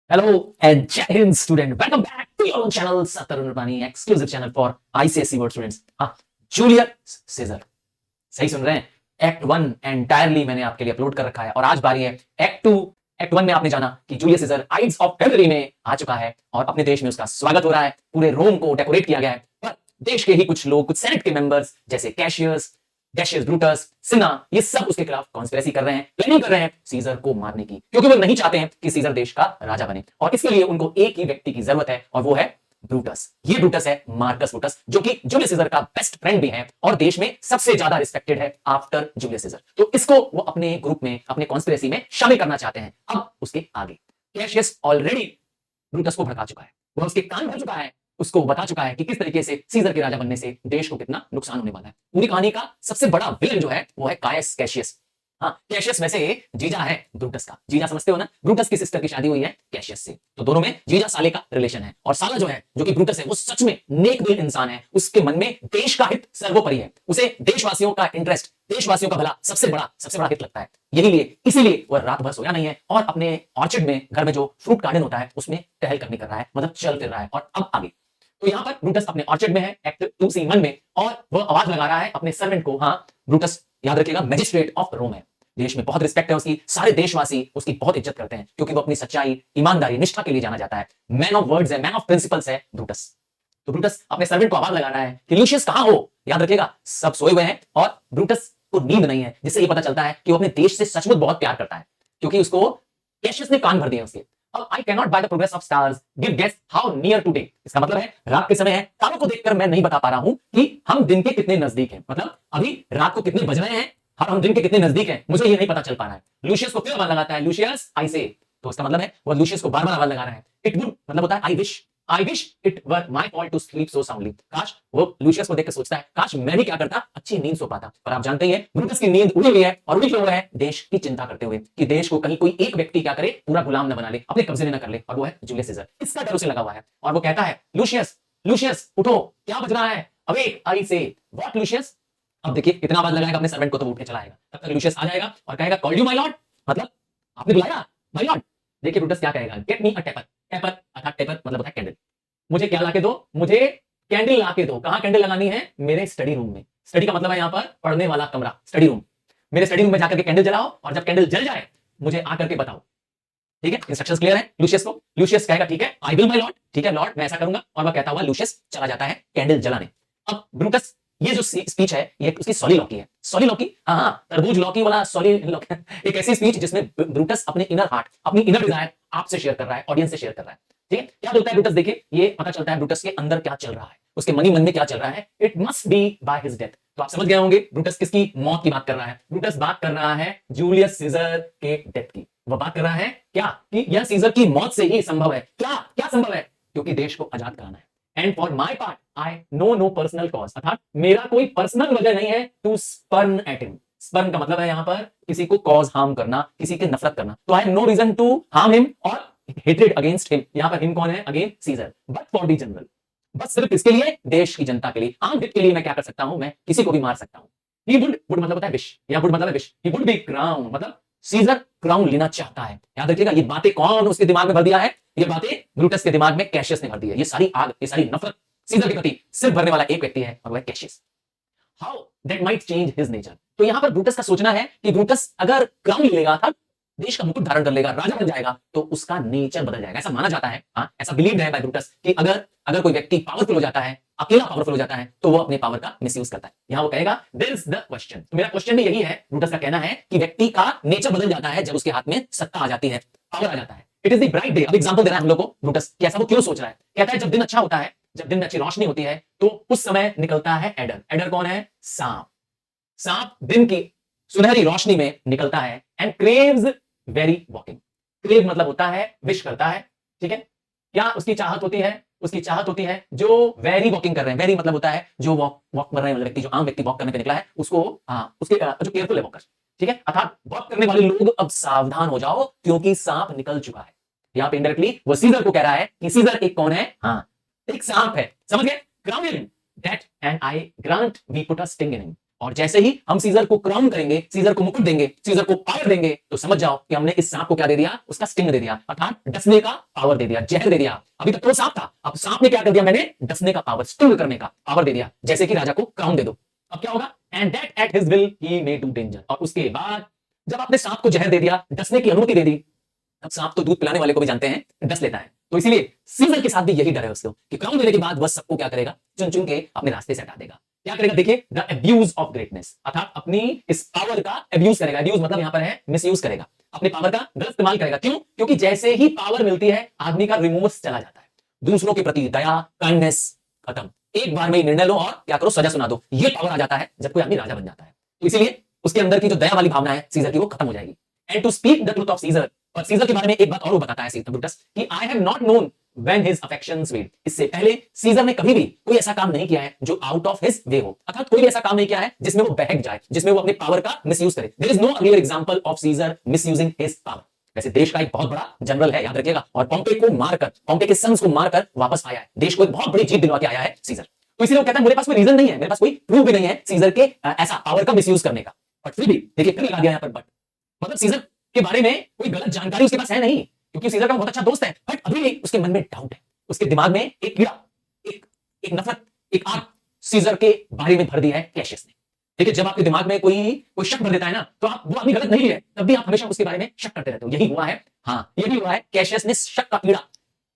Hello and Jai Hind student. Welcome back to your own channel, Satarun Rupani, exclusive channel for ICSE World students. हाँ, Julius Caesar, सही सुन रहे हैं। Act 1 entirely मैंने आपके लिए upload कर रखा है और आज बारी है एक्ट 2। एक्ट 1 में आपने जाना कि Julius Caesar aides of cavalry में आ चुका है और अपने देश में उसका स्वागत हो रहा है। पूरे रोम को डेकोरेट किया गया है, पर देश के ही कुछ लोग, कुछ सेनेट के मेंबर्स जैसे कैशियस, गैशियस ब्रूटस, सिन्ना, ये सब उसके खिलाफ कॉन्स्पिरेसी कर रहे हैं, प्लानिंग कर रहे हैं सीजर को मारने की, क्योंकि वो नहीं चाहते हैं कि सीजर देश का राजा बने और इसके लिए उनको एक ही व्यक्ति की जरूरत है और वो है ब्रूटस। ये ब्रूटस है मार्कस ब्रूटस, जो कि जूलियस सीजर का बेस्ट फ्रेंड भी है और देश में सबसे ज्यादा रिस्पेक्टेड है आफ्टर जूलियस सीजर। तो इसको वो अपने ग्रुप में, अपने कॉन्स्पिरेसी में शामिल करना चाहते हैं। अब उसके आगे कैशियस ऑलरेडी ब्रूटस को भड़का चुका है, वह उसके कान भर चुका है, उसको बता चुका है कि किस तरीके से सीजर के राजा बनने से देश को कितना नुकसान होने वाला है। पूरी कहानी का सबसे बड़ा विलन जो है वो है कायस कैशियस। हाँ, कैशियस वैसे जीजा है ब्रूटस का। जीजा समझते हो ना, ब्रूटस की सिस्टर की शादी हुई है कैशियस से, तो दोनों में जीजा साले का रिलेशन है। और साला जो है, जो कि ब्रूटस है, वो सच में नेक दिल इंसान है। उसके मन में देश का हित सर्वोपरि है। उसे देशवासियों का इंटरेस्ट, देशवासियों का भला सबसे बड़ा हित लगता है। यही लिए इसीलिए वह रात भर सोया नहीं है और अपने ऑर्चर्ड में, घर में जो फ्रूट गार्डन होता है, उसमें टहलकदमी कर रहा है, मतलब चल फिर रहा है। और अब आगे तो यहां पर ब्रूटस अपने ऑर्चर्ड में है, एक्ट 2 सीन 1 में, और वह आवाज लगा रहा है अपने सर्वेंट को। हाँ, ब्रूटस याद रखिएगा मैजिस्ट्रेट ऑफ रोम है, देश में बहुत रिस्पेक्ट है उसकी, सारे देशवासी उसकी बहुत इज्जत करते हैं क्योंकि वो अपनी सच्चाई, ईमानदारी, निष्ठा के लिए जाना जाता है। मैन ऑफ वर्ड्स है, मैन ऑफ प्रिंसिपल्स है ब्रूटस। तो ब्रूटस अपने सर्वेंट को आवाज लगा रहा है कि लूशियस कहां हो। याद रखिएगा सब सोए हुए हैं और ब्रूटस को नींद नहीं है, जिससे ये पता चलता है कि वो अपने देश से सचमुच बहुत प्यार करता है, क्योंकि उसको कैशियस ने कान भर दिए उसके। अब I cannot by the progress of stars give guess how near to day। इसका मतलब है रात के समय है, तारों को देखकर मैं नहीं बता पा रहा हूं कि हम दिन के कितने नजदीक हैं। मतलब अभी रात को कितने बज रहे हैं और हम दिन के कितने नजदीक हैं, मुझे ये नहीं पता चल पा रहा है। लूशियस को फिर आवाज लगाता है, लूशियस आई से। तो इसका मतलब है वो लूशियस को बार बार आवाज लगा रहा है। इट वुड मतलब होता है I wish it were my fault to sleep so soundly. काश, वो लूशियस को देखकर सोचता है, काश मैं भी क्या करता, अच्छी नींद सो पाता। पर आप जानते ही हैं ब्रूटस की नींद उड़ी हुई है, और उड़ी क्यों हुआ है? देश की चिंता करते हुए कि देश को कहीं कोई एक व्यक्ति क्या करे, पूरा गुलाम न बना ले, अपने कब्जे में न कर ले, और वो है जूलियस सीजर। इसका डर उसे लगा हुआ है और वो कहता है, लूशियस लूशियस उठो, क्या बज रहा है? अवेक आई से। What luscious? अब देखिए इतना आवाज लगाएगा अपने सर्वेंट को तो उठ के चला आएगा। तब तक लूशियस आ जाएगा और कहेगा, कॉल्ड यू माय लॉर्ड, मतलब आपने बुलाया माय लॉर्ड। देखिए ब्रूटस क्या कहेगा, गेट मी अ टेपर। टेपर अर्थात टेपर मतलब होता है कैंडल। मुझे क्या लाके दो? मुझे कैंडल लाके दो। कहां कैंडल लगानी है? मेरे स्टडी रूम में। स्टडी का मतलब है यहां पर पढ़ने वाला कमरा, स्टडी रूम। मेरे स्टडी रूम में जाकर के कैंडल जलाओ और जब कैंडल जल जाए मुझे आकर के बताओ। ठीक है, इंस्ट्रक्शंस क्लियर है लूशियस को। लूशियस कहेगा ठीक है, आई विल माय लॉर्ड। ठीक है लॉर्ड, मैं ऐसा करूंगा। और वह कहता हुआ लूशियस चला जाता है कैंडल जलाने। अब ब्रूटस, ये जो स्पीच है ये उसकी सॉली लॉकी है। सॉली लॉकी, हाँ, तरबूज लॉकी वाला सॉली लॉकी। एक ऐसी स्पीच जिसमें ब्रूटस अपने इनर हार्ट, अपनी इनर डिजायर आपसे शेयर कर रहा है, ऑडियंस से शेयर कर रहा है। ठीक है, क्या बोलता है ब्रूटस? देखिए ये पता चलता है ब्रूटस के अंदर क्या चल रहा है, उसके मन में क्या चल रहा है। It must B by his death. तो आप समझ गए होंगे ब्रूटस किसकी मौत की बात कर रहा है। ब्रूटस बात कर रहा है जूलियस सीजर के डेथ की। वह बात कर रहा है क्या, कि यह सीजर की मौत से ही संभव है। क्या क्या संभव है? क्योंकि देश को आजाद कराना है। And for my part I know personal cause, अर्थात मेरा कोई पर्सनल वजह नहीं है to spurn at him. Spurn का मतलब है यहां पर किसी को कॉज हार्म करना, किसी की नफरत करना। तो I have no reason to harm him और हेट्रेड अगेंस्ट हिम। यहां पर हिम कौन है? Again Caesar. But for the general, बस सिर्फ इसके लिए, देश की जनता के लिए, आम हित के लिए मैं क्या कर सकता हूं? मैं किसी को भी मार सकता हूं। ही वुड मतलब होता है विश, या वुड मतलब है wish. He would be crown, मतलब सीजर क्राउन लेना चाहता है। याद रखिएगा ये बातें कौन उसके दिमाग में भर दिया है? ये बातें ब्रूटस के दिमाग में कैशियस ने भर दी है। ये सारी आग, ये सारी नफरत सीजर के प्रति सिर्फ भरने वाला एक व्यक्ति है और वह है Cassius. How that might change his nature. तो यहां पर ब्रूटस का सोचना है कि ब्रूटस अगर क्राउन ले लेगा, था देश का मुकुट धारण कर लेगा, राजा बन जाएगा, तो उसका नेचर बदल जाएगा। ऐसा माना जाता है, हाँ, ऐसा बिलीव है बाय ब्रूटस कि अगर कोई व्यक्ति पावरफुल हो जाता है, अकेला पावरफुल हो जाता है, तो वो अपने पावर का मिसयूज करता है। यहां वो कहेगा देयर इज द क्वेश्चन। तो मेरा क्वेश्चन भी यही है, ब्रूटस का कहना है कि व्यक्ति का नेचर बदल जाता है जब उसके हाथ में सत्ता आ जाती है, पावर आ जाता है। It is the bright day. अब एग्जांपल दे रहा है हम लोग को ब्रूटस कि ऐसा वो क्यों सोच रहा है। कहता है जब दिन अच्छा होता है, जब दिन में अच्छी रोशनी होती है, तो उस समय निकलता है एडर। एडर कौन है? सांप। सांप दिन की सुनहरी रोशनी में निकलता है and craves very walking. Crave मतलब होता है विश करता है। ठीक है, क्या उसकी चाहत होती है? उसकी चाहत होती है जो वेरी वॉकिंग कर रहे हैं। वेरी मतलब होता है जो वॉक कर रहे हैं, व्यक्ति जो आम व्यक्ति वॉक करने पे निकला है उसको, हाँ, उसके जो केयरफुल है वॉकर। ठीक है, अर्थात वॉक करने वाले लोग अब सावधान हो जाओ क्योंकि सांप निकल चुका है। यहां पे इंडायरेक्टली वो सीजर को कह रहा है कि सीजर एक कौन है? हाँ, एक सांप है। समझ गए? Crown that and I grant we put a sting in him. और जैसे ही हम सीजर को क्राउन करेंगे, सीजर को मुकुट देंगे, सीजर को पावर देंगे, तो समझ जाओ कि हमने इस सांप को क्या दे दिया, उसका स्टिंग दे दिया, अर्थात डसने का पावर दे दिया, जहर दे दिया। अभी तक तो सांप था, अब सांप ने क्या कर दिया, मैंने डसने का पावर, स्टिंग करने का पावर दे दिया, जैसे कि राजा को क्राउन दे दो। अब क्या होगा, and that at his will he may do danger. और उसके बाद जब आपने सांप को जहर दे दिया, डसने की अनुमति दे दी, अब सांप तो दूध पिलाने वाले को भी जानते हैं, डस लेता है। तो इसीलिए सीजर के साथ भी यही डर है उसको कि क्राउन देने के बाद वह सबको क्या करेगा, चुन चुन के अपने रास्ते से हटा देगा। क्या करेगा, देखिए, द अब्यूज ऑफ ग्रेटनेस, अर्थात अपनी इस पावर का अब्यूज करेगा। अब्यूज मतलब यहां पर है मिसयूज करेगा, अपने पावर का गलत इस्तेमाल करेगा। क्यों? क्योंकि जैसे ही पावर मिलती है, आदमी का रिमोर्स चला जाता है, दूसरों के प्रति दया, काइंडनेस खत्म। एक बार में निर्णय लो और क्या करो, सजा सुना दो। ये पावर आ जाता है जब कोई आदमी राजा बन जाता है। तो इसीलिए उसके अंदर की जो दया वाली भावना है सीजर की, वो खत्म हो जाएगी। And to speak the truth of Caesar, और सीजर के बारे में एक बात और वो बताता है ब्रूटस कि I have not known when his affections were, इससे पहले सीजर ने कभी भी कोई ऐसा काम नहीं किया है जो आउट ऑफ हिज वे हो, अर्थात कोई भी ऐसा काम नहीं किया है जिसमें वो बहक जाए, जिसमें वो अपने पावर का मिसयूज करे। There is no earlier example of Caesar misusing his power. वैसे देश का एक बहुत बड़ा जनरल है, याद रखिएगा, और पोम्पे को मारकर, पोम्पे के सन्स को मारकर वापस आया है, देश को एक बहुत बड़ी जीत दिलवा के आया है सीजर। तो इसलिए वो कहता है मेरे पास कोई रीजन नहीं है, मेरे पास कोई प्रूफ भी नहीं है सीजर के ऐसा पावर का मिसयूज करने का। बट फिर भी देखिए फिर लगा दिया यहां पर बट, मतलब सीजर के बारे में कोई गलत जानकारी उसके पास है नहीं, क्योंकि सीजर का बहुत अच्छा दोस्त है, बट अभी भी उसके मन में डाउट है, उसके दिमाग में एक कीड़ा, एक नफरत, एक आग सीजर के बारे में भर दिया है कैशियस ने। देखिए जब आपके दिमाग में कोई शक भर देता है ना, तो आप वो आदमी गलत नहीं है, तब भी आप हमेशा उसके बारे में शक करते रहते हो। यही हुआ है, हाँ यही हुआ है, कैशियस ने शक का कीड़ा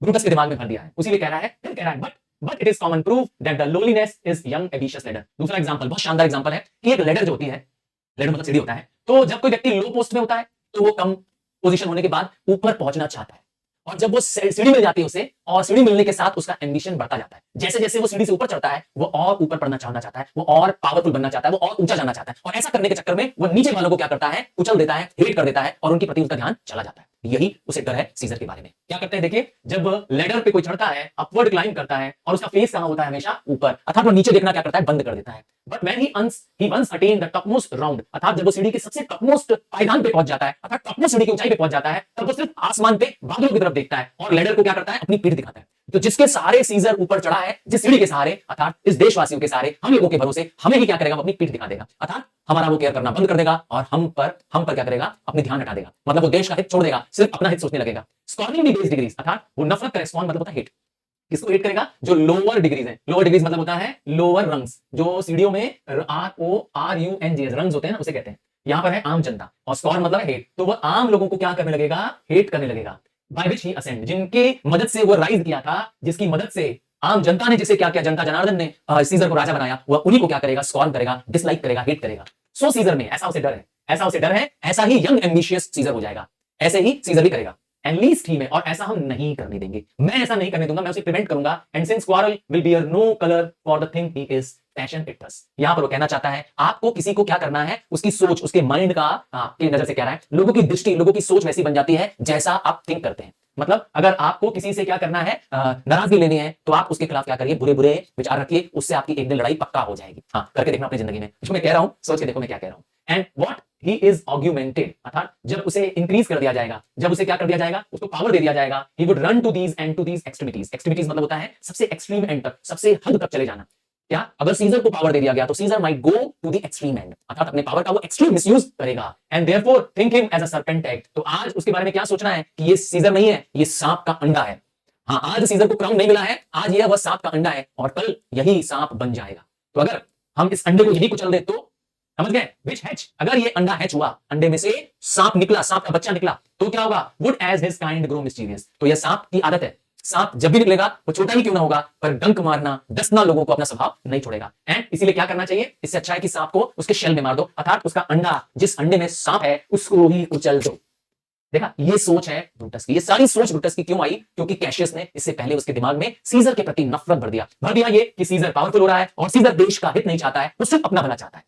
ब्रूटस के दिमाग में भर दिया है। उसी लिए कह रहा है, फिर कह रहा है but it is common proof that the loneliness is young ambitious leader. दूसरा एग्जांपल, बहुत शानदार एग्जांपल है कि एक लीडर जो होती है, लीडर मतलब सीढ़ी होता है, तो जब कोई व्यक्ति लो पोस्ट में होता है तो वो कम पोजीशन होने के बाद ऊपर पहुंचना चाहता है, और जब वो सीढ़ी मिल जाती है उसे, और सीढ़ी मिलने के साथ उसका एम्बिशन बढ़ता जाता है। जैसे जैसे वो सीढ़ी से ऊपर चढ़ता है, वो और ऊपर पढ़ना चाहना चाहता है, वो और पावरफुल बनना चाहता है, वो और ऊंचा जाना चाहता है, और ऐसा करने के चक्कर में वो नीचे वालों को क्या करता है, कुचल देता है, हेट कर देता है, और उनके प्रति उसका ध्यान चला जाता है। यही उसे डर है सीजर के बारे में। क्या करते हैं, देखिए जब लैडर पे कोई चढ़ता है, अपवर्ड क्लाइंब करता है, और उसका फेस कहां होता है, हमेशा ऊपर, अर्थात वो नीचे देखना क्या करता है, बंद कर देता है। But when he once attain the topmost round, अर्थात जब वो सीढ़ी के सबसे टॉपमोस्ट पायदान पे पहुंच जाता है, अर्थात टॉपमोस्ट सीढ़ी की ऊंचाई पे पहुंच जाता है, तब वो सिर्फ आसमान पे बादलों की तरफ देखता है, और लैडर को क्या करता है, अपनी पीठ दिखाता है। तो जिसके सहारे सीजर ऊपर चढ़ा है, जिस सीढ़ी के सहारे, अर्थात इस देशवासियों के सहारे, हम लोगों के भरोसे, हमें ही क्या करेगा, अपनी पीठ दिखा देगा, अर्थात हमारा वो केयर करना बंद कर देगा, और हम पर क्या करेगा, अपनी ध्यान हटा देगा, मतलब वो देश का हित छोड़ देगा, सिर्फ अपना हित सोचने लगेगा। स्कॉर्निंग द बेस डिग्रीज, अर्थात वो नफरत का रिस्पॉन्स मतलब होता है हेट। किसको हेट करेगा, जो लोअर डिग्रीज है। लोअर डिग्रीज मतलब होता है लोअर रंग्स, जो सीढ़ियों में RORUNGS रंग्स होते हैं ना, उसे कहते हैं। यहां पर है आम जनता, और स्कॉर्न मतलब है हेट, तो वो आम लोगों को क्या करने लगेगा, हेट करने लगेगा। बाय विच ही असेंड, जिनके मदद से वो राइज किया था, जिसकी मदद से आम जनता ने, जिसे क्या किया, जनता जनार्दन ने सीजर को राजा बनाया, वह उन्हीं को क्या करेगा, स्कॉर्न करेगा, डिसलाइक करेगा, हेट करेगा। सो सीजर में ऐसा उसे डर है, ऐसा उसे डर है, ऐसा ही यंग एम्बिशियस सीजर हो जाएगा, ऐसे ही सीजर भी करेगा। एंड लीस्ट ही में, और ऐसा हम नहीं करने देंगे, मैं ऐसा नहीं करने दूंगा, मैं उसे प्रिवेंट करूंगा। And since quarrel will bear no colour for the thing he is fashion it thus. यहां पर वो कहना चाहता है, आपको किसी को क्या करना है, उसकी सोच, उसके माइंड का आपकी नजर से कह रहा है, लोगों की दृष्टि, लोगों की सोच वैसी बन जाती है जैसा आप थिंक करते हैं। मतलब अगर आपको किसी से क्या करना है, नाराजगी लेनी है, तो आप उसके खिलाफ क्या करिए, बुरे बुरे विचार रखिए, उससे आपकी एक दिन लड़ाई पक्का हो जाएगी। हाँ, करके देखना अपनी जिंदगी में, जो मैं कह रहा हूं सोच के देखो मैं क्या कह रहा हूं। And what he is augmented, अर्थात जब उसे इंक्रीज कर दिया जाएगा, जब उसे क्या कर दिया जाएगा, उसको पावर दे दिया जाएगा, he would run to these and to these extremities. Extremities मतलब होता है सबसे एक्सट्रीम एंड तक, सबसे हद तक चले जाना। क्या, अगर सीजर को पावर दे दिया गया तो Caesar might go to the extreme end, अर्थात अपने पावर का वो एक्सट्रीम मिसयूज करेगा। And therefore think him as a serpent egg, तो आज उसके बारे में क्या सोचना है कि ये सीजर नहीं है, ये सांप का अंडा है। हाँ, आज सीजर को क्राउन नहीं मिला है, आज यह वह सांप का अंडा है, और कल यही सांप बन जाएगा। तो अगर हम इस अंडे को यही कुचल दे, तो समझ गए, विच हैच, अगर ये अंडा हैच हुआ, अंडे में से सांप निकला, सांप का बच्चा निकला, तो क्या होगा, would as his kind grow mysterious. तो यह सांप की आदत है, सांप जब भी निकलेगा वो छोटा ही क्यों ना होगा, पर डंक मारना, डसना लोगों को अपना स्वभाव नहीं छोड़ेगा। एंड इसीलिए क्या करना चाहिए, इससे अच्छा है कि सांप को उसके शेल में मार दो, अर्थात उसका अंडा, जिस अंडे में सांप है, उसको ही कुचल दो। देखा, ये सोच है ब्रूटस की, ये सारी सोच ब्रूटस की क्यों आई, क्योंकि कैशियस ने इससे पहले उसके दिमाग में सीजर के प्रति नफरत भर दिया ये कि सीजर पावरफुल हो रहा है, और सीजर देश का हित नहीं चाहता है, वो सिर्फ अपना भला चाहता है।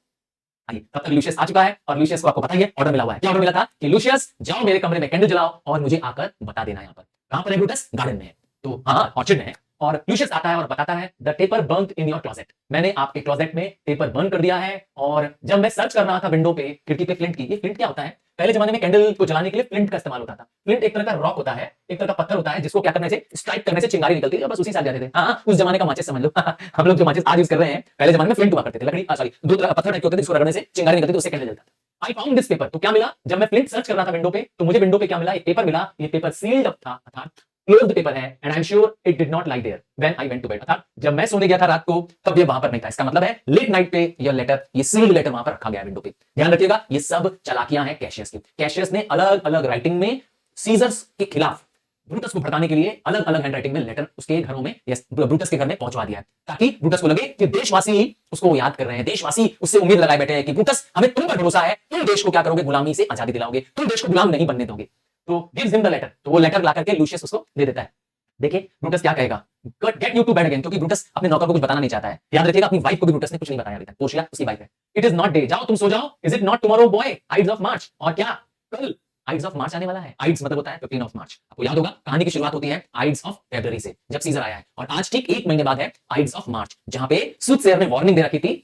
आइए, तब तक लूशियस आ चुका है, और लूशियस को आपको पता ही है, ऑर्डर मिला हुआ है। क्या ऑर्डर मिला था कि लूशियस जाओ मेरे कमरे में कैंडल जलाओ और मुझे आकर बता देना। यहाँ पर कहां पर है ब्रूटस, गार्डन में है, तो हाँ ऑर्चिड में है, और लूशियस आता है और बताता है the paper burned in your closet, मैंने आपके क्लोजेट में पेपर बर्न कर दिया है। और जब मैं सर्च कर रहा था विंडो पे, खिड़की पे फ्लिंट की, ये फ्लिंट क्या होता है, पहले जमाने में कैंडल को जलाने के लिए फ्लिंट का इस्तेमाल होता था। फ्लिंट एक तरह का रॉक होता है, एक तरह का पत्थर होता है जिसको क्या करने से, स्ट्राइक करने से चिंगारी निकलती है, बस उसी से आ जाते थे। हाँ, उस जमाने का माचिस समझ लो। हम लोग जो माचिस आज यूज कर रहे हैं, पहले जमाने में फ्लिंट हुआ करते थे, लकड़ी सॉरी दो तरह पत्थर टाइप के होते थे जिसको रगड़ने से चिंगारी निकलती थी, उससे कैंडल जलता था। आई फाउंड दिस पेपर, तो क्या मिला, जब मैं फ्लिंट सर्च कर रहा था विंडो पे, तो मुझे विंडो पे क्या मिला, एक पेपर मिला। ये पेपर सील्ड अप था, अर्थात क्लोज्ड पेपर है, and I am sure it did not lie there when I went to bed, अर्थात जब मैं सोने गया था रात को तब ये वहां पर नहीं था। इसका मतलब है लेट नाइट पे ये लेटर, ये सील्ड लेटर वहां पर रखा गया विंडो पे। ध्यान रखिएगा, ये सब चालाकियां हैं कैशियस की। कैशियस ने अलग अलग राइटिंग में सीजर्स के खिलाफ ब्रूटस को भड़काने के लिए अलग अलग हैंडराइटिंग में लेटर उसके घरों में, ब्रूटस के घर में पहुंचवा दिया है, ताकि ब्रूटस को लगे कि देशवासी उसको याद कर रहे हैं, देशवासी उससे उम्मीद लगाए बैठे हैं कि ब्रूटस हमें तुम पर भरोसा है, तुम देश को क्या करोगे, गुलामी से आजादी दिलाओगे, तुम देश को गुलाम नहीं बनने दोगे। तो गिव्स हिम द लेटर, तो वो लेटर ला करके लूशियस उसको दे देता है। देखिए ब्रूटस क्या कहेगा, get you to bed again, क्योंकि ब्रूटस अपने नौकर को कुछ बताना नहीं चाहता है। याद रखिएगा, अपनी वाइफ को भी ब्रूटस ने कुछ नहीं बताया अभी तक, पोर्शिया उसकी वाइफ है। इट इज नॉट डे, जाओ तुम सो जाओ, is it not tomorrow boy, aides of मार्च, और क्या कल आइड्स ऑफ मार्च आने वाला है। आइड्स मतलब होता है 15 ऑफ मार्च, आपको याद होगा कहानी की शुरुआत होती है आइड्स ऑफ फरवरी से, जब सीजर आया है, और आज ठीक एक महीने बाद है आइड्स ऑफ मार्च, जहां पे सूथसेयर ने वार्निंग दे रखी थी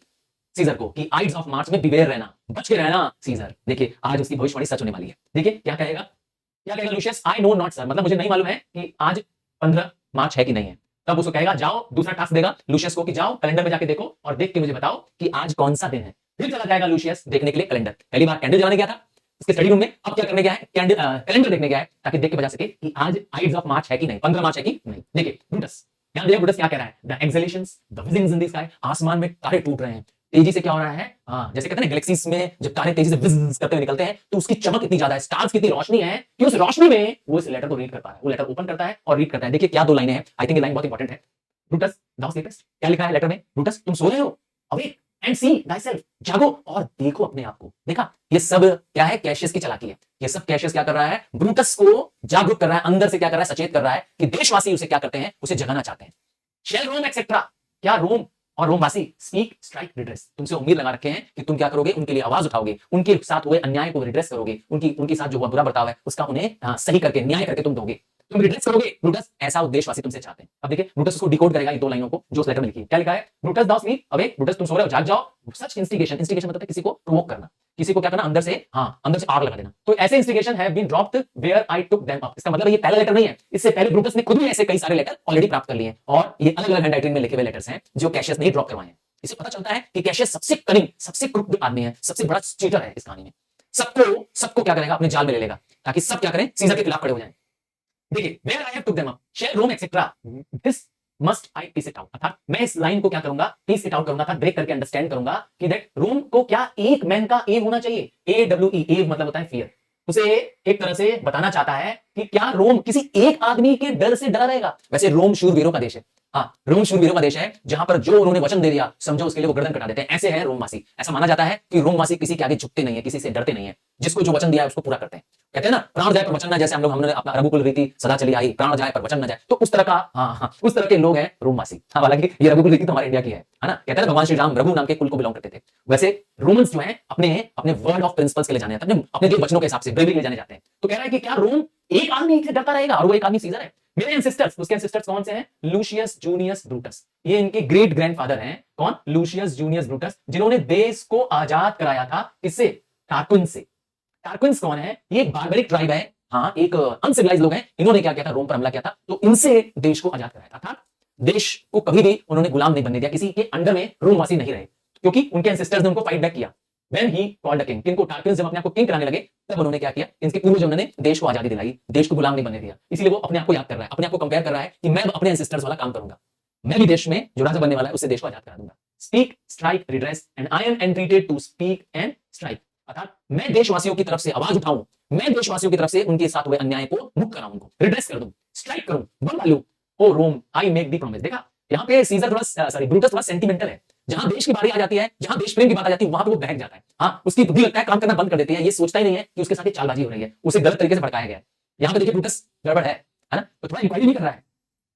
सीजर को कि आइड्स ऑफ मार्च में बिवेयर रहना, बच के रहना सीजर। देखिए आज उसकी भविष्यवाणी सच होने वाली है। देखिए क्या कहेगा, क्या कहेगा luscious, I know not sir, मतलब मुझे नहीं मालूम है कि आज 15 मार्च है कि नहीं है। तब उसको कहेगा जाओ, दूसरा टास्क देगा लूशियस को कि जाओ कैलेंडर में जाके देखो और देख के मुझे बताओ कि आज कौन सा दिन है। फिर चला जाएगा लूशियस देखने के लिए कैलेंडर। पहली बार कैंडल जलाने गया था उसके स्टडी रूम में, अब क्या करने गया है, कैलेंडर देखने गया है, ताकि देख के बता सके कि आज आइड्स ऑफ मार्च है कि नहीं, 15 मार्च है कि नहीं। देखिए ब्रूटस, ध्यान दिया ब्रूटस क्या कह रहा है, the exhalations the whizzings in the sky, आसमान में तारे टूट रहे हैं, तेजी से क्या हो रहा है, जैसे कहते हैं ना गैलेक्सीज में जब तारे तेजी से विज़ करते हुए निकलते हैं तो उसकी चमक इतनी ज्यादा है, स्टार्स की इतनी रोशनी है कि उस रोशनी में वो इस लेटर को रीड कर पा रहा है। वो लेटर ओपन करता है और रीड करता है। देखिए क्या दो लाइनें हैं, आई थिंक ये लाइन बहुत इंपॉर्टेंट है। ब्रूटस दाउ स्लीपेस्ट, क्या लिखा है लेटर में, ब्रूटस तुम सो रहे हो, अवेक एंड सी thyself, जागो और देखो अपने आप को। देखा, ये सब क्या है, कैशियस की चालाकी है। ये सब कैशियस क्या कर रहा है, ब्रूटस को जागरूक कर रहा है, अंदर से क्या कर रहा है, सचेत कर रहा है कि देशवासी उसे क्या करते हैं, उसे जगाना चाहते हैं। शेल रोम एक्सेट्रा, क्या रोम और रोमवासी स्पीक स्ट्राइक रिड्रेस, तुमसे उम्मीद लगा रखे हैं कि तुम क्या करोगे, उनके लिए आवाज उठाओगे, उनके साथ हुए अन्याय को रिड्रेस करोगे, उनके साथ जो हुआ बुरा बर्ताव है उसका उन्हें सही करके न्याय करके तुम दोगे, तुम रिड्रेस करोगे। ब्रूटस ऐसा उद्देश्यवासी तुमसे चाहते हैं। अब देखिए ब्रूटस उसको डिकोड करेगा इन दो लाइनों को जो उस लेटर में लिखी है। क्या लिखा है, ब्रूटस दाउ स्लीप अवेक, ब्रूटस तुम सो रहे हो, जाग जाओ। सच इंस्टिगेशन, इंस्टिगेशन मतलब किसी को प्रोवोक करना, किसी को क्या करना, अंदर से अंदर से आग लगा देना। तो ऐसे instigation have been dropped where I took them up, इसका मतलब ये पहला लेटर नहीं है, इससे पहले ब्रूटस ने खुद भी ऐसे कई सारे लेटर ऑलरेडी प्राप्त कर लिए हैं, और ये अलग अलग हैंडराइटिंग में लिखे हुए लेटर्स हैं जो कैशियस ने ड्रॉप करवाए हैं। इससे पता चलता है कि कैशियस सबसे कनिंग, सबसे क्रूर आदमी है, सबसे बड़ा चीटर है इस कहानी में। सबको क्या करेगा, अपने जाल में ले लेगा, ताकि सब क्या करें, सीजर के खिलाफ खड़े हो जाएं। देखिए where I have took them up, shall Rome etcetera, this must I piece it out, अर्थात मैं इस लाइन को क्या करूंगा, पीस इट आउट करूंगा, अर्थात ब्रेक करके अंडरस्टैंड करूंगा कि दैट रोम को क्या एक मैन का एव होना चाहिए, AWE, एव मतलब होता है फियर। उसे एक तरह से बताना चाहता है कि क्या रोम किसी एक आदमी के डर से डरा रहेगा। वैसे रोम शूरवीरों का देश है, रोम शूरवीरों का देश है, जहां पर जो उन्होंने वचन दे दिया समझो उसके लिए वो गर्दन कटा देते हैं। ऐसे है रोमवासी। ऐसा माना जाता है कि रोमवासी किसी के आगे झुकते नहीं है, किसी से डरते नहीं है, जिसको जो वचन दिया है उसको पूरा करते हैं। कहते हैं ना प्राण जाए पर वचन ना, जैसे हमने अपना रघुकुल रीति सदा चली आई, प्राण जाए पर वचन ना जाए, तो उस तरह का उस तरह के लोग हैं रोमवासी। हालांकि ये रघुकुल रीति तो हमारे इंडिया की है ना। कहते हैं भगवान श्री राम रघु नाम के कुल को बिलोंग करते थे। वैसे रोमन्स जो है अपने वर्ड ऑफ प्रिंसिपल्स के लिए जाने जाते हैं, अपने वचनों के हिसाब से ब्रेवरी के लिए जाने जाते हैं। तो कह रहा है कि क्या रोम एक आदमी से डरता रहेगा, और वो एक आदमी सीजर है। मेरे एंसेस्टर्स, उसके एंसेस्टर्स कौन से हैं, लूशियस जूनियस ब्रूटस, ये इनके ग्रेट ग्रैंडफादर हैं। कौन, लूशियस जूनियस ब्रूटस, जिन्होंने देश को आजाद कराया था किससे, टार्क्विन्स से। टार्क्विन्स कौन है, ये एक बार्बरिक ट्राइब है, एक अनसिविलाइज्ड लोग हैं। इन्होंने क्या किया था, रोम पर हमला किया था, तो इनसे देश को आजाद कराया था। देश को कभी भी उन्होंने गुलाम नहीं बनने दिया, किसी के अंडर में रोमवासी नहीं रहे, क्योंकि उनके एंसेस्टर्स ने उनको फाइट बैक किया। When he called a king, किनको टार्क्विन्स जब अपने आप को किंग कराने लगे, तब उन्होंने क्या किया, इनके पूर्वज उन्होंने देश को आजादी दिलाई, देश को गुलाम नहीं बनने दिया। इसलिए वो अपने आप को याद कर रहा है, अपने आप को कंपेयर कर रहा है कि मैं अपने एंसेस्टर्स वाला काम करूंगा, मैं भी देश में जो राजा बनने वाला है उससे देश को आजाद करा दूंगा। Speak strike redress and I am entreated to speak and strike, अर्थात मैं देशवासियों की तरफ से आवाज उठाऊं, मैं देशवासियों की तरफ से उनके साथ हुए अन्याय को मुक्त कराऊं, उनको रिड्रेस कर दूं, स्ट्राइक करूं, बल डालूं। ओ रोम आई मेक दी प्रॉमिस। देखा यहाँ पे सीजर ब्रूटस थोड़ा सेंटिमेंटल है। जहां देश की बारी आ जाती है, जहां देश प्रेम की बात आ जाती है, वहां पे वो बहक जाता है। उसकी बुद्धि लगता है काम करना बंद कर देती है, ये सोचता ही नहीं है कि उसके साथ चालबाजी हो रही है, उसे गलत तरीके से भड़काया गया है। यहाँ पे देखिए ब्रूटस गड़बड़ है ना, तो थोड़ा इंक्वायरी नहीं कर रहा है।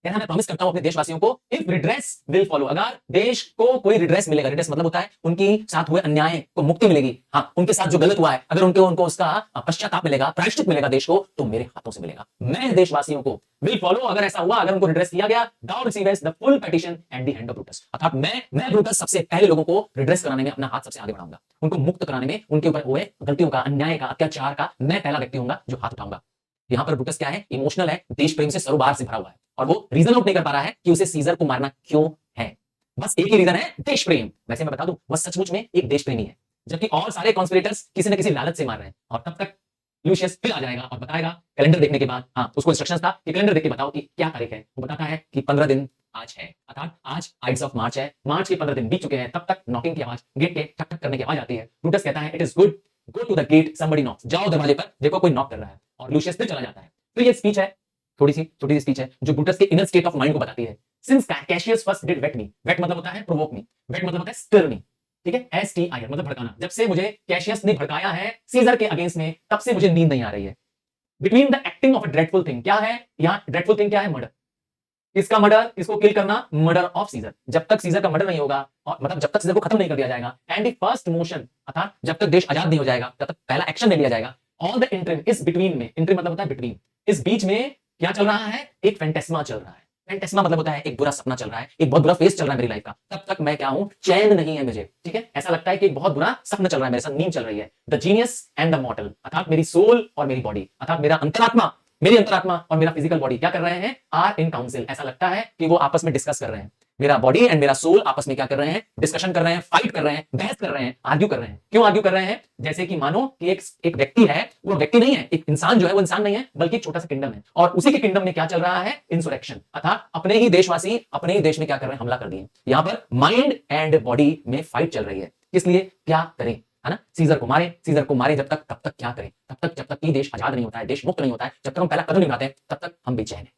कहना मैं प्रॉमिस करता हूं अपने देशवासियों को, इफ रिड्रेस विल फॉलो, अगर देश को कोई रिड्रेस मिलेगा, रिड्रेस मतलब होता है उनकी साथ हुए अन्याय को मुक्ति मिलेगी, हाँ उनके साथ जो गलत हुआ है अगर उनको उसका पश्चाताप मिलेगा, प्रायश्चित मिलेगा देश को, तो मेरे हाथों से मिलेगा। मैं देशवासियों को विल फॉलो, अगर ऐसा हुआ, अगर उनको रिड्रेस किया गया, thou receives the full petition at the hand of Brutus, अर्थात मैं ब्रूटस सबसे पहले लोगों को रिड्रेस कराने में अपना हाथ सबसे आगे बढ़ाऊंगा, उनको मुक्त कराने में, उनके ऊपर हुए गलतियों का, अन्याय का, अत्याचार का मैं पहला व्यक्ति होऊंगा जो हाथ उठाऊंगा। यहां पर ब्रूटस क्या है, इमोशनल है, देश प्रेम से सरोबार से भरा हुआ है, और वो रीजन आउट नहीं कर पा रहा है कि उसे सीजर को मारना क्यों है। बस एक ही रीजन है, देश प्रेम। वैसे मैं बता दूं, वह सचमुच में एक देश प्रेमी है, जबकि और सारे कॉन्स्पिरेटर्स किसी न किसी लालच से मार रहे हैं। और तब तक लूशियस फिर आ जाएगा और बताएगा कैलेंडर देखने के बाद, हाँ उसको इंस्ट्रक्शंस था कि कैलेंडर देख के बताओ कि क्या तारीख है। वो बताता है कि 15 दिन आज है, अर्थात आज आइड्स ऑफ मार्च है, मार्च के 15 दिन बीत चुके हैं। तब तक नॉकिंग की आवाज, गेट के ठक ठक करने की आवाज आती है। ब्रूटस कहता है it is good, go to the gate, somebody knocks, जाओ दरवाजे पर, देखो कोई नॉक कर रहा है। और लूशियस फिर चला जाता है। तो ये स्पीच है, छोटी सी स्पीच है जो ब्रूटस के इनर स्टेट ऑफ माइंड को बताती है। Since Cassius first did whet me, whet मतलब होता है प्रोवोक मी, वेट मतलब होता है स्टिर मी, ठीक है, STIR मतलब भड़काना। जब से मुझे कैशियस ने भड़काया है सीजर के अगेंस्ट में, तब से मुझे नींद नहीं आ रही है। Between the acting of a dreadful thing, क्या है यहाँ ड्रेडफुल थिंग, क्या है, मर्डर, किसका मर्डर, किसको किल करना, मर्डर ऑफ सीजर। जब तक सीजर का मर्डर नहीं होगा, और मतलब जब तक सीजर को खत्म नहीं कर दिया जाएगा, एंड द फर्स्ट मोशन, अर्थात जब तक देश आजाद नहीं हो जाएगा, तब तक पहला एक्शन नहीं लिया जाएगा, all the interim is between में, इंटरिम मतलब होता है बिटवीन, इस बीच में क्या चल रहा है, एक फैंटेस्मा चल रहा है। फैंटेस्मा मतलब होता है एक बुरा सपना चल रहा है, एक बहुत बुरा फेस चल रहा है मेरी लाइफ का, तब तक मैं क्या हूं, चैन नहीं है मुझे, ठीक है, ऐसा लगता है कि एक बहुत बुरा सपना चल रहा है मेरे साथ, नींद चल रही है। द जीनियस एंड द मॉर्टल, अर्थात मेरी सोल और मेरी बॉडी, अर्थात मेरा अंतरात्मा, मेरी अंतरात्मा और मेरा फिजिकल बॉडी क्या कर रहे हैं, आर इन काउंसिल, ऐसा लगता है कि वो आपस में डिस्कस कर रहे हैं। मेरा बॉडी एंड मेरा सोल आपस में क्या कर रहे हैं, डिस्कशन कर रहे हैं, फाइट कर रहे हैं, बहस कर रहे हैं, आर्ग्यू कर रहे हैं। क्यों आर्ग्यू कर रहे हैं, जैसे कि मानो कि एक व्यक्ति है, वो व्यक्ति नहीं है, एक इंसान जो है वो इंसान नहीं है, बल्कि एक छोटा सा किंगडम है, और उसी के किंगडम में क्या चल रहा है, इंसुरेक्शन, अर्थात अपने ही देशवासी अपने ही देश में क्या कर रहे हैं, हमला कर दिए। यहां पर माइंड एंड बॉडी में फाइट चल रही है, इसलिए क्या करें, है ना, सीजर को मारे, सीजर को मारे, जब तक, तब तक क्या करें, तब तक जब तक कि देश आजाद नहीं होता है, देश मुक्त नहीं होता है, जब तक हम पहला कदम नहीं उठाते हैं, तब तक हम बेचैन हैं।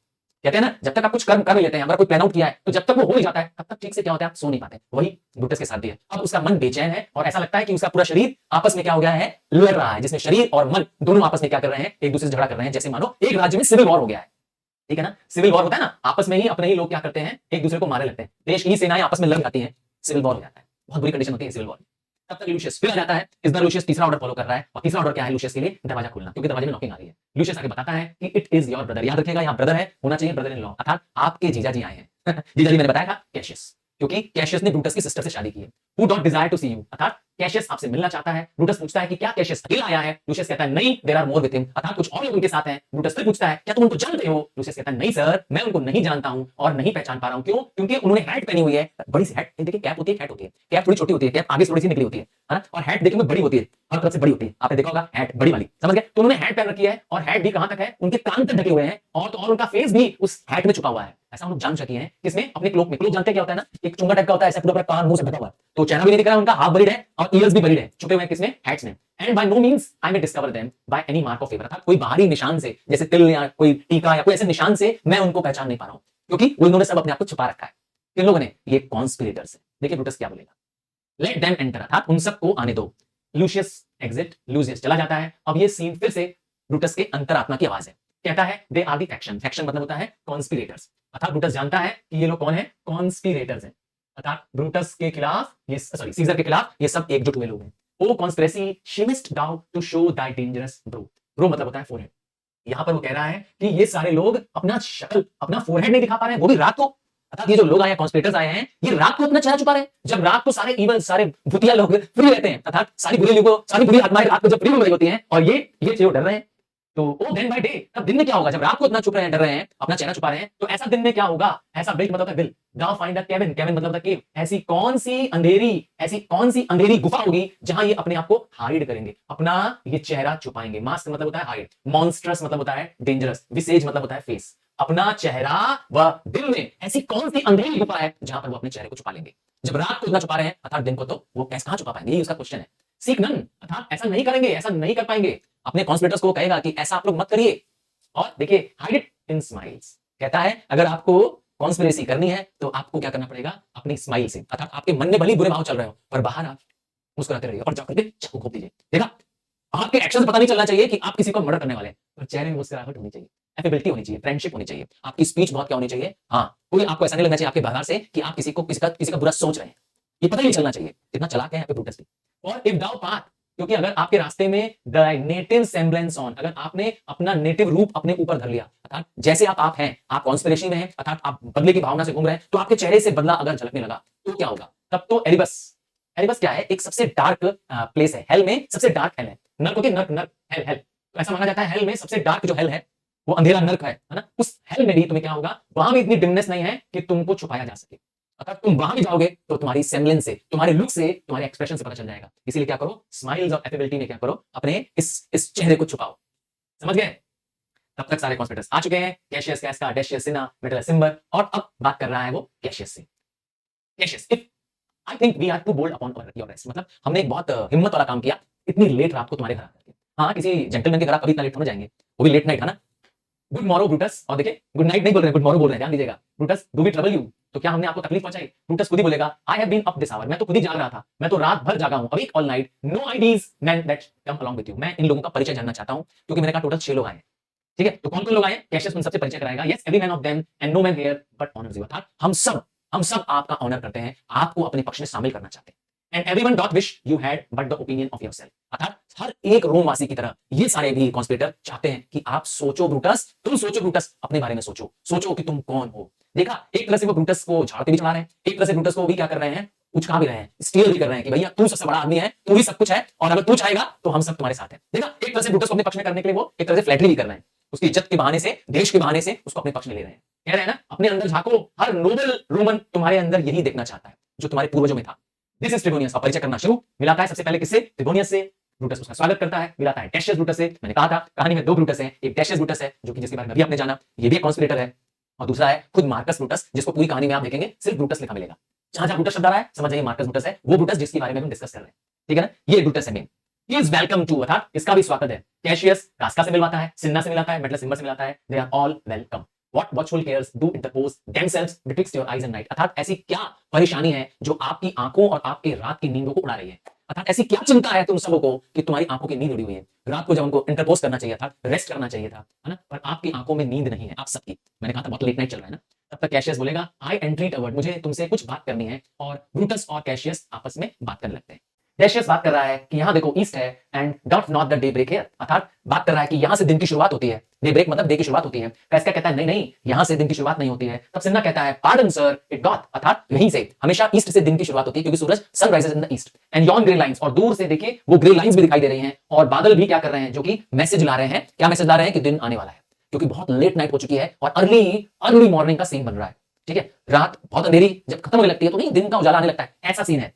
कहते हैं ना, जब तक आप कुछ कर्म कर लेते हैं, अगर कोई प्लान आउट किया है, तो जब तक वो हो नहीं जाता है, तब तक ठीक से क्या होता है, आप सो नहीं पाते। वही ब्रूटस के साथ भी है। अब उसका मन बेचैन है, और ऐसा लगता है कि उसका पूरा शरीर आपस में क्या हो गया है, लड़ रहा है, जिसमें शरीर और मन दोनों आपस में क्या कर रहे हैं, एक दूसरे से झगड़ा कर रहे हैं, जैसे मानो एक राज्य में सिविल वॉर हो गया है, ठीक है ना। सिविल वॉर होता है ना, आपस में ही अपने ही लोग क्या करते हैं, एक दूसरे को मारने लगते हैं, देश की सेनाएं आपस में लड़ जाती हैं, सिविल वॉर हो जाता है, बहुत बुरी कंडीशन होती है सिविल वॉर। तब तक लूशियस फिर आ जाता है। इस बार लूशियस तीसरा ऑर्डर फॉलो कर रहा है, और तीसरा ऑर्डर क्या है लूशियस के लिए, दरवाजा खोलना, क्योंकि दरवाजे में नॉकिंग आ रही है। लूशियस आगे बताता है कि इट इज योर ब्रदर, याद रखिएगा यहाँ ब्रदर है, होना चाहिए ब्रदर इन लॉ, अर्थात आपके जीजा जी आए हैं। जीजा जी मैंने बताया था कैशियस, क्योंकि कैशियस ने ब्रूटस की सिस्टर से शादी की है। Who don't desire to see you, अर्थात कैशियस आपसे मिलना चाहता है। ब्रूटस पूछता है कि क्या कैशियस अकेला आया है, लूशियस कहता है नहीं, there are more with him, अर्थात कुछ और लोग उनके साथ हैं। ब्रूटस फिर पूछता है क्या तुम उनको जानते हो, लूशियस कहता है नहीं सर, मैं उनको नहीं जानता हूं और नहीं पहचान पा रहा हूं। क्यों, क्योंकि उन्होंने हैट पहनी हुई है, बड़ी सी हैट, देखिए कैप होती है, हैट होती है, कैप थोड़ी छोटी होती है, कैप आगे थोड़ी सी निकली होती है ना, और हैट देखेंगे बड़ी होती है, हर तरफ से बड़ी होती है, आपने देखा होगा हैट बड़ी वाली, समझ गए। तो उन्होंने हैट पहन रखी है, और हैट भी कहां तक है, उनके कान तक ढके हुए हैं, और तो और उनका फेस भी उस हैट में छुपा हुआ है। ऐसा हम लोग जान सके हैं किसमें, अपने क्लोक में। क्लोक जानते हैं क्या होता है ना, एक चुंगा टाइप का होता है, ऐसा पूरा पूरा कान मुंह से ढका हुआ है, तो चेहरा भी नहीं दिख रहा है उनका, हाथ बरीड है और ईयर्स भी बरीड है, छुपे हुए हैं किसमें, हैट्स में। And by no means I may discover them by any mark of favour, अर्थात कोई बाहरी निशान से, जैसे तिल या कोई टीका या कोई ऐसे निशान से मैं उनको पहचान नहीं पा रहा हूं, क्योंकि वो इन्होंने सब अपने आप को छुपा रखा है। किन लोगों ने, ये कॉन्स्पिरेटर्स है। देखिए ब्रूटस क्या बोलेगा, लेट देम एंटर, अर्थात उन सबको आने दो। लूशियस एग्जिट, लूशियस चला जाता है। अब ये सीन फिर से ब्रूटस के अंतरात्मा की आवाज है, कहता है they are the faction, faction मतलब होता है कॉन्स्पिरेटर्स, अर्थात ब्रूटस जानता है कि ये लोग कौन है, कॉन्स्पिरेटर्स हैं, अर्थात ब्रूटस के खिलाफ, ये सॉरी सीजर के खिलाफ ये सब एकजुट हुए लोग हैं। O conspiracy shamest down to show that dangerous brow, brow मतलब होता है फोरहेड। यहां पर वो कह रहा है कि ये सारे लोग अपना शक्ल, अपना फोरहेड नहीं दिखा पा रहे हैं, वो भी रात को, अर्थात ये जो लोग आए हैं, कॉन्स्पिरेटर्स आए हैं, ये रात को अपना चेहरा छुपा रहे हैं। जब रात को सारे इवल, सारे भूतिया लोग फ्री रहते हैं, अर्थात सारी बुरी लोगों, सारी बुरी आत्माएं रात को जब फ्री हो रही होती हैं, और ये जो डर रहे हैं, तो ओ देन बाय डे, तब दिन में क्या होगा, जब रात को इतना चुप रहे हैं, डर रहे हैं, अपना चेहरा छुपा रहे हैं, तो ऐसा दिन में क्या होगा, ऐसा बिल्ट मतलब will, now find the Kevin, Kevin मतलब केव, ऐसी कौन सी अंधेरी गुफा होगी जहां ये अपने आप को हाइड करेंगे, अपना ये चेहरा छुपाएंगे। मास्क मतलब होता है हाइड, मॉन्स्ट्रस मतलब होता है डेंजरस, विसेज मतलब होता है फेस, अपना चेहरा व दिल में ऐसी कौन सी अंधेरी गुफा है जहां पर वो अपने चेहरे को छुपा लेंगे। जब रात को इतना छुपा रहे हैं, अर्थात दिन को, तो वो कैसे कहां छुपा पाएंगे, ये उसका क्वेश्चन है। सीक नन, अर्थात ऐसा नहीं करेंगे, ऐसा नहीं कर पाएंगे। अपने कॉन्स्पिरेटर्स को कहेगा कि ऐसा आप लोग मत करिए, और देखिए हाइड इट इन स्माइल्स, कहता है अगर आपको कॉन्स्पिरेसी करनी है तो आपको क्या करना पड़ेगा, अपनी स्माइल से, अर्थात आपके मन में भले बुरे भाव चल रहे हो, पर बाहर आप मुस्कुराते रहिए और जाकर के चाकू घोंप दीजिए। देखा, आपके एक्शन से पता नहीं चलना चाहिए कि आप किसी को मर्डर करने वाले हैं, पर चेहरे में मुस्कुराहट होनी चाहिए। एफेबिलिटी होनी चाहिए, फ्रेंडशिप होनी चाहिए, आपकी स्पीच बहुत क्या होनी चाहिए, हाँ कोई आपको ऐसा नहीं लगना चाहिए आपके व्यवहार से कि आप किसी का बुरा सोच रहे हैं, ये पता ही नहीं चलना चाहिए, इतना चालाक है यहाँ पे ब्रूटस भी। और इफ दाउ पाथ, क्योंकि अगर आपके रास्ते में द नेटिव सेम्बलेंस ऑन, अगर आपने अपना नेटिव रूप अपने ऊपर धर लिया, अर्थात जैसे आप हैं, आप कॉन्स्पिरेसी में हैं, अर्थात आप बदले की भावना से घूम रहे हैं, तो आपके चेहरे से बदला अगर झलकने लगा तो क्या होगा, तब तो एलिबस, एलिबस क्या है, एक सबसे डार्क प्लेस है, हेल में सबसे डार्क हेल है, नर्क होती है, नर्क नर्क हेल हेल, तो ऐसा माना जाता है हेल में सबसे डार्क जो हेल है वो अंधेरा नर्क है ना, उस हेल में भी तुम्हें क्या होगा, वहां भी इतनी डिमनेस नहीं है कि तुमको छुपाया जा सके, अगर तुम वहां भी जाओगे तो तुम्हारी सेम्बलेंस से, तुम्हारे लुक से, तुम्हारे एक्सप्रेशन से पता चल जाएगा, इसीलिए क्या करो, स्माइल्स और एफेबिलिटी में क्या करो, अपने इस चेहरे को छुपाओ, समझ गए। तब तक सारे कॉन्स्पिरेटर्स आ चुके हैं, Cassius, Casca, Decius, Cinna, Metellus, Cimber, और अब बात कर रहा है वो कैशियस से। Cassius, if I think we are too bold upon your rest, मतलब हमने एक बहुत हिम्मत वाला काम किया, इतनी लेट रात को तुम्हारे घर आकर। हाँ, किसी जेंटलमैन के घर आप कभी इतना लेट थोड़ा जाएंगे, वो भी लेट नाइट है ना। गुड मॉर्निंग ब्रूटस, और देखिए गुड नाइट नहीं बोल रहे हैं, गुड मॉर्निंग बोल रहे हैं, ध्यान दीजिएगा। Brutus, do we trouble you, तो क्या हमने आपको तकलीफ पहुंचाई? ब्रूटस खुद ही बोलेगा, I have been up this hour, मैं तो खुद ही जाग रहा था, मैं तो रात भर जागा हूं, awake all night, no ideas man that come along with you, मैं इन लोगों का परिचय जानना चाहता हूं, क्योंकि मैंने कहा टोटल 6 लोग आए हैं, ठीक है, तो कौन कौन लोग आए हैं, कैशियस उन सबसे परिचय कराएगा। Yes, every man of them and no man here but honours you, अर्थात हम सब आपका ऑनर करते हैं, आपको अपने पक्ष में शामिल करना चाहते हैं। And everyone dot wish you had but the opinion of yourself, अर्थात हर एक रोमवासी की तरह ये सारे भी कॉन्स्पिरेटर चाहते हैं कि आप सोचो ब्रूटस, तुम सोचो ब्रूटस, अपने बारे में सोचो, सोचो कि तुम कौन हो। देखा, एक तरह से वो ब्रूटस को झाड़ के भी चला रहे हैं, एक तरह से ब्रूटस को भी क्या कर रहे हैं, उचका भी रहे हैं, स्टील भी कर रहे हैं कि भैया तू सबसे बड़ा आदमी है, तू ही सब कुछ है, और अगर तू चाहेगा तो हम सब तुम्हारे साथ हैं। देखा, एक तरह से ब्रूटस को अपने पक्ष में करने के लिए वो एक तरह से फ्लैटरी भी कर रहे हैं, उसकी इज्जत के बहाने से, देश के बहाने से उसको अपने पक्ष में ले रहे हैं, कह रहे हैं ना, अपने अंदर झांको, हर नोबल रोमन तुम्हारे अंदर यही देखना चाहता है जो तुम्हारे पूर्वजों में था। दिस इज ट्रिबोनियस, परिचय करना शुरू, मिलाता है सबसे पहले किससे, ट्रिबोनियस से, ब्रूटस उसका स्वागत करता है, मिलाता है डैशियस ब्रूटस से। मैंने कहा था कहानी में 2 ब्रूटस हैं, एक डैशियस ब्रूटस है जो कि जिसके बारे में अभी आपने जाना, ये भी एक कॉन्स्पिरेटर है, और दूसरा है खुद मार्कस ब्रूटस, जिसको पूरी कहानी में आप देखेंगे सिर्फ ब्रूटस लिखा मिलेगा, जहां जहां ब्रूटस शब्द आ रहा है समझ जाइए मार्कस ब्रूटस है, वो ब्रूटस जिसके बारे में हम डिस्कस कर रहे हैं, ठीक है ना, ये ब्रूटस है मेन। ही इज वेलकम टू, अर्थात इसका भी स्वागत है। कैशियस कास्का से मिलवाता है, सिन्हा से मिलाता है, मेटल सिम्बर से मिलाता है, they are all welcome. What watchful cares do interpose themselves betwixt your eyes and night, अर्थात ऐसी क्या परेशानी है जो आपकी आंखों और आपके रात की नींदों को उड़ा रही है, अर्थात ऐसी क्या चिंता है तुम सबों को कि तुम्हारी आंखों की नींद उड़ी हुई है। रात को जब हमको इंटरपोज करना चाहिए था, रेस्ट करना चाहिए था, है ना, पर आपकी आंखों में नींद नहीं है आप सबकी। मैंने कहा था बहुत लेट नाइट चल रहा है ना, तब तक कैशियस बोलेगा, आई एंट्रीट अ वर्ड, मुझे तुमसे कुछ बात करनी है, और ब्रूटस और कैशियस आपस में बात करने लगते हैं। डैशियस बात कर रहा है कि यहां देखो ईस्ट है, and doth not the day break here, अर्थात बात कर रहा है कि यहां से दिन की शुरुआत होती है, डे ब्रेक मतलब डे की शुरुआत होती है। कैस्का कहता है नहीं नहीं, यहां से दिन की शुरुआत नहीं होती है। तब सिन्हा कहता है पार्डन सर, इट डॉट, अर्थात यहीं से, हमेशा ईस्ट से दिन की शुरुआत होती है, क्योंकि सूरज sun rises in the east, and yon grey lines, और दूर से देखिए वो ग्रे लाइंस भी दिखाई दे रही हैं, और बादल भी क्या कर रहे हैं, जो कि मैसेज ला रहे हैं, क्या मैसेज ला रहे हैं कि दिन आने वाला है, क्योंकि बहुत लेट नाइट हो चुकी है और अर्ली मॉर्निंग का सीन बन रहा है, ठीक है, रात बहुत अंधेरी जब खत्म होने लगती है तो नहीं दिन का उजाला आने लगता है, ऐसा सीन है।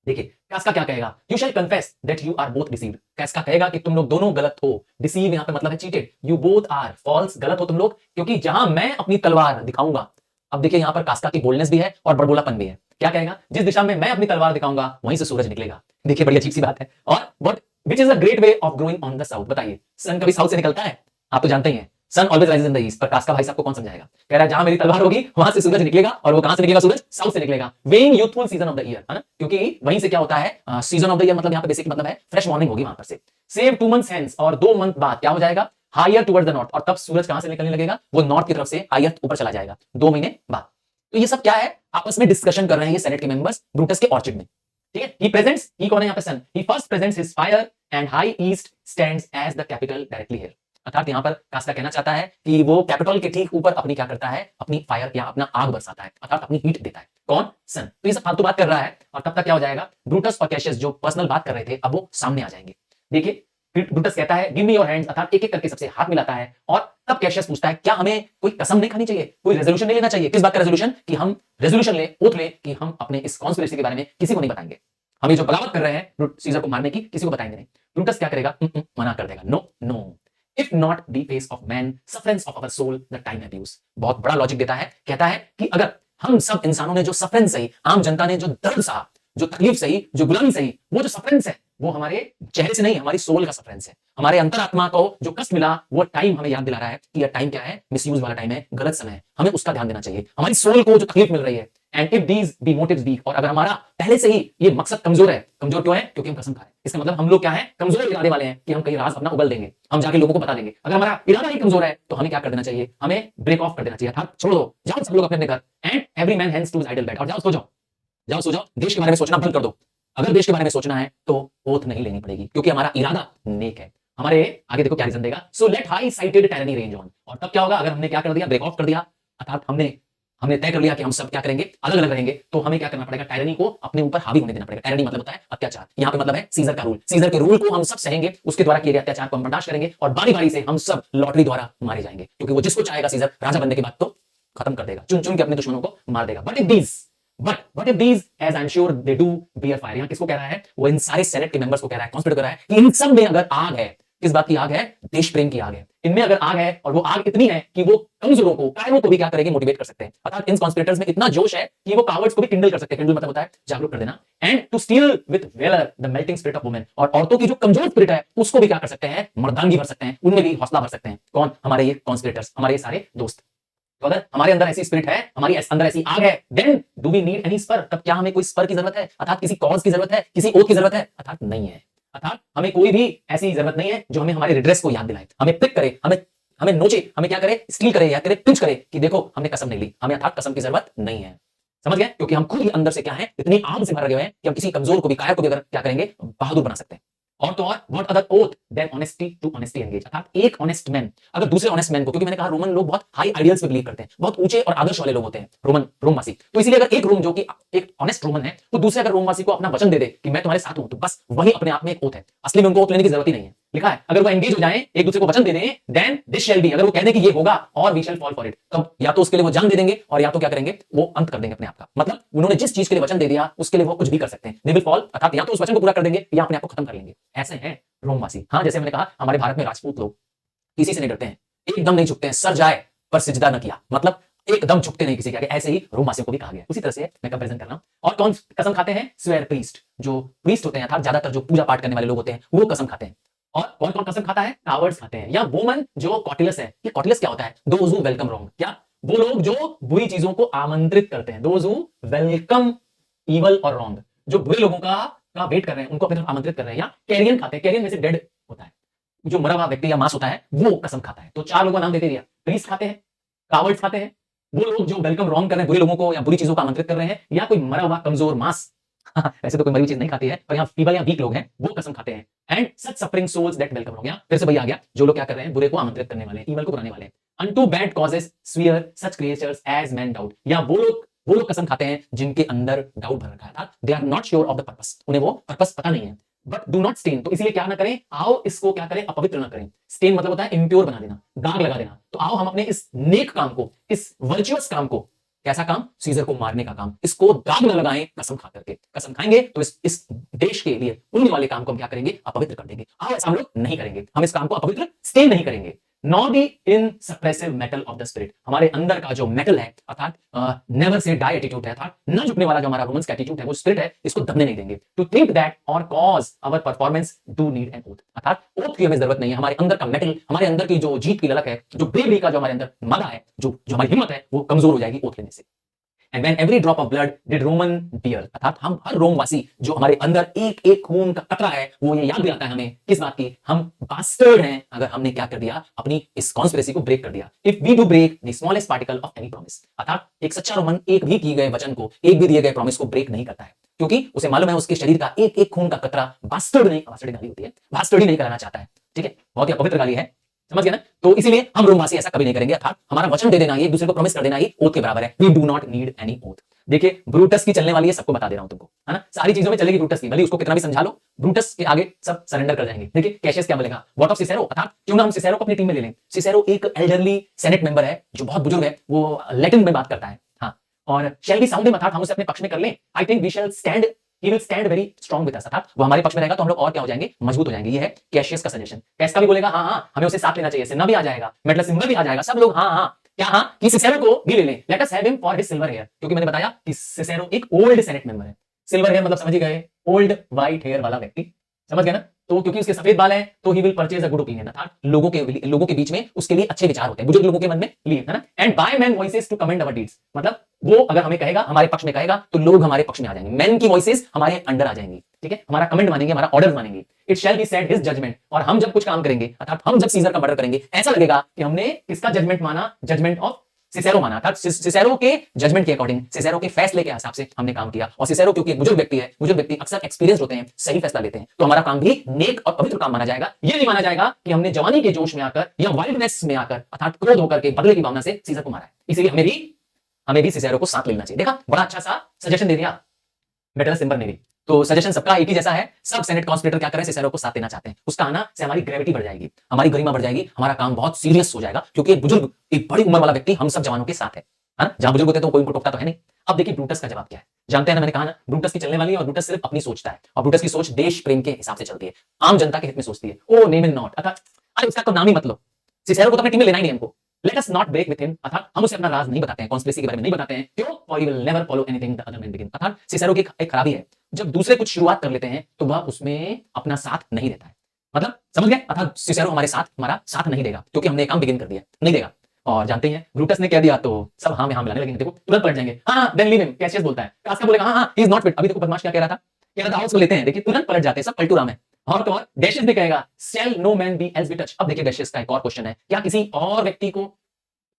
देखिए कैस्का क्या कहेगा, you shall confess that you are both deceived, Casca कहेगा कि तुम लोग दोनों गलत हो, डिसीव यहां पे मतलब है cheated, you both are false, गलत हो तुम लोग, क्योंकि जहां मैं अपनी तलवार दिखाऊंगा, अब देखिए यहां पर कास्का की बोल्डनेस भी है और बड़बोलापन भी है, क्या कहेगा, जिस दिशा में मैं अपनी तलवार दिखाऊंगा वहीं से सूरज निकलेगा। देखिए बड़ी अजीब सी बात है, और what which is a great way of growing on the south, बताइए सन कभी साउथ से निकलता है, आप तो जानते ही हैं, sun always rises in the east, पर कास्का भाई साहब को कौन समझाएगा, कह रहा है जहां मेरी तलवार होगी वहां से सूरज निकलेगा, और वो कहां से निकलेगा सूरज, साउथ से निकलेगा, weighing youthful season of the year, है ना, क्योंकि वहीं से क्या होता है सीजन ऑफ द ईयर, मतलब यहां पे बेसिक मतलब है फ्रेश मॉर्निंग होगी वहां पर से, सेव 2 मंथ्स हेंस, और 2 मंथ बाद क्या हो जाएगा, हायर टुवर्ड्स द नॉर्थ, और तब सूरज कहां से निकलने लगेगा, वो नॉर्थ की तरफ से हायर ऊपर चला जाएगा 2 महीने बाद। तो ये सब क्या है, आपस में डिस्कशन कर रहे हैं ये सेनेट के मेंबर्स ब्रूटस के ऑर्चिड में, ठीक है। ही प्रेजेंट्स, ही कौन है यहाँ पे, sun, he first presents his fire and high east stands as the Capitol directly here, अर्थात यहां पर कास्का कहना चाहता है कि वो कैपिटल के ठीक ऊपर अपनी क्या करता है, अपनी फायर या अपना आग बरसाता है, अर्थात अपनी हीट देता है, कौन, सन। तो ये सब फालतू बात कर रहा है, और तब तक क्या हो जाएगा, ब्रूटस और कैशियस जो पर्सनल बात कर रहे थे अब वो सामने आ जाएंगे। देखिए ब्रूटस कहता है गिव मी योर हैंड्स, अर्थात एक एक करके सबसे हाथ मिलाता है, और तब कैशियस पूछता है क्या हमें कोई कसम नहीं खानी चाहिए, कोई रेजोल्यूशन नहीं लेना चाहिए, किस बात का रेजोल्यूशन, कि हम रेजोल्यूशन ले, ओथ ले कि हम अपने इस कॉन्स्पिरेसी के बारे में किसी को नहीं बताएंगे, हम ये जो बगावत कर रहे हैं सीजर को मारने की, किसी को बताएंगे नहीं। ब्रूटस क्या करेगा, मना कर देगा, no no, if not the face of man sufferance of our soul the time abuse, बहुत बड़ा लॉजिक देता है, कहता है कि अगर हम सब इंसानों ने जो सफरेंस सही, आम जनता ने जो दर्द सहा, जो तकलीफ सही, जो गुलामी सही, वो जो सफरेंस है वो हमारे चेहरे से नहीं, हमारी सोल का सफरेंस है, हमारे अंतरात्मा को जो कष्ट मिला, वो टाइम हमें याद दिला रहा है कि यह टाइम क्या है, मिसयूज वाला टाइम है, गलत समय है, हमें उसका ध्यान देना चाहिए, हमारी सोल को जो तकलीफ मिल रही है, and if these be motives weak, और अगर हमारा पहले से ही ये मकसद कमजोर है, कमजोर क्यों है? क्योंकि हम कसम खा रहे हैं। इसका मतलब हम लोग क्या है? कमजोर इरादे वाले हैं कि हम कहीं राज अपना उगल देंगे, हम जाके लोगों को बता देंगे। अगर हमारा इरादा ही कमजोर है तो हमें क्या कर देना चाहिए? हमें ब्रेक ऑफ कर देना चाहिए, अर्थात छोड़ दो, जाओ सब लोग अपने अपने घर, and every man hands to his idle bed, और जाओ सो जाओ, जाओ सो जाओ, देश के बारे में सोचना बंद कर दो। अगर देश के बारे में सोचना है तो ओथ नहीं लेनी पड़ेगी, क्योंकि हमारा इरादा नेक है। हमारे आगे देखो क्या रीजन देगा, so let high sighted tyranny range on, और तब क्या होगा? अगर हमने क्या कर दिया? ब्रेक ऑफ कर दिया, अर्थात हमने तय कर लिया कि हम सब क्या करेंगे? अलग अलग रहेंगे, तो हमें क्या करना पड़ेगा? टायरनी को अपने ऊपर हावी होने देना पड़ेगा। टायरनी मतलब होता है अत्याचार, यहाँ पे मतलब है सीजर का रूल। सीजर के रूल को हम सब सहेंगे, उसके द्वारा किए गए अत्याचार को हम बर्दाश्त करेंगे, और बारी बारी से हम सब लॉटरी द्वारा मारे जाएंगे, क्योंकि वो जिसको चाहेगा सीजर राजा बनने के बाद तो खत्म कर देगा, चुन चुन के अपने दुश्मनों को मार देगा। But if these as I am sure they do bear fire, यहां किसको कह रहा है? वो इन सारे सेनेट के मेंबर्स को कह रहा है, कॉन्स्पिरेट कर रहा है कि इन सब में अगर आग है, किस बात की आग है? देश प्रेम की आग है। इनमें अगर आग है, और वो आग इतनी है कि वो कमजोरों को, कायरों को भी क्या करेंगे? मोटिवेट कर सकते हैं। अर्थात इन कॉन्स्पिरेटर्स में इतना जोश है कि वो कावर्ड्स को भी किंडल कर सकते हैं। किंडल मतलब होता है जागरूक कर देना। And to steel with valour the melting spirit of women, और औरतों की जो कमजोर स्पिरिट है उसको भी क्या कर सकते हैं? मर्दानगी भर सकते हैं, उनमें भी हौसला भर सकते हैं। कौन? हमारे ये कॉन्स्पिरेटर्स, हमारे ये सारे दोस्त। तो अगर हमारे अंदर ऐसी स्पिरिट है, हमारी अंदर ऐसी आग है, then do we need any spur, तब क्या हमें कोई स्पर की जरूरत है? अर्थात किसी कॉज की जरूरत है, किसी ओथ की जरूरत है? अर्थात नहीं है। अर्थात हमें कोई भी ऐसी जरूरत नहीं है जो हमें हमारे रिड्रेस को याद दिलाए, हमें पिक करे, हमें नोचे, हमें क्या करे? स्टील करे या करे पिंच करे कि देखो हमने कसम नहीं ली। हमें अर्थात कसम की जरूरत नहीं है, समझ गए? क्योंकि हम खुद ही अंदर से क्या है? इतनी आग से भर गए हैं कि हम किसी कमजोर को भी, कायर को भी अगर क्या करेंगे? बहादुर बना सकते हैं। और तो और what other oath than honesty to honesty engage, अर्थात एक ऑनेस्ट मैन अगर दूसरे ऑनेस्ट मैन को, क्योंकि मैंने कहा रोमन लोग बहुत हाई आइडियल्स पे बिलीव करते हैं, बहुत ऊंचे और आदर्श वाले लोग होते हैं रोमवासी, तो इसलिए अगर एक रोम जो कि एक ऑनेस्ट रोमन है, तो दूसरे अगर रोमवासी को अपना वचन दे दे कि मैं तुम्हारे साथ हूं, तो बस वही अपने आप में एक ओथ है। असली में उनको ओथ लेने की जरूरत ही नहीं है। लिखा है अगर वो एंगेज हो जाए, एक दूसरे को वचन दे दें, देन दिस शैल बी, अगर वो कह दें कि ये होगा, और we shall fall for it, तब या तो उसके लिए वो जान दे देंगे, और या तो क्या करेंगे? वो अंत कर देंगे अपने आप का। मतलब उन्होंने जिस चीज के लिए वचन दे दिया उसके लिए वो कुछ भी कर सकते हैं। दे विल फॉल, अर्थात या तो उस वचन को पूरा कर देंगे या अपने आप को खत्म कर लेंगे। ऐसे हैं रोमवासी। हाँ, जैसे मैंने कहा हमारे भारत में राजपूत लोग किसी से नहीं डरते हैं, एकदम नहीं झुकते हैं, सर जाए पर सिजदा न किया, मतलब एकदम झुकते नहीं किसी के आगे। ऐसे ही रोमवासियों को भी कहा गया, उसी तरह से मैं कंपैरिजन कर रहा हूं। और कौन कसम खाते हैं? स्वेयर प्रीस्ट, जो प्रीस्ट होते हैं, अर्थात ज्यादातर जो पूजा पाठ करने वाले लोग होते हैं वो कसम खाते हैं। और कौन कौन कसम खाता है? कावर्ड्स खाते हैं, या वुमन जो कॉटिलस है। ये कॉटिलस क्या होता है? दोज हु वेलकम रॉन्ग, क्या? वो लोग जो बुरी चीजों को आमंत्रित करते हैं, दोज हु वेलकम इवल और रॉन्ग, जो बुरे लोगों का वेट कर रहे हैं, उनको अपनी तरफ आमंत्रित कर रहे हैं। या कैरियन खाते हैं, कैरियन में से डेड होता है, जो मरा हुआ व्यक्ति या मांस होता है, वो कसम खाता है। तो चार लोगों का नाम देते दिया, प्रीस्ट खाते हैं, कावर्ड्स खाते हैं, वो लोग जो वेलकम रॉन्ग कर रहे हैं, बुरे लोगों को या बुरी चीजों को आमंत्रित कर रहे हैं, या कोई मरा हुआ कमजोर मांस ऐसे तो कोई मरी हुई चीज नहीं खाती है, पर यहाँ फीबल या वीक लोग हैं वो कसम खाते हैं। And such suffering souls that welcome wrong, फिर से भैया आ गया, जो लोग क्या कर रहे हैं? बुरे को आमंत्रित करने वाले, ईवल को बुलाने वाले। अनटू बैड कॉजेस स्वीयर सच क्रिएचर्स एज मैन डाउट, या वो लोग कसम खाते हैं जिनके अंदर डाउट भर रखा है, they are not sure of the purpose, उन्हें वो पर्पस पता नहीं है। बट डू नॉट स्टेन, तो इसलिए क्या ना करें? आओ इसको क्या करें? अपवित्र ना करें। स्टेन मतलब होता है इम्प्योर बना देना, दाग लगा देना। तो आओ हम अपने इस नेक काम को, इस वर्चुअस काम को, कैसा काम? सीजर को मारने का काम, इसको दाग न लगाएं कसम खा करके। कसम खाएंगे तो इस देश के लिए पुण्य वाले काम को हम क्या करेंगे? अपवित्र कर देंगे। आओ ऐसा हम लोग नहीं करेंगे, हम इस काम को अपवित्र स्टे नहीं करेंगे। Not the in suppressive metal of the spirit, हमारे अंदर का जो मेटल है, अर्थात नेवर से डाई एटीट्यूड है, अर्थात न झुकने वाला जो हमारा रोमन्स का एटीट्यूड है, वो स्पिरिट है, इसको दबने नहीं देंगे। To think that or cause our performance do need an oath, अर्थात ओथ की हमें जरूरत नहीं है। हमारे अंदर का मेटल, हमारे अंदर की जो जीत की ललक है, जो ब्रेवरी का जो हमारे अंदर मादा है, जो हमारी हिम्मत है, वो कमजोर हो जाएगी ओथ लेने से। And when every drop of blood did Roman bear, अर्थात हम हर रोमवासी जो हमारे अंदर एक एक खून का कतरा है, वो ये याद दिलाता है हमें किस बात की? हम बास्टर्ड हैं अगर हमने क्या कर दिया? अपनी इस कॉन्स्पिरेसी को ब्रेक कर दिया। If we do break the smallest particle of any promise, अर्थात एक सच्चा रोमन एक भी किए गए वचन को, एक भी दिए गए प्रॉमिस को ब्रेक नहीं करता है, क्योंकि उसे मालूम है उसके शरीर का एक एक खून का कतरा बास्टर्ड गाली होती है, बास्टर्ड नहीं कराना चाहता है। ठीक है, बहुत ही अपवित्र गाली है, समझ गया ना? तो इसीलिए हम रोमवासी ऐसा कभी नहीं करेंगे, अर्थात हमारा वचन दे देना, एक दूसरे को प्रॉमिस कर देना ही ओथ के बराबर है। We do not need any oath. देखिए ब्रूटस की चलने वाली है, सबको बता दे रहा हूं तुमको, है ना? सारी चीजों में चलेगी ब्रूटस की, भले उसको कितना भी समझा लो, ब्रूटस के आगे सब सरेंडर कर जाएंगे। देखिए कैशियस क्या बोलेगा? व्हाट ऑफ सिसेरो, अर्थात क्यों ना हम सिसेरो को अपनी टीम में ले लें। सिसेरो एक एल्डरली सेनेट मेंबर है जो बहुत बुजुर्ग है, वो लैटिन में बात करता है, हाँ, और शैल बी साउंड हिम, अर्थात हम उसे अपने पक्ष में कर लें। I think we shall stand, he will stand very strong with us, अर्थात वो हमारे पक्ष में रहेगा तो हम लोग और क्या हो जाएंगे? मजबूत हो जाएंगे। ये है कैशियस का सजेशन। कैश का भी बोलेगा हाँ हाँ हमें उसे साथ लेना चाहिए, सिन्ना भी आ जाएगा, मेटल सिंबल भी आ जाएगा, सब लोग हाँ हाँ क्या हाँ कि सिसेरो को भी ले लें। Let us have him for his silver hair, क्योंकि मैंने बताया कि सिसेरो एक ओल्ड सेनेट मेंबर है। सिल्वर हेयर मतलब समझ ही गए, ओल्ड व्हाइट हेयर वाला व्यक्ति, समझ गए ना? तो क्योंकि उसके सफेद बाल हैं तो he will purchase a good opinion, अर्थात लोगों के बीच में उसके लिए अच्छे विचार होते हैं, बुजुर्ग लोगों के मन में लिए, है ना? And by man voices to commend our deeds, मतलब वो अगर हमें कहेगा, हमारे पक्ष में कहेगा, तो लोग हमारे पक्ष में आ जाएंगे, मैन की वॉइसेस हमारे अंडर आ जाएंगी, ठीक है, हमारा कमेंट मानेंगे, हमारा ऑर्डर मानेंगे। It shall be said his judgement. और हम जब कुछ काम करेंगे, अर्थात हम जब सीजर का मर्डर करेंगे, ऐसा लगेगा कि हमने किसका जजमेंट माना, जजमेंट ऑफ सिसेरो माना, अर्थात सिसेरो के जजमेंट के अकॉर्डिंग, सिसेरो के फैसले के हिसाब से हमने काम किया। और सिसेरो क्योंकि एक बुजुर्ग व्यक्ति है, बुजुर्ग व्यक्ति अक्सर एक्सपीरियंस होते हैं, सही फैसला लेते हैं, तो हमारा काम भी नेक और पवित्र काम माना जाएगा। ये नहीं माना जाएगा कि हमने जवानी के जोश में आकर या वाइल्डनेस में आकर, अर्थात क्रोध होकर के बदले की भावना से सीजर को मारा है। इसलिए हमें भी सिसेरो को साथ लेना चाहिए। देखा, बड़ा अच्छा सा सजेशन दे दिया बेटर सिंबर ने भी। तो सजेशन सबका एक ही जैसा है, सब सेनेट कॉन्स्पिरेटर क्या करें, सिसेरो को साथ देना चाहते हैं। उसका आना से हमारी ग्रेविटी बढ़ जाएगी, हमारी गरिमा बढ़ जाएगी, हमारा काम बहुत सीरियस हो जाएगा, क्योंकि एक बुजुर्ग, एक बड़ी उम्र वाला व्यक्ति हम सब जवानों के साथ है ना। जहां बुजुर्ग होते हैं तो कोई उनको टोकता तो है नहीं। अब देखिए ब्रूटस का जवाब क्या है, जानते हैं ना, मैंने कहा ना ब्रूटस की चलने वाली है, और ब्रूटस सिर्फ अपनी सोचता है, और ब्रूटस की सोच देश प्रेम के हिसाब से चलती है, आम जनता के हित में सोचती है। ओ नेम एंड नॉट, अरे उसका तो नाम ही मत लो, सिसेरो को तो अपनी टीम में लेना ही नहीं हमको। Let us not break with him, अर्थात हम उसे अपना राज नहीं बताते हैं, कॉन्स्पिरेसी के बारे में नहीं बताते हैं। क्यों? For he will never follow anything the other man begin. अर्थात सिसेरो की एक खराबी है, जब दूसरे कुछ शुरुआत कर लेते हैं तो वह उसमें अपना साथ नहीं देता है। मतलब समझ गए, अर्थात सिसेरो हमारा साथ नहीं देगा, क्योंकि हमने काम बिगिन कर दिया, नहीं देगा। और जानते हैं ब्रूटस ने कह दिया तो सब हाँ में हाँ मिलाने लगेंगे, देखो तुरंत पलट जाएंगे। हाँ देन लीव हिम, कैसियस बोलता है, कास्का बोलेगा हाँ ही इज नॉट फिट। अभी देखो बदमाश क्या कह रहा था, हाउस को लेते हैं, देखिए तुरंत पलट जाते हैं, सब पलटू राम है। और तो और डैशियस भी कहेगा shall no man be else be touch. अब देखिए डैशियस का एक और क्वेश्चन है, क्या किसी और व्यक्ति को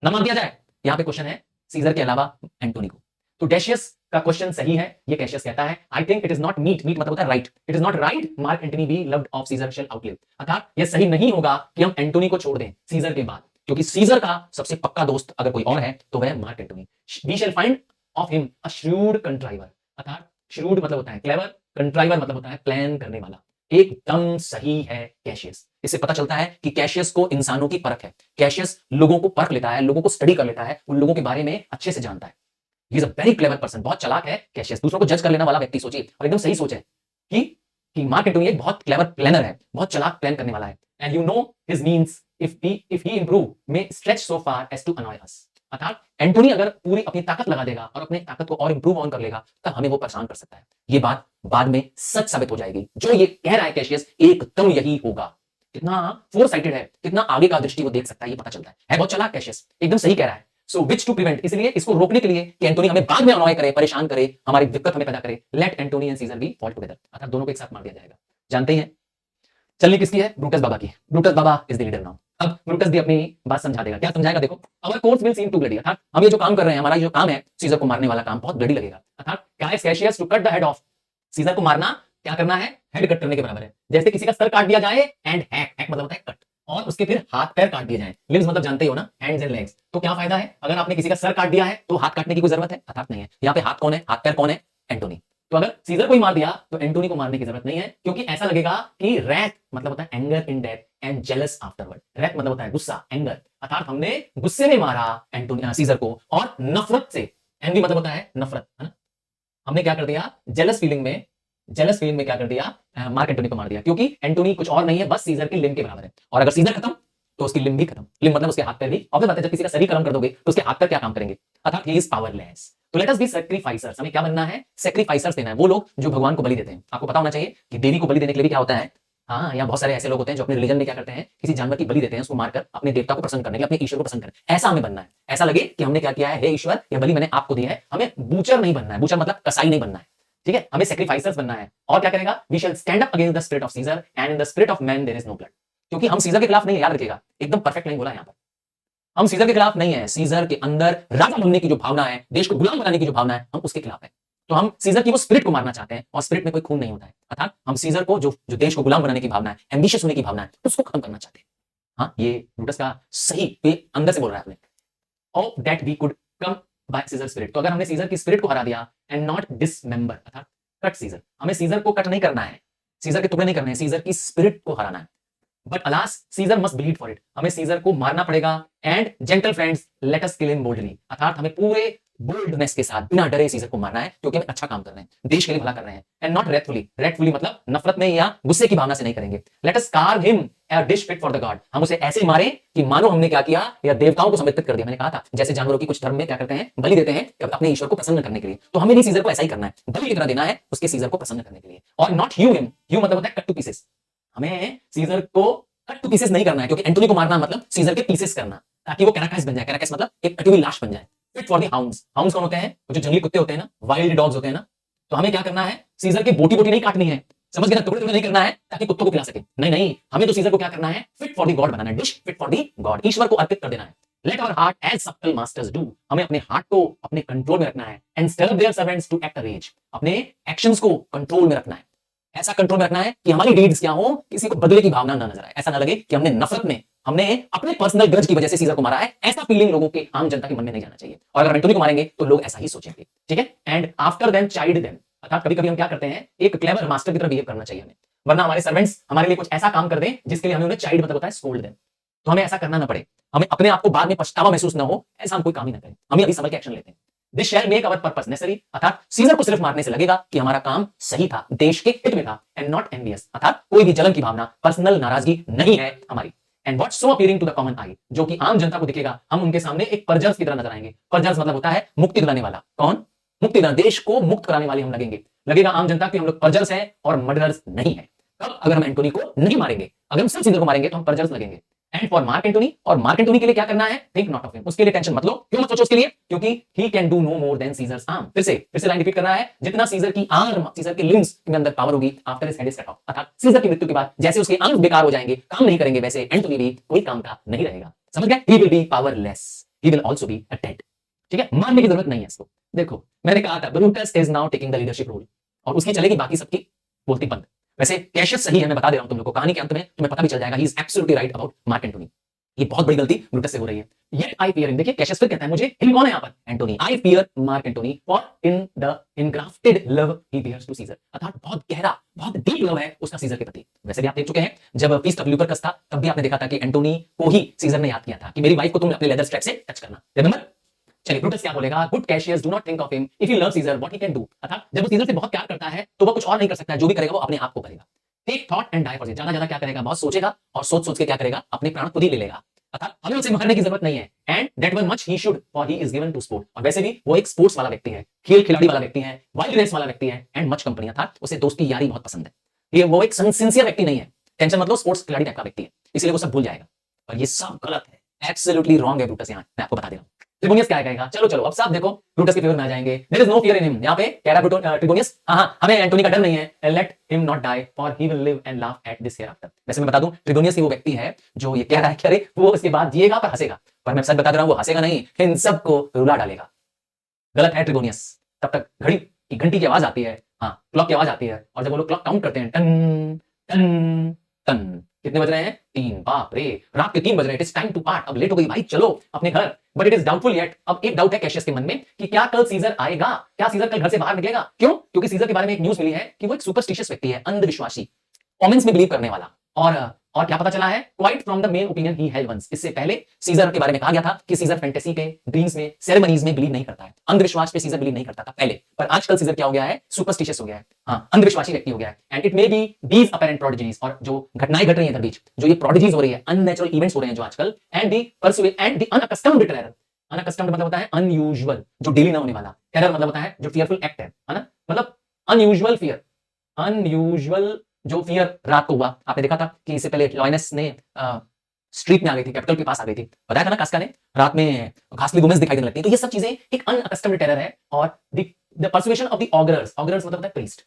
न मान दिया जाए? यहाँ पे क्वेश्चन है सीजर के अलावा एंटोनी को। तो डैशियस का क्वेश्चन सही है, ये कैशियस कहता है I think it is not meet मतलब होता है right, it is not right Mark Antony be loved of Caesar shall outlive. अर्थात ये सही नहीं होगा कि हम एंटोनी को छोड़ दें सीजर के बाद, क्योंकि सीजर का सबसे पक्का दोस्त अगर कोई और है तो वह Mark Antony. We shall find of him a shrewd contriver. अर्थात श्रूड मतलब होता है क्लेवर, कंट्राइवर मतलब होता है प्लान करने वाला। एकदम सही है कैशियस। इससे पता चलता है कि कैशियस को इंसानों की परख है, कैशियस लोगों को परख लेता है, लोगों को स्टडी कर लेता है, उन लोगों के बारे में अच्छे से जानता है। He is a very clever person, बहुत चालाक है कैशियस, दूसरों को जज कर लेने वाला व्यक्ति। सोचिए, और एकदम सही सोच है कि मार्क एंटोनी एक बहुत क्लेवर प्लानर है, बहुत चालाक प्लान करने वाला है। And you know his means if he improve may stretch so far as to annoy us. अर्थात एंटोनी अगर पूरी अपनी ताकत लगा देगा और अपनी ताकत को और इंप्रूव ऑन कर लेगा, तब हमें वो परेशान कर सकता है। ये बात बाद में सच साबित हो जाएगी। जो ये कह रहा है कैशियस एकदम यही होगा। कितना फोर साइटेड है, कितना आगे का दृष्टि वो देख सकता है, ये पता चलता है बहुत चालाक कैशियस, एकदम सही कह रहा है। सो विच टू प्रिवेंट, इसलिए इसको रोकने के लिए कि एंटोनी हमें बाद में अनॉय करे, परेशान करे, हमारी दिक्कत हमें पैदा करे, let Antony and Caesar be fall together. अर्थात दोनों को एक साथ मार दिया जाएगा। जानते हैं चलनी किसकी है? ब्रूटस बाबा की। ब्रूटस बाबा इज द लीडर नाउ। अब ब्रूटस भी अपनी बात समझा देगा। क्या समझाएगा? देखो, our course will seem too bloody. अर्थात हम ये जो काम कर रहे हैं, हमारा जो काम है सीजर को मारने वाला काम, बहुत ब्लडी लगेगा। अर्थात Cassius to cut the head of Caesar को मारना क्या करना है? हेड कट करने के बराबर है। जैसे किसी का सर काट दिया जाए, एंड हैक मतलब होता है कट, और उसके फिर हाथ पैर काट दिए जाए। लिम्स मतलब जानते ही हो ना, हैंड्स एंड लेग्स। तो क्या फायदा है अगर आपने किसी का सर काट दिया है तो हाथ काटने की कोई जरूरत है? अर्थात नहीं है। यहाँ पे हाथ कौन है, हाथ पैर कौन है? एंटोनी। तो अगर सीजर को ही मार दिया तो एंटोनी को मारने की जरूरत नहीं है, क्योंकि ऐसा लगेगा कि रैथ मतलब होता है anger in death and jealous afterward. Wrath मतलब होता है गुस्सा, एंगर, अर्थात हमने गुस्से में मारा एंटोनी सीजर को, और नफरत से, एनवी मतलब होता है नफरत, है ना, हमने क्या कर दिया जेलस फीलिंग में क्या कर दिया, मार्क एंटोनी को मार दिया, क्योंकि एंटोनी कुछ और नहीं है, बस सीजर की लिम्ब के बराबर है। और अगर सीजर खत्म तो उसकी लिम्ब भी खत्म। लिम्ब मतलब उसके हाथ पैर भी। और बात है, जब किसी का शरीर खत्म कर दोगे तो उसके हाथ पैर क्या काम करेंगे? अर्थात ही इज पावरलेस। तो लेट अस बी सैक्रिफाइसर्स। हमें क्या बनना है? सैक्रिफाइसर्स देना है। वो लोग जो भगवान को बलि देते हैं। आपको पता होना चाहिए कि देवी को बलि देने के लिए भी क्या होता है। हाँ, यहाँ बहुत सारे ऐसे लोग होते हैं जो अपने रिलीजन में क्या करते हैं, किसी जानवर की बलि देते हैं, उसको मारकर अपने देवता को प्रसन्न करने के लिए, अपने ईश्वर को प्रसन्न करने। ऐसा हमें बनना है, ऐसा लगे कि हमने क्या किया है, हे ईश्वर यह बलि मैंने आपको दी है। हमें बूचर नहीं बनना है, बूचर मतलब कसाई नहीं बनना है, ठीक है, हमें सैक्रिफाइसर्स बनना है। और क्या करेगा? We shall stand up against the spirit of Caesar and in the spirit of man there is no blood. क्योंकि हम सीजर के खिलाफ नहीं है, याद रखिएगा, एकदम परफेक्ट नहीं बोला यहाँ पर। हम सीजर के खिलाफ नहीं है, सीजर के अंदर राजा बनने की जो भावना है, देश को गुलाम बनाने की जो भावना है, हम उसके खिलाफ है। तो हम सीजर की वो स्पिरिट को मारना चाहते हैं, और स्पिरिट में कोई खून नहीं होता है। अर्थात हम सीजर को जो देश को गुलाम बनाने की भावना है, एम्बिशियस होने की भावना है, उसको खत्म करना चाहते हैं। हाँ, ये ब्रूटस का सही अंदर से बोल रहा है अपने। और that we could come by Caesar spirit. तो अगर हमने सीजर की स्पिरिट को हरा दिया एंड नॉट डिसमेंबर, अर्थात कट सीजर, हमें सीजर को कट नहीं करना है, सीजर के टुकड़े नहीं करने हैं, सीजर की स्पिरिट को हराना है। But alas Caesar must bleed for it. हमें सीजर को मारना पड़ेगा। And gentle friends let us kill him boldly. अर्थात हमें पूरे बोल्डनेस के साथ, बिना डरे सीजर को मारना है, क्योंकि हम अच्छा काम कर रहे हैं, देश के लिए भला कर रहे हैं। एंड नॉट रेथफुली, रेथफुली मतलब नफरत में या गुस्से की भावना से नहीं करेंगे। Let us curve him a dish fit for the god। हम उसे ऐसे मारे कि मानो हमने क्या किया, या देवताओं को समर्पित कर दिया। मैंने कहा था जैसे जानवरों की कुछ धर्म में क्या करते हैं, बलि देते हैं अपने ईश्वर को प्रसन्न करने के लिए। तो हमें भी सीजर को ऐसा ही करना है, बलि की तरह देना है उसके सीजर को प्रसन्न करने के लिए। और नॉट ह्यू हिम, ह्यू मतलब होता है कट टू पीसेस। हमें सीजर को कट टू पीसेस नहीं करना है, क्योंकि एंटोनी को मारना मतलब सीजर के पीसेस करना, ताकि वो कैराकास बन जाए। कैराकास मतलब एक कटी हुई लाश बन जाए। Fit for the hounds. Hounds कौन होते हैं? वो जो जंगली कुत्ते होते हैं ना, वाइल्ड डॉग्स होते हैं ना। तो हमें क्या करना है, सीजर की बोटी बोटी नहीं काटनी है, समझ गए ना, टुकड़े टुकड़े नहीं करना है ताकि कुत्तों को खिला सके। नहीं नहीं, हमें तो सीजर को क्या करना है, फिट फॉर द गॉड बनाना है, dish fit for the god, ईश्वर को अर्पित कर देना है। Let our heart as subtle masters do, हमें अपने हार्ट को अपने कंट्रोल में रखना है। And stir their servants to act rage, अपने एक्शंस को कंट्रोल में रखना है। ऐसा कंट्रोल में रखना है कि हमारी डीड्स क्या हो, किसी को बदले की भावना ना नजर आए, ऐसा ना लगे कि हमने नफरत में, हमने अपने पर्सनल ग्रज की वजह से सीजर को मारा है। ऐसा फीलिंग लोगों के, आम जनता के मन में नहीं जाना चाहिए। और अगर एंटोनी को मारेंगे तो लोग ऐसा ही सोचेंगे, ठीक है। And after them child them, अर्थात कभी कभी हम क्या करते हैं, एक क्लेवर मास्टर की तरह बिहेव करना चाहिए हमें, वरना हमारे सर्वेंट्स हमारे लिए कुछ ऐसा काम कर दें जिसके लिए हमें उन्हें चाइल्ड मतलब होता है स्कोल्ड दें। तो हमें ऐसा करना ना पड़े, हमें अपने आप को बाद में पछतावा महसूस ना हो, ऐसा हम कोई काम ही ना करें, हमें अभी संभल के एक्शन लेते हैं। This shell make our purpose necessary, अर्थात सीजर को सिर्फ मारने से लगेगा कि हमारा काम सही था, देश के हित में था। एंड नॉट एनवियस, अर्थात कोई भी जलन की भावना, पर्सनल नाराजगी नहीं है हमारी। And what so appearing to the common eye, जो कि आम जनता को दिखेगा, हम उनके सामने एक परजर्स की तरह नजर आएंगे। परजर्स मतलब होता है मुक्ति दिलाने वाला। कौन? मुक्ति दिलाने, देश को मुक्त कराने वाले हम लगेंगे। लगेगा आम जनता कि हम लोग परजर्स हैं और मर्डरर्स नहीं है। कब? अगर हम एंटोनी को नहीं मारेंगे, अगर हम सिर्फ सीजर को मारेंगे तो हम परजर्स लगेंगे। एंड फॉर मार्क एंटोनी, और मार्क एंटोनी के लिए क्या करना है, थिंक नॉट ऑफ हिम, उसके लिए टेंशन मत लो। क्यों मत सोचो उसके लिए? क्योंकि he can do no more than Caesar's arm. फिर से लाइन रिपीट करना है, जितना सीजर की आर्म, सीजर के लिम्स के अंदर पावर होगी after his head is cut off, अर्थात सीजर की मृत्यु के बाद जैसे उसके आर्म बेकार हो जाएंगे, काम नहीं करेंगे, वैसे एंटोनी भी कोई काम का नहीं रहेगा। समझ गए? He will be powerless, he will also be a dead. ठीक है, मानने की जरूरत नहीं है इसको। देखो मैंने कहा था Brutus is now taking the leadership role, और उसकी चलेगी बाकी सबकी बोलती बंद। वैसे कैशियस सही है, मैं बता दे रहा हूं तुम लोग को, कहानी के अंत में तुम्हें पता भी चल जाएगा, he is absolutely right about Mark Antony. ये बहुत बड़ी गलती ब्रूटस से हो रही है। येट आई फियर हिम, देखिए कैशियस फिर कहता है मुझे, हिम कौन है यहां पर? Antony. I fear Mark Antony for in the ingrafted love he bears to Caesar, अर्थात बहुत गहरा, बहुत डीप लव है उसका सीजर के प्रति। वैसे भी आप देख चुके हैं, जब फीस्ट ऑफ ल्यूपरकस था तब भी आपने देखा था कि एंटोनी को ही सीजर ने याद किया था कि मेरी वाइफ को तुम अपने लेदर स्ट्रैप से टच करना, रिमेंबर? चलिए ब्रूटस क्या बोलेगा, good Cassius do not think of him if he love Caesar what he can do, अर्थात जब वो सीजर से बहुत प्यार करता है तो वो कुछ और नहीं कर सकता है, जो भी करेगा वो अपने आप को करेगा। Take thought and die for it, ज्यादा क्या करेगा, बहुत सोचेगा और सोच सोच के क्या करेगा, अपने प्राण खुद ही ले लेगा, अर्थात हमें उसे मारने की जरूरत नहीं है। And that one much he should, for he is given to sport, और वैसे भी वो एक स्पोर्ट्स वाला व्यक्ति है, खेल खिलाड़ी वाला व्यक्ति है, वाइल्डनेस वाला व्यक्ति है, एंड मच कंपनी, अर्थात उसे दोस्ती यारी बहुत पसंद है। ये वो एक सिंसियर व्यक्ति नहीं है, टेंशन मतलब स्पोर्ट्स खिलाड़ी टाइप का व्यक्ति है, इसलिए वो सब भूल जाएगा। और ये सब गलत है, एब्सोल्युटली रॉन्ग है ब्रूटस, यहाँ मैं आपको बता दे रहा हूं। ट्रिगोनियस क्या कहेगा, चलो चलो अब साफ देखो, ब्रूटस के फेवर में आ जाएंगे। There is no fear in him, यहाँ पे कह रहा है ट्रिगोनियस, हां हमें एंटोनी का डर नहीं है, let him not die for he will live and laugh at this hereafter. वैसे मैं बता दूं, ट्रिगोनियस ही वो व्यक्ति है जो ये कह रहा है कि अरे वो इसके बाद जिएगा पर हंसेगा, पर मैं सच बता दे रहा हूं, वो हंसेगा नहीं, इन सबको रुला डालेगा। गलत है ट्रिगोनियस। तब तक घड़ी की घंटी की आवाज आती है, हाँ क्लॉक की आवाज आती है, और जब वो लोग क्लॉक काउंट करते हैं, टन टन टन, कितने बज रहे हैं? 3, बाप रे, रात के 3 बज रहे हैं, it is time to part, अब लेट हो गई भाई, चलो अपने घर। But it is doubtful yet, अब एक डाउट है कैशियस के मन में कि क्या कल सीजर आएगा, क्या सीजर कल घर से बाहर निकलेगा? क्यों? क्योंकि सीजर के बारे में एक न्यूज मिली है कि वो एक सुपरस्टिशियस व्यक्ति है, अंधविश्वासी, ओमेंस में बिलीव करने वाला। और क्या पता चला है, quite from the main opinion he held once, इससे पहले सीजर के बारे में कहा गया था कि सीजर फैंटेसी पे, ड्रीम्स में, सेरेमनीज में बिलीव नहीं करता है, अंधविश्वास पे सीजर बिलीव नहीं करता था पहले, पर आजकल सीजर क्या हो गया है, सुपरस्टिशियस हो गया है, हाँ अंधविश्वासी व्यक्ति हो गया है। And it may be these apparent prodigies, और जो घटनाएं घट रही हैं इधर बीच, जो ये प्रोडिजीज हो रही है, अननेचुरल इवेंट्स हो रहे हैं जो आजकल, एंड द अनअकस्टम्ड टेरर, अनअकस्टम्ड मतलब होता है अनयूजुअल, जो डेली ना होने वाला, टेरर मतलब होता है जो फियरफुल एक्ट है ना, मतलब अनयूजुअल फियर, अनयूजुअल जो फियर रात को हुआ। आपने देखा था कि इससे पहले लॉयनेस ने स्ट्रीट में आ गई थी, कैपिटल के पास आ गई थी, बताया था ना कास्का ने, रात में घासली वुमेन्स दिखाई देने लगती हैं। तो ये सब चीजें एक अनअकस्टम्ड टेरर है। और द परसुएशन ऑफ द ऑगरर्स, ऑगरर्स मतलब होता है प्रीस्ट,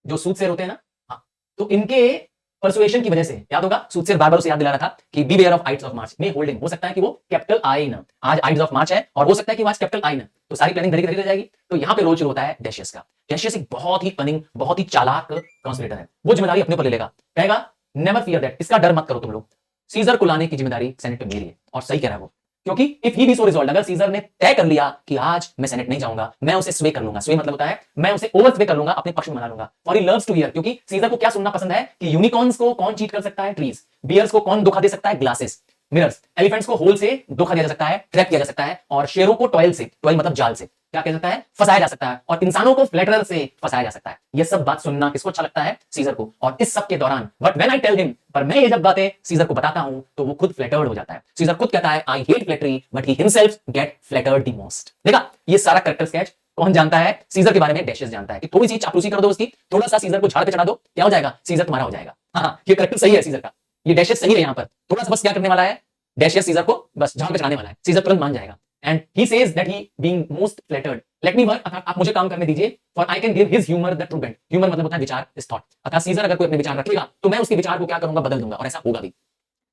जो सूदसेर होते हैं ना, हाँ, तो इनके परसुएशन की वजह से, याद होगा सूदसेर बार बार उसे याद दिला रहा था कि beware of ides of March, में होल्डिंग, हो सकता है कि वो कैपिटल आए ना, आज आइड्स ऑफ मार्च है और हो सकता है कि वो आज कैपिटल आए ना, तो सारी प्लानिंग धरी रह जाएगी। तो यहाँ पे रोल शुरू होता है डैशियस का। डैशियस एक बहुत ही कनिंग, बहुत ही चालाक कॉन्स्पिरेटर है, वो जिम्मेदारी अपने ऊपर ले लेगा, कहेगा नेवर फियर दैट, इसका डर मत करो तुम लोग, सीजर को लाने की जिम्मेदारी सेनेट पे मेरी है। और सही कह रहा है वो, क्योंकि if he be so resolve, अगर सीजर ने तय कर लिया कि आज मैं सेनेट नहीं जाऊंगा, मैं उसे स्वे कर लूंगा, स्वे मतलब होता है मैं उसे ओवर स्वे कर लूंगा, अपने पक्ष में मना लूंगा। और ही लव्स टू हियर, क्योंकि सीजर को क्या सुनना पसंद है कि यूनिकॉर्न्स को कौन चीट कर सकता है, ट्रीज, बियर्स को कौन धोखा दे सकता है, ग्लासेस, मिरर्स, एलिफेंट्स को होल से धोखा दिया जा सकता है, ट्रैप किया जा सकता है, और शेरों को टॉयल से, टॉयल मतलब जाल से क्या कह सकता है, फंसाया जा सकता है, और इंसानों को फ्लैटरर से फंसाया जा सकता है। ये सब बात सुनना किसको अच्छा लगता है, सीजर को। और इस सब के दौरान but when I tell him, पर मैं ये जब बातें सीजर को बताता हूं तो वो खुद फ्लैटर्ड हो जाता है। सीजर खुद कहता है I hate flattery but he himself get flattered the most. देखा, ये सारा कैरेक्टर स्केच कौन जानता है, सीजर के बारे में डैशियस जानता है कि थोड़ी सी चापलूसी कर दो उसकी, थोड़ा सा सीजर को झाड़ पे चढ़ा दो, क्या हो जाएगा, सीजर तुम्हारा हो जाएगा। हाँ, ये कैरेक्टर सही है सीजर का, ये डैशियस सही है। यहाँ पर थोड़ा सा बस क्या करने वाला है, डैशियस सीजर को बस झाड़ पे चढ़ाने वाला है, सीजर तुरंत मान जाएगा। And he says that he being most flattered let me work, अर्थात आप मुझे काम करने दीजिए, for I can give his humour the true bent. Humour मतलब होता है विचार, इस थॉट, अर्थात सीजर अगर कोई अपने विचार रखेगा तो मैं उसके विचार को क्या करूंगा, बदल दूंगा, और ऐसा होगा भी।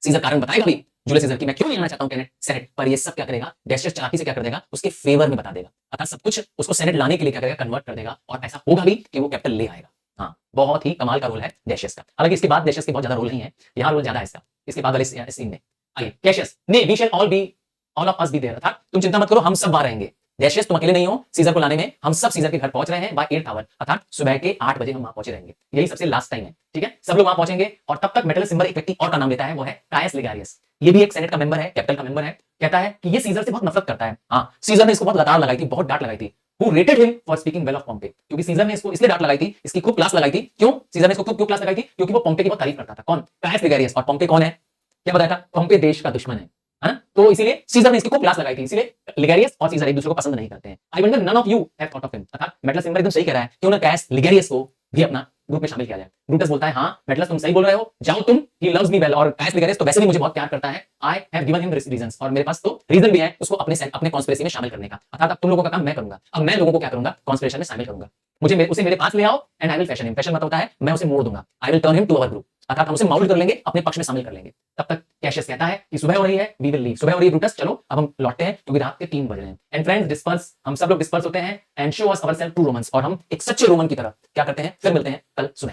सीजर कारण बताएगा भी जूलियस सीजर की मैं क्यों नहीं आना चाहता हूं सेनेट पर, ये सब क्या करेगा, डैशियस चालाकी से क्या कर देगा, उसके फेवर में बता देगा, अर्थात सब कुछ उसको सेनेट लाने के लिए क्या करेगा, कन्वर्ट कर देगा, और ऐसा होगा भी कि वो कैपिटल ले आएगा। हाँ, बहुत ही कमाल का रोल है डैशियस का। हालांकि इसके बाद डैशियस के बहुत ज्यादा रोल नहीं है, यहाँ रोल ज्यादा है इसका, इसके बाद वाले सीन में। आइए, कैशियस ने we shall all of us be there, अर्थात तुम चिंता मत करो, हम सब वहां रहेंगे। डैशियस तुम अकेले नहीं हो, सीजर को लाने में हम सब सीजर के घर पहुंच रहे हैं बाय 8 आवर, अर्थात सुबह के 8 बजे हम वहां पहुंचे रहेंगे, यही सबसे लास्ट टाइम है, ठीक है। सब लोग वहां पहुंचेंगे और तब तक मेटल सिंबल एक व्यक्ति और का नाम लेता है, वो है कायस लिगारियस। ये भी एक सेनेट का मेंबर है, कैपिटल का मेंबर है। कहता है कि ये सीजर से बहुत नफरत करता है। हाँ, सीजर ने इसको बहुत लताड़ लगाई थी, बहुत डांट लगाई थी। Who rated him for speaking well of Pompey? क्योंकि सीजर ने इसको इसलिए डांट लगाई थी, इसकी खूब क्लास लगाई थी। क्यों सीजर ने इसको क्यों क्लास लगाई थी? क्योंकि वो पोम्पे की बहुत तारीफ करता था। कौन? कायस लिगारियस। और पोम्पे कौन है? क्या बताया था? पोम्पे देश का दुश्मन है ना? तो इसीलिए सीजर ने इसकी खूब क्लास लगाई थी, इसीलिए लिगारियस और सीजर एक दूसरे को पसंद नहीं करते हैं। I wonder none of you have thought of him, अर्थात मेटलस सिंबल एकदम सही कह रहा है, क्यों ना कायस लिगारियस को भी अपना ग्रुप में शामिल किया जाए। ब्रूटस बोलता है हाँ मेटलस तुम सही बोल रहे हो, जाओ तुम, ही लव्स मी वेल, और कायस लिगारियस तो वैसे भी मुझे बहुत प्यार करता है, I have given him reasons, और मेरे पास तो रीजन भी है उसको अपने कॉन्स्पिरेसी में शामिल करने का, अर्थात अब तुम लोगों का काम मैं करूंगा, अब मैं लोगों को क्या करूंगा, कॉन्स्पिरेशन में शामिल करूंगा। उसे मेरे पास ले आओ and I will fashion him, fashion मतलब होता है मैं उसे मोड़ दूंगा, I will turn him to our group, अर्थात हम उसे माउल्ट कर लेंगे, अपने पक्ष में शामिल कर लेंगे। तब तक कैशियस कहता है कि सुबह हो रही है, वी विल लीव, सुबह हो रही है ब्रूटस, चलो अब हम लौटते हैं, क्योंकि रात के 3 बज रहे हैं। एंड फ्रेंड्स डिस्पर्स, हम सब लोग डिस्पर्स होते हैं, and show us ourself to Romans, और हम एक सच्चे रोमन की तरह क्या करते हैं, फिर मिलते हैं कल सुबह।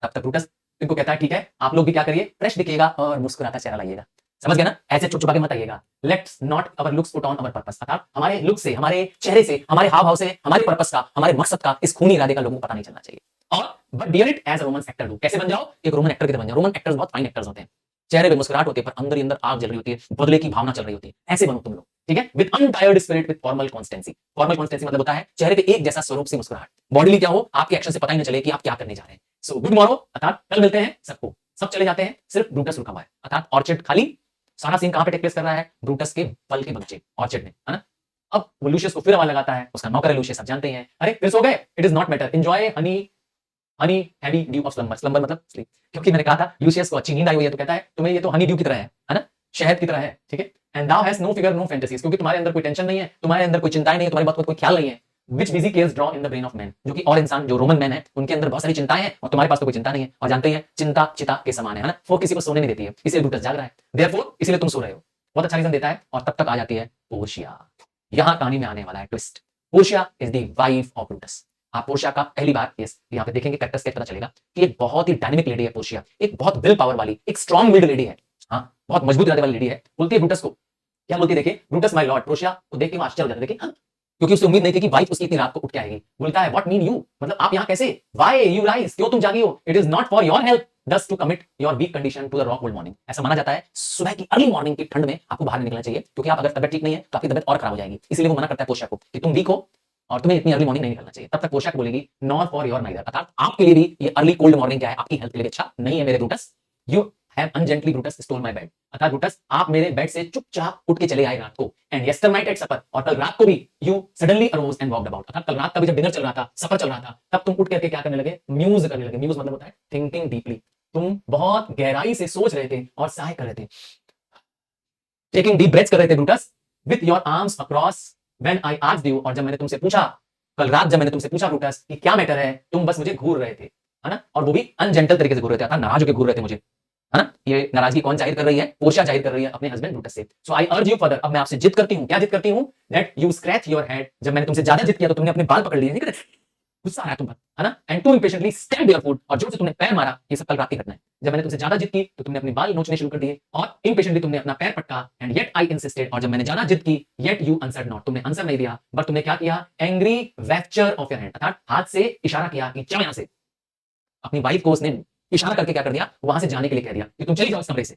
तब तक ब्रूटस इनको कहता है ठीक है, आप लोग भी क्या करिए, फ्रेश दिखिएगा और मुस्कुराता चेहरा लाइएगा, समझ गया ना, ऐसे चुपचुपा के मत आइएगा। Let's not our looks put on our purpose, अर्थात हमारे लुक से, हमारे चेहरे से, हमारे हाव भाव से, हमारे पर्पस का, हमारे मकसद का, इस खूनी इरादे का लोगों को पता नहीं चलना चाहिए। और but bear it as a Roman actor do, कैसे बन जाओ, एक रोमन एक्टर की तरह बन जाओ। रोमन एक्टर्स बहुत फाइन एक्टर्स होते हैं, चेहरे पे मुस्कुराहट होती है पर अंदर ही अंदर आग जल रही होती है, बदले की भावना चल रही होती है, ऐसे बनो तुम लोग, ठीक है। With untired spirit, with formal constituency. Formal constituency मतलब होता है चेहरे पे एक जैसा स्वरूप से मुस्कुराहट, बॉडीली क्या हो, आपके एक्शन से पता ही नहीं चले कि आप क्या करने जा रहे हैं। सो गुड मॉर्निंग, अर्थात कल मिलते हैं सबको, सब चले जाते हैं, सिर्फ ब्रूटस रुका हुआ है, अर्थात ऑर्चिड खाली। सारा सीन कहां पे टेक प्लेस कर रहा है, ब्रूटस के फल के बगीचे ऑर्चिड में, है ना। अब वो लूशियस को फिर आवाज लगाता है, उसका नौकर है लूशियस, आप जानते हैं, अरे फिर सो गए, it is not matter, enjoy Honey heavy due of slumber, slumber मतलब स्लीप, क्योंकि मैंने कहा था लूशियस को अच्छी नींद आई हुई है, तो कहता है तुम्हें ये तो हनी ड्यू की तरह है ना, शहद की तरह है, ठीक है। And thou has no figure no fantasies, क्योंकि तुम्हारे अंदर कोई टेंशन नहीं है, तुम्हारे अंदर कोई चिंताएं नहीं है, तुम्हारी बात पर कोई ख्याल नहीं है। Which busy cares draw in the brain of man, जो कि और इंसान जो रोमन मैन है उनके अंदर बहुत सारी चिंताएं हैं और तुम्हारे पास तो कोई चिंता नहीं है, और जानते हैं चिंता चिता के समान है ना, वो किसी को सोने नहीं देती है, इसलिए ब्रूटस जाग रहा है, देयरफॉर इसलिए तुम सो रहे हो, बहुत अच्छा रीजन देता है। और तब तक आ जाती है पोर्शिया, यहां कहानी में आने वाला है twist. Portia is the wife of Brutus. आप पोर्शिया का पहली बार यहाँ पे देखेंगे, कैरेक्टर्स के पता चलेगा कि एक बहुत ही डायनेमिक लेडी है पोर्शिया, एक बहुत विल पावर वाली, एक स्ट्रॉन्ग विल्ड लेडी है, हाँ बहुत मजबूत इरादे वाली लेडी है। बोलती है ब्रूटस को, क्या बोलती है देखिए, ब्रूटस माय लॉर्ड, पोर्शिया को देख के वो आश्चर्य हो जाता है, देखिए हाँ, क्योंकि उसे उम्मीद नहीं थी कि वाइफ उसकी इतनी रात को उठ के आएगी। बोलता है व्हाट मीन यू, मतलब आप यहाँ कैसे, व्हाई यू राइज, क्यों तुम जागी हो, it is not for your help thus to commit your weak condition to the raw cold morning. ऐसा माना जाता है सुबह की अर्ली मॉर्निंग की ठंड में आपको बाहर निकलना चाहिए, क्योंकि आप अगर तबियत ठीक नहीं है तो आपकी तबियत और खराब हो जाएगी, इसलिए वो मना करता है पोर्शिया को कि तुम वीक हो और तुम्हें इतनी अर्ली मॉर्निंग नहीं निकलना चाहिए। तब तक पोर्शिया बोलेगी नॉट फॉर योर नाइदर, अर्थात आपके लिए भी ये अर्ली कोल्ड मॉर्निंग क्या है, आपकी हेल्थ के लिए अच्छा नहीं है मेरे Brutus. You have ungently Brutus stole my bed, अर्थात ब्रूटस आप मेरे बेड से चुपचाप उठ के चले आए रात को, and yesterday night at supper, और कल रात को भी you suddenly arose and walked about, अर्थात कल रात का भी जब डिनर चल रहा था, सफर चल रहा था, तब तुम उठ करके क्या करने लगे, म्यूज करने लगे। म्यूज मतलब होता है थिंकिंग डीपली, तुम बहुत गहराई से सोच रहे थे और साय कर रहे थे, टेकिंग डीप ब्रेथ्स कर रहे थे Brutus, with your arms across when I asked you, और जब मैंने तुमसे पूछा कल रात, जब मैंने तुमसे पूछा ब्रूटस कि क्या मैटर है, तुम बस मुझे घूर रहे थे, है ना, और वो भी अनजेंटल तरीके से घूर रहे थे, अर्थात नाराज होकर घूर रहे थे मुझे, है ना। ये नाराजगी कौन जाहिर कर रही है, पोर्शिया जाहिर कर रही है अपने हस्बैंड ब्रूटस से। सो आई अर्ज यू फर्दर, अब मैं आपसे जिद करती हूं, क्या जिद करती हूं, that you scratch your head, जब मैंने तुमसे ज्यादा जिद किया तो तुमने अपने बाल पकड़ लिए, नहीं कहते गुस्सा आ रहा है तुम पर, है ना, and too impatiently stamp your foot, और जोर से तुमने पैर मारा, ये सब कल रात की घटना है। जब मैंने तुमसे ज्यादा जिद की तो तुमने अपने बाल नोचने शुरू कर दिए, और इम्पेशेंटली तुमने अपना पैर पटका, एंड येट आई इंसिस्टेड, और जब मैंने ज्यादा जिद की, येट यू आंसर्ड नॉट, तुमने आंसर नहीं दिया, बट तुमने क्या किया, angry vesture of your hand, अर्थात हाथ से इशारा किया कि चलो यहां से। अपनी वाइफ को उसने इशारा करके क्या कर दिया, वहां से जाने के लिए कह दिया कि तुम चली जाओ इस कमरे से।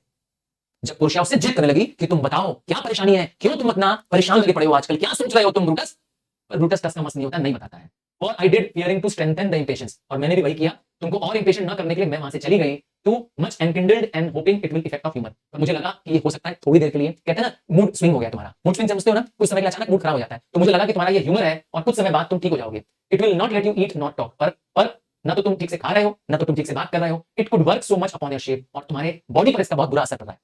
जब पोर्शिया उससे जिद करने लगी कि तुम बताओ क्या परेशानी है, क्यों तुम इतना परेशान लगे पड़े हो आजकल, क्या सोच रहे हो तुम ब्रूटस, पर ब्रूटस का मस नहीं होता, नहीं बताता है। और I did fearing to strengthen the impatience, और मैंने भी वही किया, तुमको और इंपेशेंट न करने के लिए मैं वहां से चली गई, too much enkindled and hoping it will effect of humour, पर मुझे लगा कि ये हो सकता है थोड़ी देर के लिए, कहते हैं ना मूड स्विंग हो गया तुम्हारा, मूड स्विंग समझते हो ना, कुछ समय के लिए अचानक मूड खराब हो जाता है, तो मुझे लगा कि तुम्हारा ये ह्यूमर है और कुछ समय बाद तुम ठीक हो जाओगे। It will not let you eat not talk, पर ना तो तुम ठीक से खा रहे हो, ना तो तुम ठीक से बात कर रहे हो, it could work so much upon your shape, और तुम्हारे बॉडी पर इसका बहुत बुरा असर पड़ रहा है,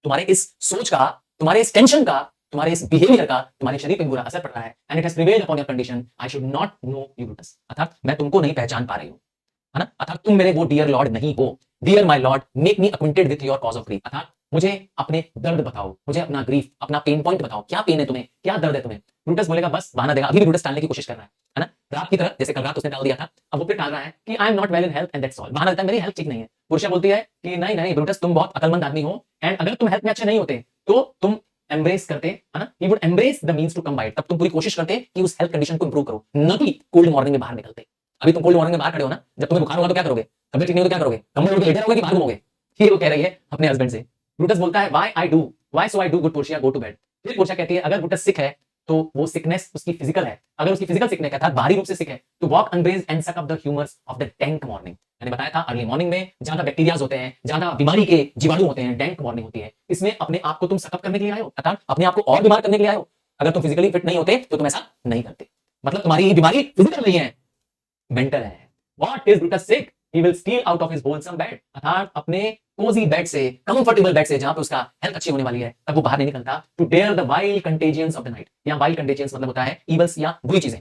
तुम्हारे इस सोच का, तुम्हारे इस टेंशन का तुम्हारे इस बिहेवियर का तुम्हारे शरीर पे बुरा असर पड़ रहा है and it has prevailed upon your condition, I should not know you Brutus, अर्थात मैं तुमको नहीं पहचान पा रही हूं, है ना, अर्थात तुम मेरे वो डियर लॉर्ड नहीं हो, dear my lord make me acquainted with your cause of grief, अर्थात मुझे अपने दर्द बताओ, मुझे अपना ग्रीफ, अपना पेन पॉइंट बताओ, क्या पेन है तुम्हें, क्या दर्द है तुम्हें। ब्रूटस बोलेगा बस बहाना देगा, अभी भी ब्रूटस टालने की कोशिश कर रहा है ना, रात की तरह, जैसे कल रात उसने टाल दिया था, अब वो फिर टाल रहा है कि I am not well in health and that's all, बहाना देता है मेरी हेल्थ ठीक नहीं है। पुरुषा बोलती है कि नहीं नहीं ब्रूटस तुम बहुत अकलमंद आदमी हो एंड अगर तुम हेल्थ में अच्छे नहीं होते तो तुम एम्ब्रेस करते, है ना, he would embrace the means to come by, तब तुम पूरी कोशिश करते कि उस हेल्थ कंडीशन को इंप्रूव करो, न कि कोल्ड मॉर्निंग में बाहर निकलते। अभी तुम कोल्ड मॉर्निंग में बाहर खड़े हो ना, जब तुम्हें बुखार होगा तो क्या करोगे, तबियत ठीक नहीं हो तो क्या करोगे, कमरे में लेटे रहोगे कि बाहर घूमोगे, ये वो कह रही है अपने हस्बैंड से। ब्रूटस बोलता है why so I do good Portia go to bed. फिर पोर्शिया कहती है अगर ब्रूटस सिक है तो वो सिकनेस उसकी फिजिकल है, अगर उसकी फिजिकल सिकनेस है, बाहरी रूप से सिक है, तो वॉक अनब्रेज्ड एंड सक up the humours of the dank morning. मैंने बताया था अर्ली मॉर्निंग में ज्यादा बैक्टीरियाज होते हैं, ज्यादा बीमारी के जीवाणु होते हैं, डैंक मॉर्निंग होती है, इसमें अपने आप को तुम सकअप करने के लिए आए हो, अर्थात अपने आप को और बीमार करने के लिए आए हो। अगर तुम फिजिकली फिट नहीं होते तो तुम ऐसा नहीं करते, मतलब तुम्हारी बीमारी फिजिकल नहीं है, मेंटल है। What is Brutus sick, he will steal out of his wholesome bed, अर्थात अपने कोजी बेड से, कंफर्टेबल बेड से, जहां पे उसका हेल्थ अच्छी होने वाली है, तब वो बाहर नहीं निकलता to dare the wild contagions of the night. या वाइल्ड कंटेजियंस मतलब होता है इवल्स या बुरी चीजें,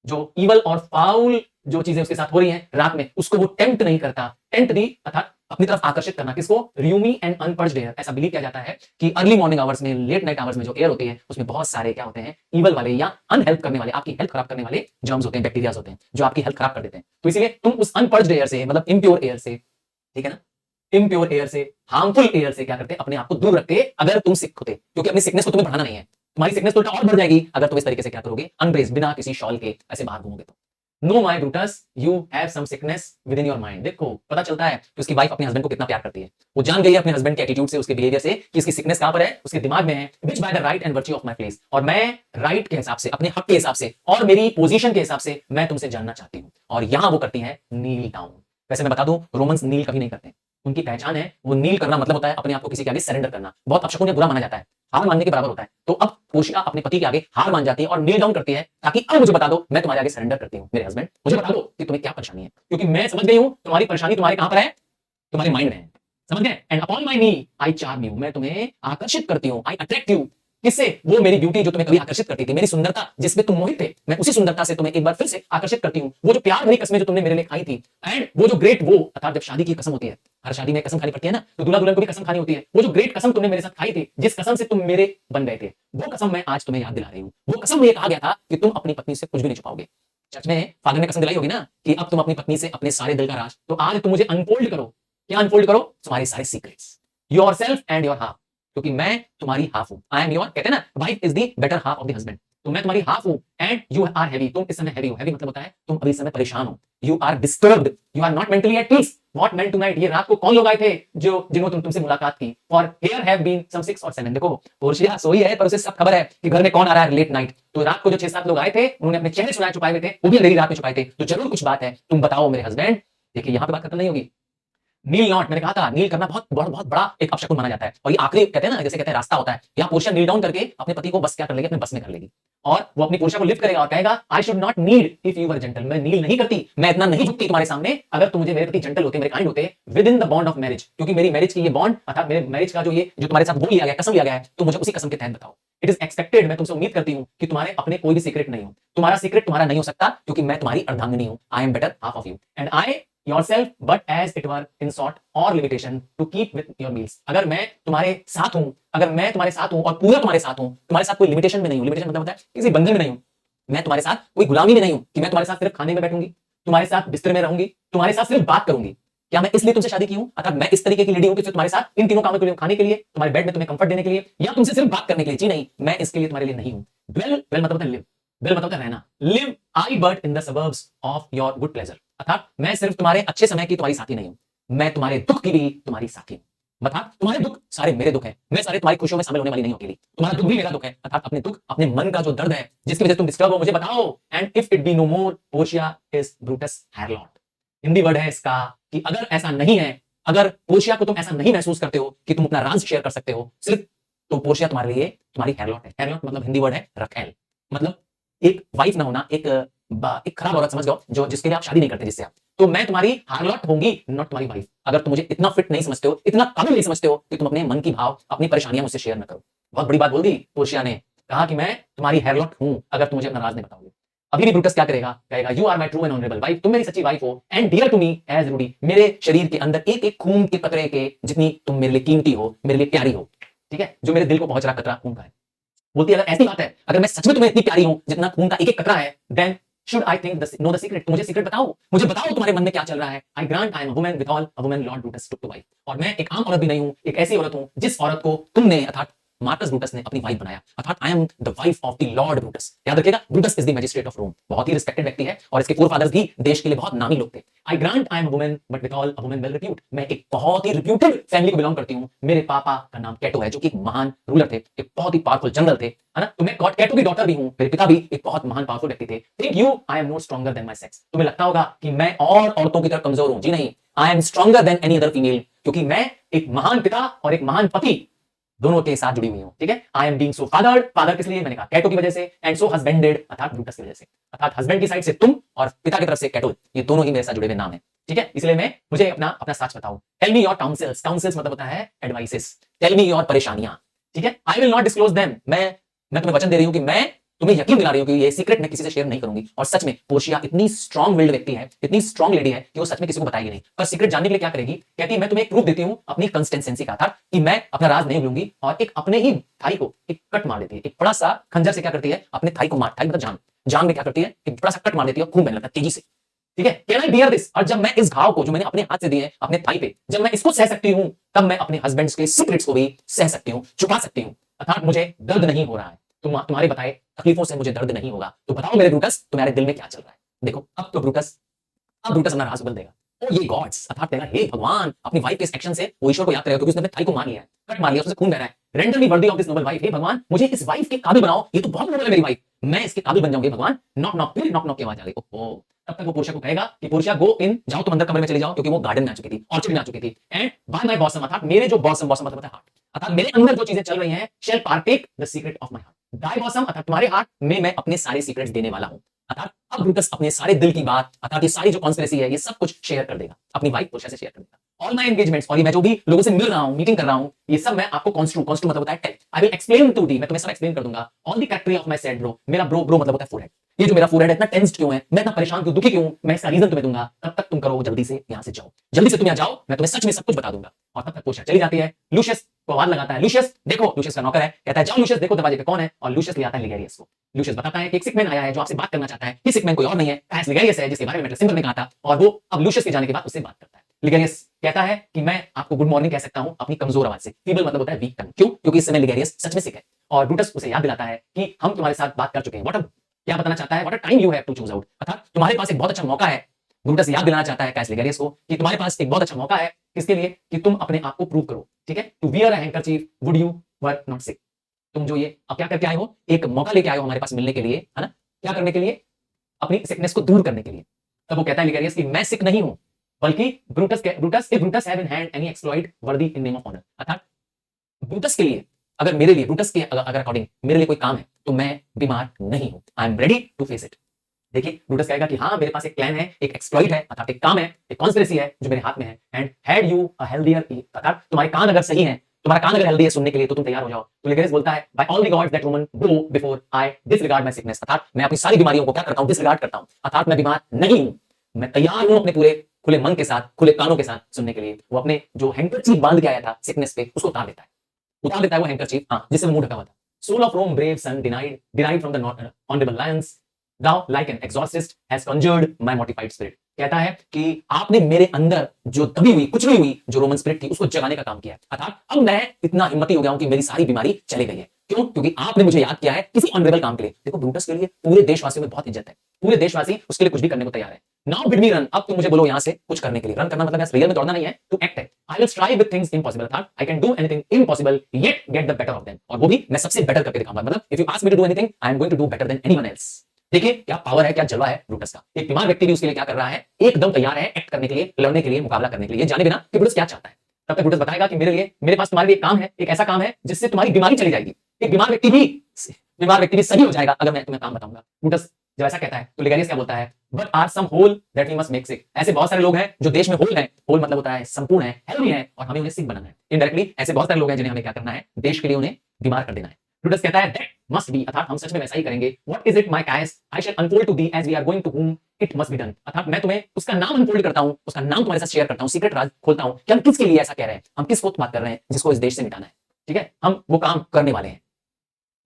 जो इवल और फाउल जो चीजें उसके साथ हो रही हैं रात में, उसको वो टेम्प्ट नहीं करता, टेम्प्ट दी अर्थात अपनी तरफ आकर्षित करना, किसको, र्यूमी एंड अनपर्ज्ड एयर। ऐसा बिलीव किया जाता है कि अर्ली मॉर्निंग आवर्स में, लेट नाइट आवर्स में जो एयर होती है उसमें बहुत सारे क्या होते हैं, इवल वाले या अनहेल्प करने वाले, आपकी हेल्थ खराब करने वाले जर्म्स होते हैं, बैक्टीरियाज होते हैं जो आपकी हेल्थ खराब कर देते हैं। तो इसलिए तुम उस अनपर्ज्ड एयर से, मतलब इम्प्योर एयर से, ठीक है ना, इम्प्योर एयर से, हार्मफुल एयर से क्या करते, अपने आप को दूर रखते अगर तुम सिक होते, क्योंकि अपनी सिकनेस को तुम्हें बढ़ाना नहीं है, तुम्हारी सिकनेस तो उल्टा और बढ़ जाएगी अगर तुम इस तरीके से क्या करोगे, अनब्रेस, बिना किसी शॉल के ऐसे बाहर घूमोगे तो। No my Brutus you have some sickness within your mind. देखो पता चलता है कि उसकी वाइफ अपने हस्बैंड को कितना प्यार करती है, वो जान गई है अपने हस्बैंड के एटीट्यूड से, उसके बिहेवियर से, कि इसकी सिकनेस कहां पर है, उसके दिमाग में है, विच by the right and virtue of my place, और मैं राइट के हिसाब से, अपने हक के हिसाब से और मेरी पोजीशन के हिसाब से मैं तुमसे जानना चाहती हूं। और यहां वो करती है नील डाउन। वैसे मैं बता दूं रोमन्स नील कभी नहीं करते, उनकी पहचान है वो नील करना, मतलब होता है अपने आप को किसी के आगे सरेंडर करना, बहुत अपशकुन या बुरा माना जाता है, हार मानने के बराबर होता है। तो अब पोर्शिया अपने पति के आगे हार मान जाती है और नील डाउन करती है, ताकि अब मुझे बता दो, मैं तुम्हारे आगे सरेंडर करती हूं, मेरे हस्बैंड मुझे बता दो कि तुम्हें क्या परेशानी है, क्योंकि मैं समझ गई हूं तुम्हारी परेशानी तुम्हारे कहां पर है, तुम्हारे माइंड में है, समझ गए। And upon my knee I charm you, मैं तुम्हें आकर्षित करती हूं, आई अट्रैक्ट यू, किससे, वो मेरी ब्यूटी जो तुम्हें कभी आकर्षित करती थी, मेरी सुंदरता जिसमें तुम मोहित थे, मैं उसी सुंदरता से तुम्हें एक बार फिर से आकर्षित करती हूं, वो जो प्यार भरी कसमें जो तुमने मेरे लिए खाई थी, एंड वो जो ग्रेट, वो अर्थात जब शादी की कसम होती है, हर शादी में कसम खानी पड़ती है ना, तो दूल्हा दुल्हन को भी कसम खानी होती है, वो जो ग्रेट कसम तुमने मेरे साथ खाई थी, जिस कसम से तुम मेरे बन गए थे, वो कसम मैं आज तुम्हें याद दिला रही हूं। वो कसम में ये कहा गया था कि तुम अपनी पत्नी से कुछ भी नहीं छुपाओगे। चर्च में फादर ने कसम दिलाई होगी ना कि अब तुम अपनी पत्नी से अपने सारे दिल का राज, तो आज तुम मुझे अनफोल्ड करो, क्या अनफोल्ड करो, तुम्हारे सारे secrets, yourself and your half, क्योंकि मैं तुम्हारी हाफ हूं, आई एम योर, कहते हैं ना wife is the better half of the husband, तो मैं तुम्हारी हाफ हूं एंड यू आर हैवी, तुम इस समय हैवी हो, हैवी मतलब होता है तुम अभी इस समय परेशान हो, you are disturbed, you are not mentally at peace. What meant tonight, ये रात को कौन लोग आए थे जो जिन्होंने तुमसे मुलाकात की, और here have been some 6 or 7। देखो पोर्शिया सोई है पर उसे सब खबर है कि घर में कौन आ रहा है लेट नाइट, तो रात को जो 6-7 लोग आए थे उन्होंने अपने चेहरे छुपाए छुपाए हुए थे, वो भी अंधेरी रात में छुपाए थे, तो जरूर कुछ बात है, तुम बताओ मेरे हस्बैंड। देखिए यहां पे बात खत्म नहीं होगी, नील नॉट, मैंने कहा था नील करना बहुत बहुत बड़ा एक अपशकुन माना जाता है, और ये आखिरी कहते हैं ना, जैसे कहते हैं रास्ता होता है, यहाँ पोर्शिया नील डाउन करके अपने पति को बस क्या कर लेगी, अपने बस में कर लेगी, और वो अपनी पोर्शिया को लिफ्ट करेगा और कहेगा I should not need if you were gentle, मैं नील नहीं करती, मैं इतना नहीं झुकती तुम्हारे सामने अगर तुम मुझे, मेरे प्रति जेंटल होते, मेरे काइंड होते, with in the bond of marriage, क्योंकि मेरी मैरिज की ये बॉन्ड, अर्थात मेरे मैरिज का जो ये जो तुम्हारे साथ वो लिया गया, कसम लिया गया है, तो मुझे उसी कसम के तहत बताओ। इट इज एक्सपेक्टेड, मैं तुमसे उम्मीद करती हूं कि तुम्हारे अपने कोई भी सीक्रेट नहीं हो, तुम्हारा सीक्रेट तुम्हारा नहीं हो सकता, क्योंकि मैं तुम्हारी अर्धांगिनी हूं, I am better half of you and I yourself but as it were in sort or limitation to keep with your meals। अगर मैं तुम्हारे साथ हूं, अगर मैं तुम्हारे साथ हूं और पूरा तुम्हारे साथ हूं, तुम्हारे साथ कोई लिमिटेशन में नहीं हूं, लिमिटेशन मतलब होता है किसी बंधन में नहीं हूं, मैं तुम्हारे साथ कोई गुलामी में नहीं हूं कि मैं तुम्हारे साथ सिर्फ खाने में बैठूंगी, तुम्हारे साथ बिस्तर में रहूंगी, तुम्हारे साथ सिर्फ बात करूंगी, क्या मैं इसलिए तुमसे शादी की हूं, अर्थात मैं इस तरीके की लेडी हूं कि तुम्हारे साथ इन तीनों कामों के लिए, खाने के लिए, तुम्हारे बेड में तुम्हें कंफर्ट देने के लिए, या तुमसे सिर्फ बात करने के लिए, जी नहीं, मैं इसके लिए तुम्हारे लिए नहीं हूं। dwell मतलब होता है लिव, dwell मतलब होता है रहना, live I but in the suburbs of your good pleasure, अर्थात मैं सिर्फ तुम्हारे अच्छे समय की तुम्हारी साथी नहीं हूं, मैं तुम्हारे दुख की भी तुम्हारी साथी हूं, अर्थात तुम्हारे दुख सारे मेरे दुख है, मैं सारे तुम्हारी खुशियों में शामिल होने वाली नहीं हूं अकेली, तुम्हारा दुख भी मेरा दुख है, अर्थात अपने दुख, अपने मन का जो दर्द है जिसकी वजह से तुम डिस्टर्ब हो, मुझे बताओ। And if it be no more Portia is Brutus harlot, Hindi word है इसका कि अगर ऐसा नहीं है, अगर पोर्शिया को तुम ऐसा नहीं महसूस करते हो कि तुम अपना राज शेयर कर सकते हो सिर्फ, तो पोर्शिया तुम्हारे लिए तुम्हारी हैरलॉट है। हैरलॉट मतलब हिंदी वर्ड है रखेल, मतलब एक वाइफ ना होना, एक खराब औरत समझ जाओ, जो जिसके लिए आप शादी नहीं करते, जिससे आप, तो मैं तुम्हारी हार्लॉट होंगी, नॉट तुम्हारी वाइफ। अगर तुम मुझे इतना फिट नहीं समझते हो, इतना काबिल नहीं समझते हो कि तुम अपने मन की भाव, अपनी परेशानियां मुझसे शेयर न करो। बहुत बड़ी बात बोल दी पोर्शिया ने, कहा कि मैं तुम्हारी हेयरलॉक हूं अगर तुम मुझे अपना राज नहीं बताओगे। अभी भी ब्रूटस क्या करेगा, कहेगा you are my true and honourable wife, तुम मेरी सच्ची वाइफ हो, and dear to me as ruddy, मेरे शरीर के अंदर एक एक खून के कतरे के जितनी तुम मेरे लिए कीमती हो, मेरे लिए प्यारी हो। ठीक है, जो मेरे दिल को पहुंच रहा कतरा खून का है। बोलती है अगर ऐसी बात है, अगर मैं सच में तुम्हें इतनी प्यारी हूं जितना खून का एक एक कतरा है, then should I think know the secret, मुझे सीक्रेट बताओ, मुझे बताओ तुम्हारे मन में क्या चल रहा है। I grant I am a woman withal a woman Lord Brutus took to wife, और मैं एक आम औरत भी नहीं हूं, एक ऐसी औरत हूं जिस औरत को तुमने अर्थात मार्कस ब्रूटस ने अपनी वाइफ बनाया, अर्थात I am the wife of the Lord Brutus. याद रखिएगा, Brutus is the magistrate of Rome, बहुत ही रिस्पेक्टेड व्यक्ति है और इसके फोरफादर्स भी देश के लिए बहुत नामी लोग थे। आई grant I am a woman but with all a woman well repute, मैं एक बहुत ही रिप्यूटेड फैमिली को बिलोंग करती हूं। मेरे पापा का नाम कैटो है जो कि एक महान रूलर थे, एक बहुत ही पावरफुल जनरल थे, है ना। तो मैं गॉड कैटो की डॉटर भी हूं, मेरे पिता भी एक बहुत महान पावरफुल व्यक्ति थे। Think you I am not stronger than my sex, तुम्हें लगता होगा कि मैं और औरतों की तरह कमजोर हूं, जी नहीं, I am stronger than any other female, क्योंकि मैं एक महान पिता और एक महान पति दोनों के साथ जुड़ी हुई हूं। ठीक है, I am being so फादर्ड, father किस लिए, मैंने कहा कैटो की वजह से, एंड सो हस्बैंडेड अर्थात ब्रूटस की वजह से, अर्थात हस्बैंड की साइड से तुम और पिता की तरफ से कैटो, ये दोनों ही मेरे साथ जुड़े हुए नाम है। ठीक है, इसलिए मैं मुझे अपना अपना सच बताओ। Tell me your counsels, counsels मतलब होता है एडवाइसेस, टेल मी योर परेशानियां। ठीक है, I will not disclose them, मैं तुम्हें वचन दे रही हूं कि मैं तुम्हें यकीन दिला रही हूं कि ये सीक्रेट मैं किसी से शेयर नहीं करूंगी। और सच में पोर्शिया इतनी स्ट्रॉन्ग विल्ड व्यक्ति है, इतनी स्ट्रॉन्ग लेडी है कि वो सच में किसी को बताएगी नहीं, पर सीक्रेट जानने के लिए क्या करेगी, कहती है मैं तुम्हें एक प्रूफ देती हूं अपनी कंसिस्टेंसी का, था कि मैं अपना राज नहीं भूलूंगी, और एक अपने ही थाई को एक कट मार देती है, एक बड़ा सा खंजर से क्या करती है, अपने थाई को मार, थाई मतलब जान, जान में क्या करती है, एक बड़ा सा कट मार देती है, खून बहने लगता है तेजी से। ठीक है, कैन आई बियर दिस, और जब मैं इस घाव को जो मैंने अपने हाथ से दिए अपने थाई पे, जब मैं इसको सह सकती हूं, तब मैं अपने हस्बैंड्स के सीक्रेट्स को भी सह सकती हूं, छुपा सकती हूं, अर्थात मुझे दर्द नहीं हो रहा है, तुम्हारे बताए तकलीफों से मुझे दर्द नहीं होगा। तो बताओ मेरे ब्रूटस, तुम्हारे दिल में क्या चल रहा है। देखो अब तो ब्रूटस अपना राज बदल देगा। ओ ये गॉड्स, अर्थात कहेगा हे भगवान, अपनी वाइफ के इस एक्शन से वो ईश्वर को याद करेगा, क्योंकि उसने अपने थाई को मार लिया है, कट मार लिया, उससे खून बह रहा है। Render me worthy of this noble wife, हे भगवान मुझे इस वाइफ के काबिल बनाओ, ये तो बहुत नोबल है मेरी वाइफ, मैं इसके काबिल बन जाऊंगी भगवान। नॉक नॉक, फिर नॉक नॉक की आवाज आ गई। ओहो, तब तक वो पोर्शिया को कहेगा कि पोर्शिया गो इन, जाओ तुम अंदर कमरे में चली जाओ, क्योंकि वो गार्डन में आ चुकी थी, ऑर्चर्ड में आ चुकी थी, एंड बाय माय बॉसम, अर्थात मेरे जो बॉसम मतलब हार्ट, अर्थात मेरे अंदर जो चीजें चल रही हैं, shall partake the secret of my heart, thy bosom अर्थात तुम्हारे हार्ट में मैं अपने सारे सीक्रेट्स देने वाला हूं। अर्थात अब ब्रूटस अपने सारे दिल की बात, अर्थात ये सारी जो कॉन्स्पिरेसी है, ये सब कुछ शेयर कर देगा, अपनी वाइफ पोर्शिया से शेयर कर देगा। ऑल माय एंगेजमेंट्स, और ये मैं जो भी लोगों से मिल रहा हूं, मीटिंग कर रहा हूं, ये सब मैं आपको कॉन्स्ट्रू मतलब होता है tell, I will explain to thee, मैं तुम्हें सब एक्सप्लेन कर दूंगा। On the character of my sad brow, मेरा ब्रो मतलब होता है फोरहेड, ये जो मेरा फोरहेड है इतना टेंस्ड क्यों है, मैं इतना परेशान क्यों, दुखी क्यों, मैं इसका रीजन तुम्हें दूंगा। तब तक तुम करो जल्दी से यहां से जाओ, जल्दी से तुम यहां जाओ, मैं तुम्हें सच में सब कुछ बता दूंगा। और तब तक पोर्शिया चली जाती है। लूशियस को आवाज लगाता है, लूशियस देखो, लूशियस का नौकर है, कहता है जाओ लूशियस देखो दरवाजे पे कौन है, और लूशियस ले आता है लिगेरियस को। लूशियस बताता है कि एक सिकमैन आया है जो आपसे बात करना चाहता है, ये सिकमैन कोई और नहीं है, कायस लिगेरियस है, जिसके बारे में सिंबल ने कहा था, और वो अब लूशियस के जाने के बाद उससे बात करता है। लिगेरियस कहता है कि मैं आपको गुड मॉर्निंग कह सकता हूं अपनी कमजोर आवाज से, फीबल मतलब होता है वीक टंग, क्यों, क्योंकि इस समय लिगेरियस सच में सिक है। और ब्रूटस उसे याद दिलाता है कि हम तुम्हारे साथ बात कर चुके हैं, व्हाट क्या बताना चाहता है, what a time you have to choose out, अर्थात तुम्हारे पास एक बहुत अच्छा मौका है। ब्रूटस याद दिलाना चाहता है कायस लिगेरियस को कि तुम्हारे पास एक बहुत अच्छा मौका है, किसके लिए, कि तुम अपने आप को प्रूव करो। ठीक है, to wear a handkerchief would you were not sick, तुम जो ये अब क्या करके आए हो, एक मौका लेके आए हो हमारे पास मिलने के लिए, है ना, क्या करने के लिए, अपनी सिकनेस को दूर करने के लिए। तब वो कहता है लिगेरियस कि मैं सिक नहीं हूं, बल्कि Brutus have in hand any exploit वर्दी इन नेम ऑफ ऑनर, अर्थात ब्रूटस के लिए, अगर मेरे लिए, ब्रूटस के अगर अकॉर्डिंग मेरे लिए कोई काम है, तो मैं बीमार नहीं हूं, I am ready to face it. देखिए ब्रूटस कहेगा कि हाँ मेरे पास एक प्लान है, एक एक्सप्लॉइट है, अर्थात एक काम है, एक कॉन्स्पिरेसी है जो मेरे हाथ में है, and had you a healthier, अर्थात तुम्हारे कान अगर सही है, तुम्हारा कान अगर हेल्दी है सुनने के लिए, तो तुम तैयार हो जाओ। तो लिगेरियस बोलता है by all the gods that woman brow before I disregard my sickness, अर्थात मैं अपनी सारी बीमारियों को क्या करता हूं, डिसरिगार्ड करता हूं, अर्थात मैं बीमार नहीं हूं, मैं तैयार हूं अपने पूरे खुले मन के साथ, खुले कानों के साथ सुनने के लिए। वो अपने जो हैंकरचीफ बांध के आया था सिकनेस पे, उसको उतार देता है वो हैंकरचीफ, हाँ, जिससे वो मुंह ढका हुआ था। Soul of Rome brave son denied from the honourable lions, Thou, like an exorcist, has conjured my mortified spirit. कहता है कि आपने मेरे अंदर जो दबी हुई, कुचली हुई जो रोमन स्पिरिट थी, उसको जगाने का काम किया है, अर्थात अब मैं इतना हिम्मती हो गया हूं कि मेरी सारी बीमारी चली गई है। क्यों, क्योंकि आपने मुझे याद किया है किसी ऑनरेबल काम के लिए। देखो ब्रूटस के लिए पूरे देशवासियों में बहुत इज्जत है, पूरे देशवासी उसके लिए कुछ भी करने को तैयार है। नाउ बिड मी रन, अब तुम मुझे बोलो यहां से कुछ करने के लिए। रन करना मतलब रियल में दौड़ना नहीं है, टू एक्ट है। I will strive with things impossible, अर्थात I can do anything impossible yet get the better of them, और वो भी मैं सबसे बेटर करके दिखाऊंगा। मतलब if you ask me to do anything I am going to do better than anyone else. देखिए क्या पावर है, क्या जलवा है ब्रूटस का। एक बीमार व्यक्ति भी उसके लिए क्या कर रहा है, एकदम तैयार है एक्ट करने के लिए, लड़ने के लिए, मुकाबला करने के लिए, जाने बिना कि ब्रूटस क्या चाहता है। तब तक ब्रूटस बताएगा कि मेरे पास तुम्हारे लिए काम है, एक ऐसा काम है जिससे तुम्हारी बीमारी चली जाएगी। एक बीमार व्यक्ति भी सही हो जाएगा अगर मैं तुम्हें काम बताऊंगा। ब्रूटस जब ऐसा कहता है तो लिगेरियस क्या बोलता है, but are some whole that we must make sick, ऐसे बहुत सारे लोग हैं जो देश में होल है, होल मतलब होता है संपूर्ण है, हेल्दी है, और हमें उन्हें सिक बनाना है। इनडायरेक्टली ऐसे बहुत सारे लोग हैं जिन्हें हमें क्या करना है, देश के लिए उन्हें बीमार कर देना है। ब्रूटस कहता है दैट मस्ट बी, अर्थात हम सच में वैसा ही करेंगे। What is it my Caius, I shall unfold to thee as we are going to whom it must be done, अर्थात मैं तुम्हें उसका नाम अनफोल्ड करता हूं, उसका नाम तुम्हारे साथ शेयर करता हूं, सीक्रेट राज खोलता हूं कि हम किसके लिए ऐसा कह रहे हैं, हम किसको बात कर रहे हैं जिसको इस देश से मिटाना है। ठीक है, हम वो काम करने वाले हैं।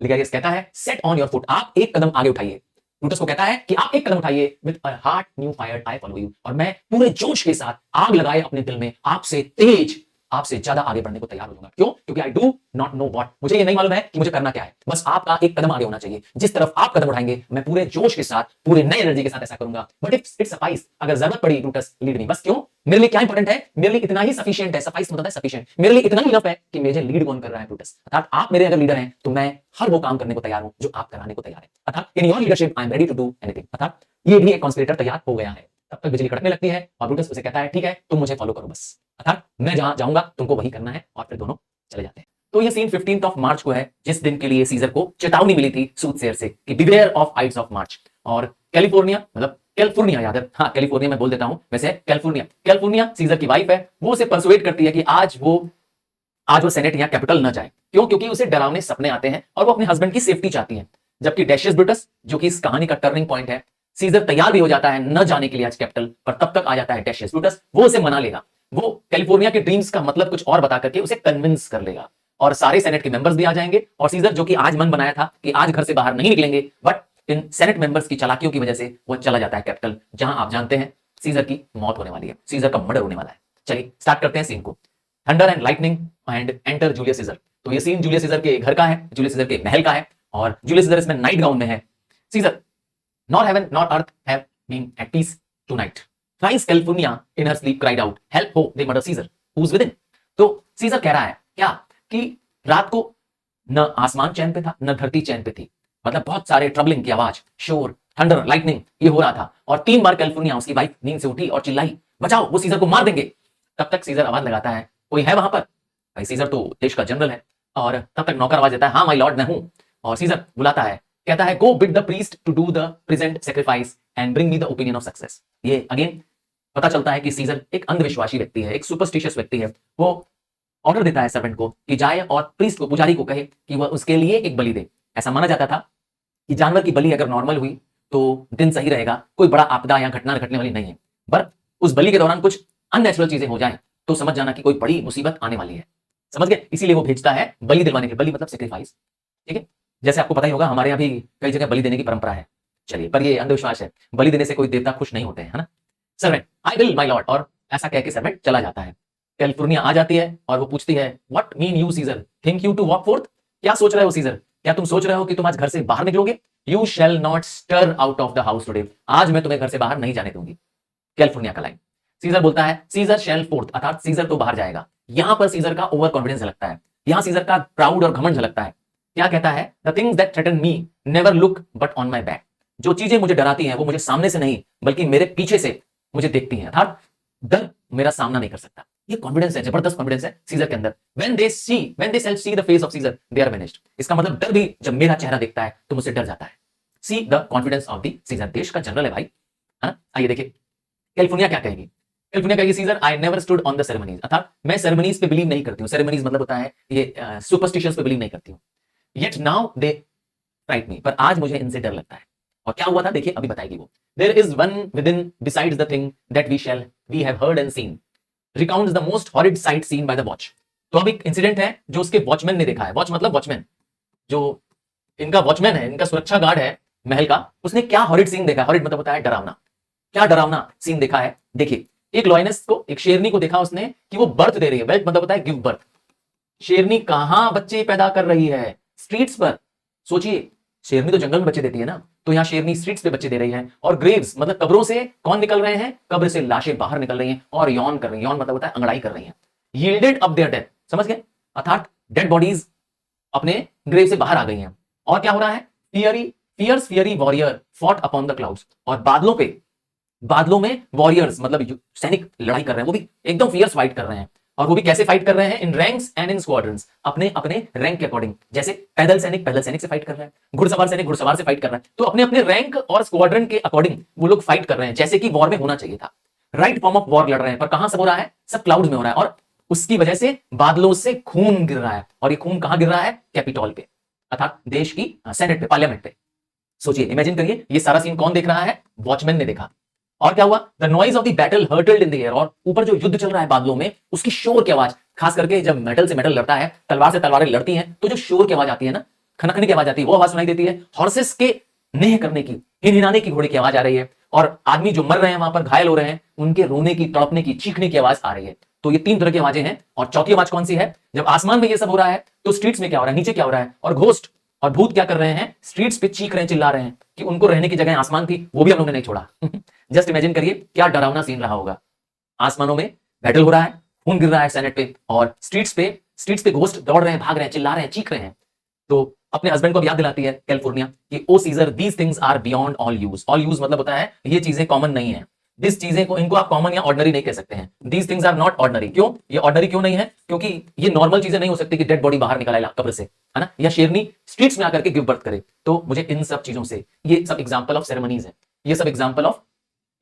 लिगारियस कहता है सेट ऑन योर फुट, आप एक कदम आगे उठाइए। ब्रूटस को कहता है कि आप एक कदम उठाइए, with a heart new fire I follow you, और मैं पूरे जोश के साथ आग लगाए अपने दिल में आपसे तेज, आपसे ज्यादा आगे बढ़ने को तैयार हो जाऊंगा। क्यों? क्योंकि I do not know what, मुझे ये नहीं मालूम है कि मुझे करना क्या है, बस आपका एक कदम आगे होना चाहिए। जिस तरफ आप कदम उठाएंगे मैं पूरे जोश के साथ, पूरे नए एनर्जी के साथ ऐसा करूंगा। बट इफ इट सफाइस, अगर जरूरत पड़ी ब्रूटस लीड मी, बस क्यों, मेरे लिए क्या इंपॉर्टेंट है, मेरे लिए इतना ही सफिशिएंट है, सफाइस मतलब है सफिशिएंट, मेरे लिए इतना ही इनफ है कि मुझे लीड कौन कर रहा है ब्रूटस, अर्थात आप मेरे अगर लीडर हैं तो मैं हर वो काम करने को तैयार हूं जो आप कराने को तैयार है, अर्थात in your leadership I am ready to do anything, अर्थात ये भी एक कॉन्स्पिरेटर तैयार हो गया है। तब तक बिजली कड़कने लगती है और ब्रूटस उसे कहता है ठीक है तुम मुझे फॉलो करो बस, अर्थात मैं जहां जाऊंगा तुमको वही करना है, और फिर दोनों चले जाते हैं। तो ये सीन 15th ऑफ मार्च को है, जिस दिन के लिए सीजर को चेतावनी मिली थी सूटसेयर से कि बिवेयर ऑफ आइड्स ऑफ मार्च। और कैलिफोर्निया, मतलब कैलिफोर्निया याद है, हाँ कैलिफोर्निया मैं बोल देता हूं, वैसे कैलिफोर्निया सीजर की वाइफ है, वो उसे परसुएट करती है कि आज वो सेनेट या कैपिटल न जाए। क्यों? क्योंकि उसे डरावने सपने आते हैं और वो अपने हस्बैंड की सेफ्टी चाहती है। जबकि डैशियस ब्रूटस, जो कि इस कहानी का टर्निंग पॉइंट है, सीजर तैयार भी हो जाता है न जाने के लिए आज कैपिटल, पर तब तक आ जाता है डैशियस ब्रूटस, वो उसे मना लेगा, वो कैलिफोर्निया के ड्रीम्स का मतलब कुछ और बता करके उसे कन्विंस कर लेगा, और सारे सेनेट के मेंबर्स भी आ जाएंगे। और सीजर, जो कि आज मन बनाया था कि आज घर से बाहर नहीं निकलेंगे, बट इन सेनेट मेंबर्स की चालाकियों की वजह से वो चला जाता है कैपिटल, जहां आप जानते हैं सीजर की मौत होने वाली है, सीजर का मर्डर होने वाला है। चलिए स्टार्ट करते हैं सीन को। Thunder and lightning and enter Julius Caesar. तो ये सीन जूलियस सीजर के घर का है, जूलियस सीजर के महल का है, और जूलियस सीजर इसमें नाइट गाउन में है। Caesar, not heaven not earth have been at peace tonight, thrice Calpurnia in her sleep cried out help ho they murder Caesar who is within. तो Caesar कह रहा है क्या कि रात को न आसमान चैन पे था न धरती चैन पे थी, मतलब बहुत सारे ट्रबलिंग की आवाज, शोर, थंडर, लाइटनिंग ये हो रहा था, और 3 बार कैलिफोर्निया, उसकी वाइफ, नींद से उठी और चिल्लाई बचाओ वो सीजर को मार देंगे। तब तक सीजर आवाज लगाता है कोई है वहां पर, भाई सीजर तो देश का जनरल है, और तब तक नौकर आवाज देता है हाँ माय लॉर्ड मैं हूं, और सीजर बुलाता है, कहता है go bid the priest to do the present sacrifice and bring me the opinion of success. ये अगेन पता चलता है कि सीजर एक अंधविश्वासी व्यक्ति है, एक सुपरस्टिशियस व्यक्ति है। वो ऑर्डर देता है सर्वेंट को कि जाए और प्रीस्ट को, पुजारी को कहे कि वह उसके लिए एक बलि दे। ऐसा माना जाता था कि जानवर की बलि अगर नॉर्मल हुई तो दिन सही रहेगा, कोई बड़ा आपदा या घटना घटने वाली नहीं है, पर उस बलि के दौरान कुछ अननेचुरल चीजें हो जाएं तो समझ जाना कि कोई बड़ी मुसीबत आने वाली है, समझ गए? इसीलिए वो भेजता है बलि दिलवाने के लिए, बलि मतलब सेक्रीफाइस, ठीक है? जैसे आपको पता ही होगा हमारे यहाँ भी कई जगह बलि देने की परंपरा है। चलिए, पर ये अंधविश्वास है, बलि देने से कोई देवता खुश नहीं होते हैं, है ना? Servant, I will my Lord, और ऐसा कह के सर्वेंट चला जाता है। कैलिफोर्निया आ जाती है और वो पूछती है what mean you Caesar, think you to walk forth, क्या सोच रहे हो सीजर, क्या तुम सोच रहे हो कि तुम आज घर से बाहर निकलोगे? You shall not stir out of the house today, आज मैं तुम्हें घर से बाहर नहीं जाने दूंगी। कैलिफोर्निया का लाइन। सीजर बोलता है सीजर शैल फोर्थ, अर्थात सीजर तो बाहर जाएगा। यहां पर सीजर का ओवर कॉन्फिडेंस झलकता है, यहां सीजर का प्राउड और घमंड झलकता है। क्या कहता है? The things that threaten me never look but on my back, जो चीजें मुझे डराती हैं वो मुझे सामने से नहीं बल्कि मेरे पीछे से मुझे देखती हैं, अर्थात डर मेरा सामना नहीं कर सकता। ये कॉन्फिडेंस है, जबरदस्त कॉन्फिडेंस है सीजर के अंदर। when they shall see the face of Caesar they are vanished, इसका मतलब डर भी जब मेरा चेहरा देखता है तो मुझसे डर जाता है। See the confidence of the seizure, देश का जनरल है भाई, है ना? आइए देखिए कैलिफोर्निया क्या कहेगी। कैलिफोर्निया कहेगी Caesar I never stood on the ceremonies, अर्थात मैं सेरेमनीज पे बिलीव नहीं करती हूँ। सेरेमनीज मतलब होता है ये सुपरस्टिशंस पे बिलीव नहीं करती हूँ। येट नाउ दे फ्राइट मी, पर आज मुझे इनसे डर लगता है। और क्या हुआ था देखिए, अभी बताएगी वो। There is one within besides the thing that we have heard and seen, recounts the most horrid sight seen by the watch. तो अब एक इंसिडेंट है जो उसके वॉचमैन ने देखा है। वॉच मतलब वॉचमैन, जो इनका वॉचमैन है, इनका सुरक्षा गार्ड है महल का, उसने क्या हॉरिड सीन देखा है। हॉरिड मतलब होता है डरावना। क्या डरावना सीन देखा है देखिए। एक लॉयनेस को, एक शेरनी को देखा उसने कि वो बर्थ दे रही है। वेल्थ मतलब होता है गिव बर्थ। शेरनी कहां बच्चे पैदा कर रही है? स्ट्रीट्स पर। सोचिए, शेरनी तो जंगल में बच्चे देती है ना, तो यहां शेरनी स्ट्रीट्स पे बच्चे दे रही है। और ग्रेव्स मतलब कब्रों से कौन निकल रहे हैं? कब्र से लाशें बाहर निकल रही हैं और यौन कर रही हैं। यौन मतलब होता है अंगड़ाई कर रही हैं। यील्डेड अप देयर डेथ, समझ गए? अर्थात डेड बॉडीज अपने ग्रेव से बाहर आ गई हैं। और क्या हो रहा है? Fiery warrior fought upon the clouds, और बादलों में वॉरियर्स मतलब सैनिक लड़ाई कर रहे हैं, वो भी एकदम फियर्स फाइट कर रहे हैं। और वो भी कैसे फाइट कर रहे हैं? इन रैंक्स एंड इन स्क्वाड्रंस, अपने अपने रैंक के अकॉर्डिंग। जैसे पैदल सैनिक से फाइट कर रहे हैं, घुड़सवार से फाइट कर रहे हैं, तो अपने अपने रैंक और स्क्वाड्रन के अकॉर्डिंग वो लोग फाइट कर रहे हैं, जैसे कि वॉर में होना चाहिए था। राइट फॉर्म ऑफ वॉर लड़ रहे हैं, पर कहां सब हो रहा है? सब क्लाउड्स में हो रहा है, और उसकी वजह से बादलों से खून गिर रहा है। और ये खून कहां गिर रहा है? कैपिटॉल पे। अर्थात देश की सेनेट पे, पार्लियामेंट पे। सोचिए, इमेजिन करिए, ये सारा सीन कौन देख रहा है? वॉचमैन ने देखा। और क्या हुआ? The noise of the battle hurtled in the air, और ऊपर जो युद्ध चल रहा है बादलों में, उसकी शोर की आवाज, खास करके जब मेटल से मेटल लड़ता है, तलवार से तलवारें लड़ती हैं, तो जो शोर की आवाज आती है ना, खनकने की आवाज आती है, वो आवाज सुनाई देती है। हॉर्सेस के नेह करने की, हिनहिनाने की, घोड़े की आवाज आ रही है, और आदमी जो मर रहे हैं, वहां पर घायल हो रहे हैं, उनके रोने की, तड़पने की, चीखने की आवाज आ रही है। तो ये 3 तरह की आवाजें हैं। और चौथी आवाज कौन सी है? जब आसमान में ये सब हो रहा है, तो स्ट्रीट्स में क्या हो रहा है, नीचे क्या हो रहा है? और घोस्ट और भूत क्या कर रहे हैं? स्ट्रीट्स पे चीख रहे हैं, चिल्ला रहे हैं कि उनको रहने की जगह आसमान थी, वो भी हम लोगों ने नहीं छोड़ा। जस्ट इमेजिन करिए क्या डरावना सीन रहा होगा। आसमानों में बैटल हो रहा है, खून गिर रहा है सेनेट पे, और स्ट्रीट्स पे घोस्ट दौड़ रहे हैं, भाग रहे हैं, चिल्ला रहे हैं, चीख रहे हैं। तो अपने हस्बैंड को याद दिलाती है कैलिफोर्निया कि O Caesar, these things are beyond all use. All use मतलब होता है ये चीजें कॉमन नहीं है। दिस चीजें को, इनको आप कॉमन या ऑर्डिनरी नहीं कह सकते हैं। These things are not ordinary. क्यों? ये ऑर्डिनरी क्यों नहीं है? क्योंकि ये नॉर्मल चीजें नहीं हो सकती कि डेड बॉडी बाहर निकाला कब्र से, है ना, या शेरनी स्ट्रीट्स में आकर के गिव बर्थ करे। तो मुझे इन सब चीजों से, ये सब एग्जाम्पल ऑफ सेरेमनीज है, ये सब एग्जाम्पल ऑफ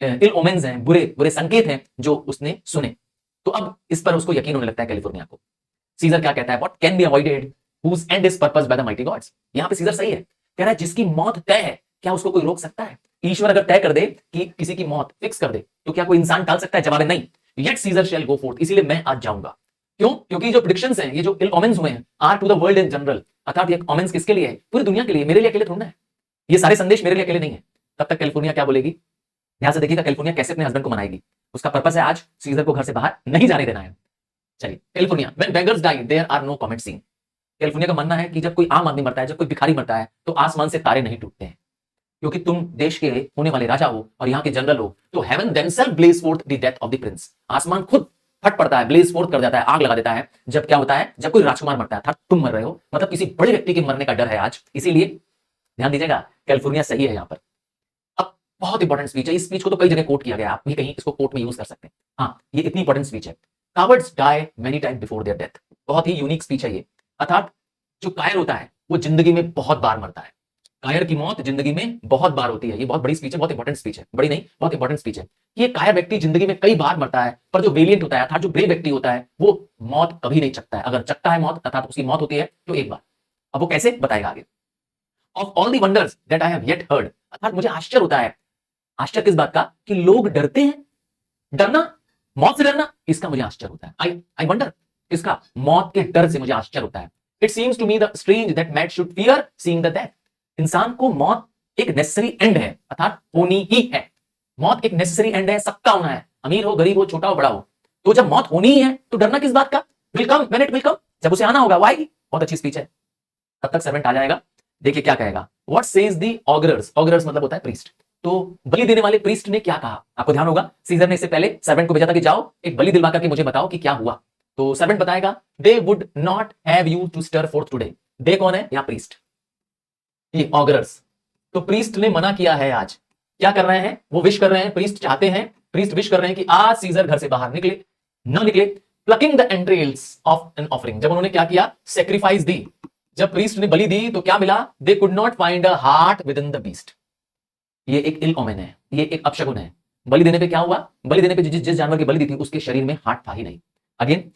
इल ओमेन्स हैं, बुरे बुरे संकेत हैं जो उसने सुने। तो अब इस पर उसको यकीन होने लगता है कैलिफोर्निया को। सीजर क्या कहता है? What can be avoided whose end is purposed by the mighty gods। यहां पे सीजर सही है, कह रहा है जिसकी मौत तय है, क्या उसको कोई रोक सकता है? ईश्वर अगर तय कर दे कि किसी की मौत फिक्स कर दे, तो क्या कोई इंसान टाल सकता है? जवाब है नहीं। येट सीजर शैल गो फोर्थ, इसीलिए मैं आज जाऊंगा। क्यों? क्योंकि जो प्रेडिक्शंस हैं, ये जो इल ओमेन्स हुए हैं, are to the world in general, अर्थात ये ओमेन्स किसके लिए है? पूरी दुनिया के लिए, मेरे लिए अकेले थोड़ा है। ये सारे संदेश मेरे लिए अकेले नहीं है। तब तक कैलिफोर्निया क्या बोलेगी? यहां से देखिएगा कैलिफोर्निया कैसे अपने हस्बैंड को मनाएगी। उसका पर्पस है आज सीजर को घर से बाहर नहीं जाने देना है। चलिए, Calpurnia, when beggars die there are no comet seen. Calpurnia का मानना है कि जब कोई आम आदमी मरता है, जब कोई भिखारी मरता है, तो आसमान से तारे नहीं टूटते हैं, क्योंकि तुम देश के होने वाले राजा हो और यहाँ के जनरल हो। तो heaven themself blaze forth the death of the prince. आसमान खुद फट पड़ता है, ब्लेज फोर्थ कर देता है, आग लगा देता है, जब क्या होता है? जब कोई राजकुमार मरता है। था तुम मर रहे हो, मतलब किसी बड़े व्यक्ति के मरने का डर है आज, इसीलिए ध्यान दीजिएगा, कैलिफोर्निया सही है यहाँ पर। अब बहुत इंपॉर्टेंट स्पीच है, इस स्पीच को तो कई जगह कोट किया गया, आप भी कहीं इसको कोर्ट में यूज कर सकते हैं। हाँ, ये इतनी इंपॉर्टेंट स्पीच है। Cowards die many time before their death. बहुत ही यूनिक स्पीच है ये। अर्थात जो कायर होता है वो जिंदगी में बहुत बार मरता है। कायर की मौत जिंदगी में बहुत बार होती है। ये बहुत बड़ी स्पीच है, बहुत इंपॉर्टेंट स्पीच है, बड़ी नहीं, बहुत इंपॉर्टेंट स्पीच है। ये कायर व्यक्ति जिंदगी में कई बार मरता है, पर जो वेलियंट होता है, अर्थात जो ब्रेव व्यक्ति होता है, वो मौत कभी नहीं चखता है। अगर चखता है मौत, अर्थात उसकी मौत होती है, तो एक बार। अब वो कैसे, बताएगा आगे। Of all the wonders that I have yet heard, अर्थात मुझे आश्चर्य होता है। आश्चर्य किस बात का? कि लोग डरते हैं। डरना, मौत से डरना, इसका मुझे आश्चर्य होता है। आई वंडर, इसका, मौत के डर से मुझे आश्चर्य होता है। It seems to me the strange that man should fear seeing the death। इंसान को मौत एक नेसेसरी एंड है, अर्थात होनी ही है। मौत एक नेसेसरी एंड है, सबका होना है, अमीर हो, गरीब हो, छोटा हो, बड़ा हो। तो जब मौत होनी ही है, तो डरना किस बात का? Will come when it will come, जब उसे आना होगा, वो आएगी। बहुत अच्छी स्पीच है। तब तक सर्वेंट आ जाएगा, देखिए क्या कहेगा। व्हाट सेज द ऑगरर्स, ऑगरर्स मतलब होता है प्रीस्ट। तो बलि देने वाले प्रीस्ट ने क्या कहा? आपको ध्यान होगा, सीजर ने इससे पहले सर्वेंट को भेजा था कि जाओ एक बलि दिलवा करके मुझे बताओ कि क्या हुआ। तो सर्वेंट बताएगा, they would not have you to stir forth today. They कौन है? यहाँ प्रीस्ट, ये ऑगरर्स। तो प्रीस्ट ने मना किया है आज। क्या कर रहे हैं? वो विश कर रहे हैं, प्रीस्ट चाहते हैं, प्रीस्ट विश कर रहे हैं कि आज सीजर घर से बाहर निकले, न निकले। Plucking the entrails of an offering, जब उन्होंने क्या किया? सेक्रीफाइस दी। जब प्रीस्ट ने बलि दी तो क्या मिला? They could not find a heart within the beast. ये एक इल ओमेन है, ये एक अपशगुन है। बलि देने पे क्या हुआ? बलि देने पे जिस जानवर की बलि दी थी, उसके शरीर में हार्ट था ही नहीं। अगेन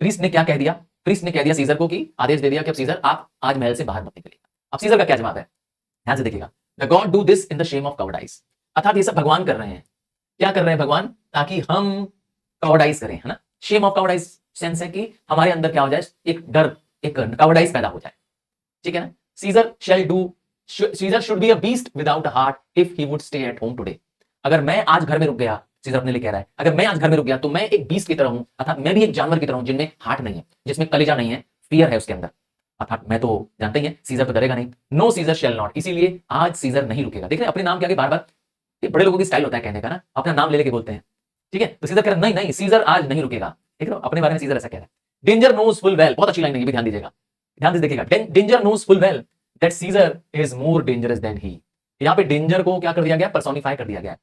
प्रीस्ट ने क्या कह दिया? प्रीस्ट ने कह दिया सीजर को कि आदेश दे दिया कि अब सीजर आप आज महल से बाहर मत निकलिएगा। अब सीजर का क्या जवाब है? ध्यान से देखिएगा। The god do this in the shame of cowardice, अर्थात ये सब भगवान कर रहे हैं। क्या कर रहे हैं भगवान? ताकि हम कवर्डाइज करें, है ना। शेम ऑफ कवर्डाइज सेंस है कि हमारे अंदर क्या हो जाए? एक डर, एक कवर्डाइज पैदा हो जाए, ठीक है ना। Caesar shall do, Caesar should be a beast without a heart if he would stay at home today. अगर मैं आज घर में रुक गया, सीजर अपने लिए कह रहा है, अगर मैं आज घर में रुक गया तो मैं एक बीस्ट की तरह हूं, अर्थात मैं भी एक जानवर की तरह हूं जिनमें हार्ट नहीं है, जिसमें कलेजा नहीं है, फियर है उसके अंदर। अर्थात मैं तो जानते ही है सीजर तो डरेगा नहीं। नो सीजर शैल नॉट, इसीलिए आज सीजर नहीं रुकेगा। देख रहे हैं अपने नाम के आगे बार बार, ये बड़े लोगों की स्टाइल होता है कहने का ना, अपना नाम ले लेके बोलते हैं, ठीक है। तो सीजर कह रहा है नहीं नहीं, सीजर आज नहीं रुकेगा। देख रहे हो अपने बारे में सीजर ऐसा कह रहा है। डेंजर नोज फुल वेल, बहुत अच्छी लाइन है, ये भी ध्यान दीजिएगा, ध्यान से देखिएगा। Danger knows full well that Caesar is more dangerous than he. यहाँ पे डेंजर को क्या कर दिया गया? पर्सोनिफाई कर दिया गया,